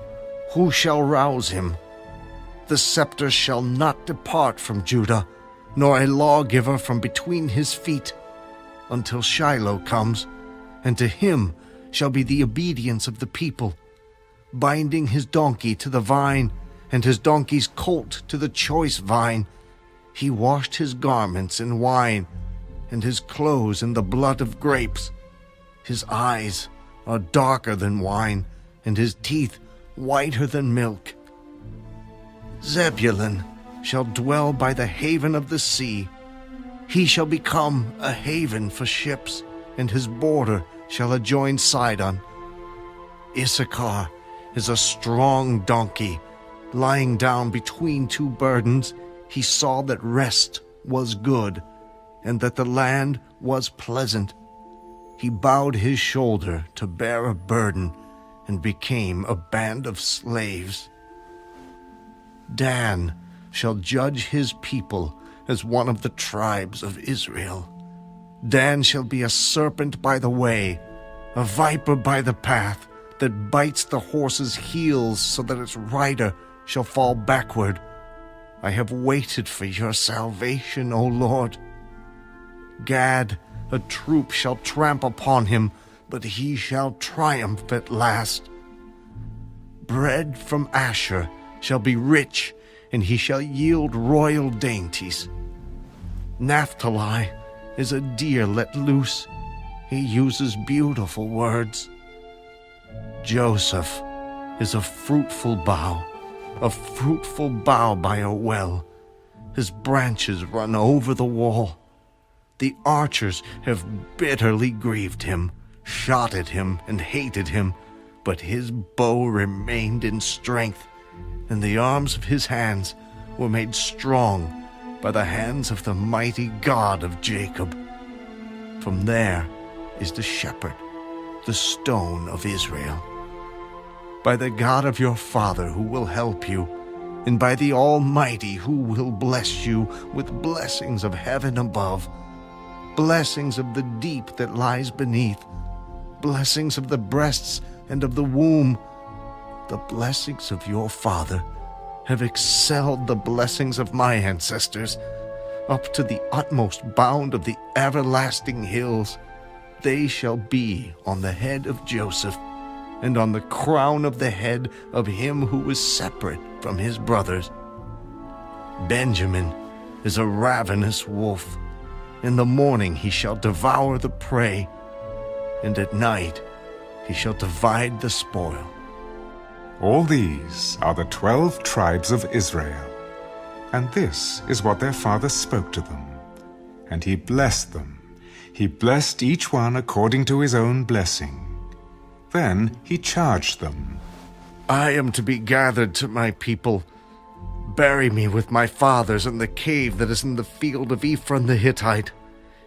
who shall rouse him? The scepter shall not depart from Judah, nor a lawgiver from between his feet, until Shiloh comes, and to him shall be the obedience of the people, binding his donkey to the vine, and his donkey's colt to the choice vine. He washed his garments in wine, and his clothes in the blood of grapes. His eyes are darker than wine, and his teeth whiter than milk. Zebulun shall dwell by the haven of the sea. He shall become a haven for ships, and his border shall adjoin Sidon. Issachar is a strong donkey. Lying down between two burdens, he saw that rest was good, and that the land was pleasant. He bowed his shoulder to bear a burden, and became a band of slaves. Dan shall judge his people as one of the tribes of Israel. Dan shall be a serpent by the way, a viper by the path, that bites the horse's heels so that its rider shall fall backward. I have waited for your salvation, O Lord. Gad, a troop shall tramp upon him, but he shall triumph at last. Bread from Asher shall be rich, and he shall yield royal dainties. Naphtali is a deer let loose. He uses beautiful words. Joseph is a fruitful bough by a well. His branches run over the wall. The archers have bitterly grieved him, shot at him, and hated him, but his bow remained in strength, and the arms of his hands were made strong by the hands of the mighty God of Jacob. From there is the shepherd, the stone of Israel. By the God of your father who will help you, and by the Almighty who will bless you with blessings of heaven above, blessings of the deep that lies beneath, blessings of the breasts and of the womb. The blessings of your father have excelled the blessings of my ancestors, up to the utmost bound of the everlasting hills. They shall be on the head of Joseph, and on the crown of the head of him who was separate from his brothers. Benjamin is a ravenous wolf. In the morning he shall devour the prey, and at night he shall divide the spoil. All these are the 12 tribes of Israel, and this is what their father spoke to them. And he blessed them. He blessed each one according to his own blessing. Then he charged them, I am to be gathered to my people. bury me with my fathers in the cave that is in the field of Ephron the Hittite,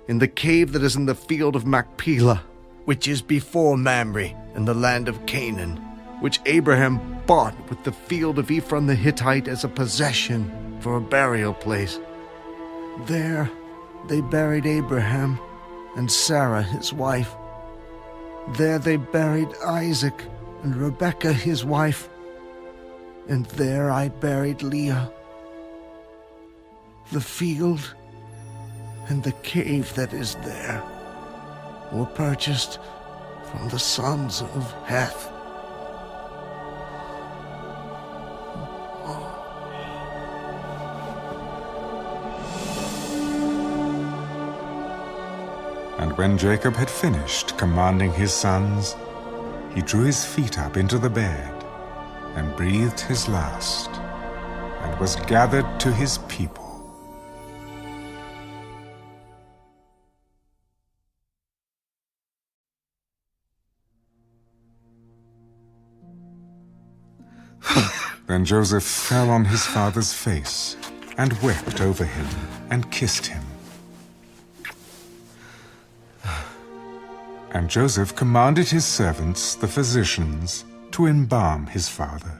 in the cave that is in the field of Machpelah, which is before Mamre in the land of Canaan, which Abraham bought with the field of Ephron the Hittite as a possession for a burial place. There they buried Abraham and Sarah his wife. There they buried Isaac and Rebekah his wife. And there I buried Leah. The field and the cave that is there were purchased from the sons of Heth. And when Jacob had finished commanding his sons, he drew his feet up into the bed and breathed his last, and was gathered to his people. Then Joseph fell on his father's face, and wept over him, and kissed him. And Joseph commanded his servants, the physicians, to embalm his father.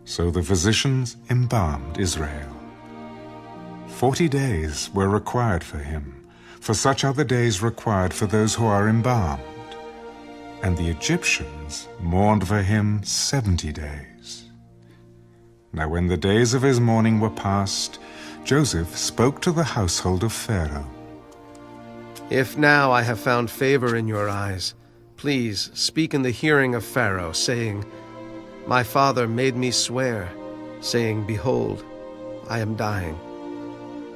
So the physicians embalmed Israel. 40 days were required for him, for such are the days required for those who are embalmed. And the Egyptians mourned for him 70 days. Now when the days of his mourning were past, Joseph spoke to the household of Pharaoh. If now I have found favor in your eyes, please speak in the hearing of Pharaoh, saying, My father made me swear, saying, Behold, I am dying.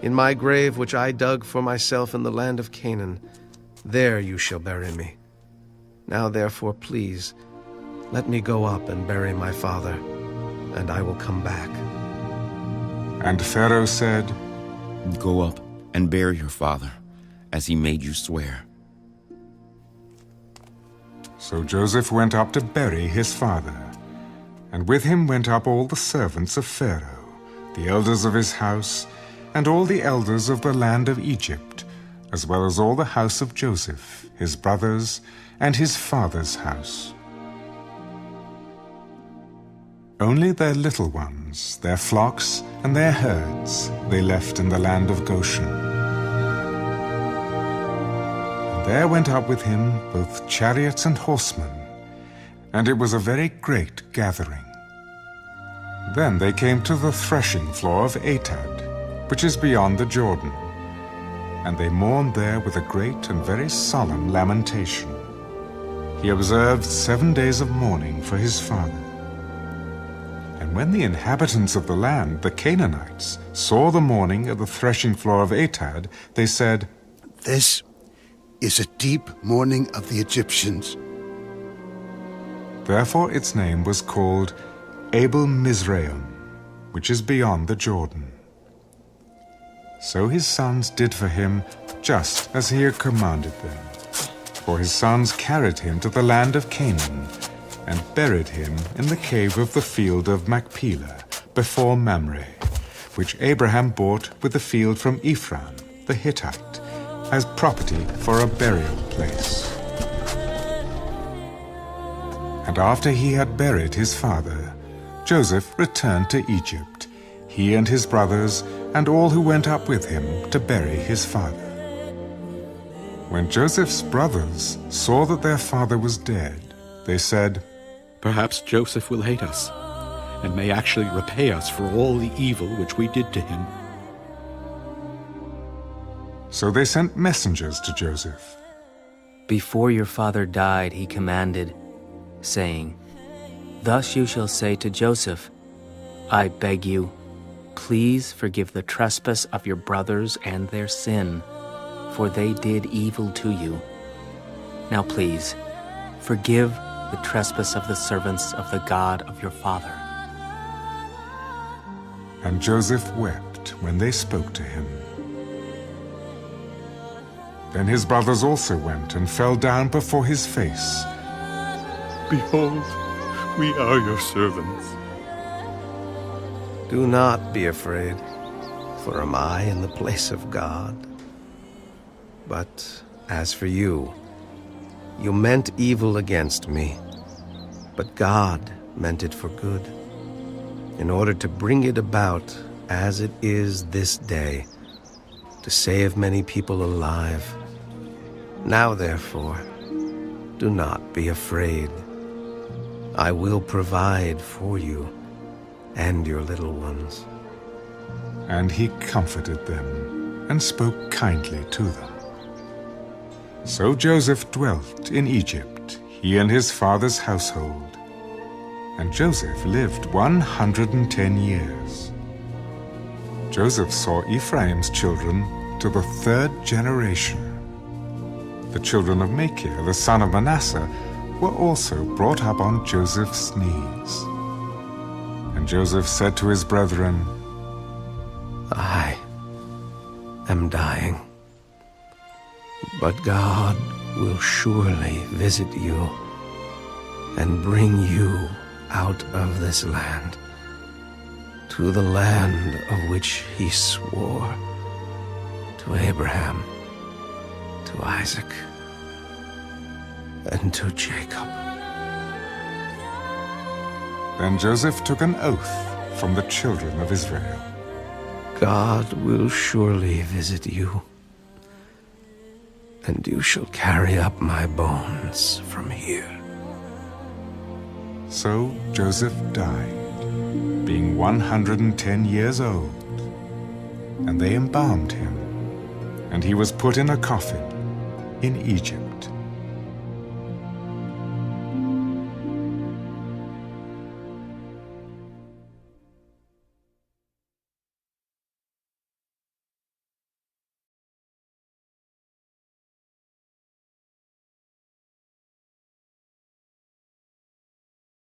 In my grave which I dug for myself in the land of Canaan, there you shall bury me. Now therefore, please, let me go up and bury my father, and I will come back. And Pharaoh said, Go up and bury your father, as he made you swear. So Joseph went up to bury his father, and with him went up all the servants of Pharaoh, the elders of his house, and all the elders of the land of Egypt, as well as all the house of Joseph, his brothers, and his father's house. Only their little ones, their flocks, and their herds they left in the land of Goshen. There went up with him both chariots and horsemen, and it was a very great gathering. Then they came to the threshing floor of Atad, which is beyond the Jordan, and they mourned there with a great and very solemn lamentation. He observed 7 days of mourning for his father. And when the inhabitants of the land, the Canaanites, saw the mourning at the threshing floor of Atad, they said, This is a deep mourning of the Egyptians. Therefore its name was called Abel Mizraim, which is beyond the Jordan. So his sons did for him just as he had commanded them. For his sons carried him to the land of Canaan, and buried him in the cave of the field of Machpelah, before Mamre, which Abraham bought with the field from Ephron the Hittite, as property for a burial place. And after he had buried his father, Joseph returned to Egypt, he and his brothers, and all who went up with him to bury his father. When Joseph's brothers saw that their father was dead, they said, Perhaps Joseph will hate us, and may actually repay us for all the evil which we did to him. So they sent messengers to Joseph. Before your father died, he commanded, saying, Thus you shall say to Joseph, I beg you, please forgive the trespass of your brothers and their sin, for they did evil to you. Now please, forgive the trespass of the servants of the God of your father. And Joseph wept when they spoke to him. Then his brothers also went and fell down before his face. Behold, we are your servants. Do not be afraid, for am I in the place of God? But as for you, you meant evil against me, but God meant it for good, in order to bring it about as it is this day, to save many people alive. Now, therefore, do not be afraid. I will provide for you and your little ones. And he comforted them and spoke kindly to them. So Joseph dwelt in Egypt, he and his father's household. And Joseph lived 110 years. Joseph saw Ephraim's children to the 3rd generation. The children of Machir, the son of Manasseh, were also brought up on Joseph's knees. And Joseph said to his brethren, I am dying, but God will surely visit you and bring you out of this land to the land of which he swore to Abraham, to Isaac, and to Jacob. Then Joseph took an oath from the children of Israel. God will surely visit you, and you shall carry up my bones from here. So Joseph died, being 110 years old, and they embalmed him, and he was put in a coffin in Egypt.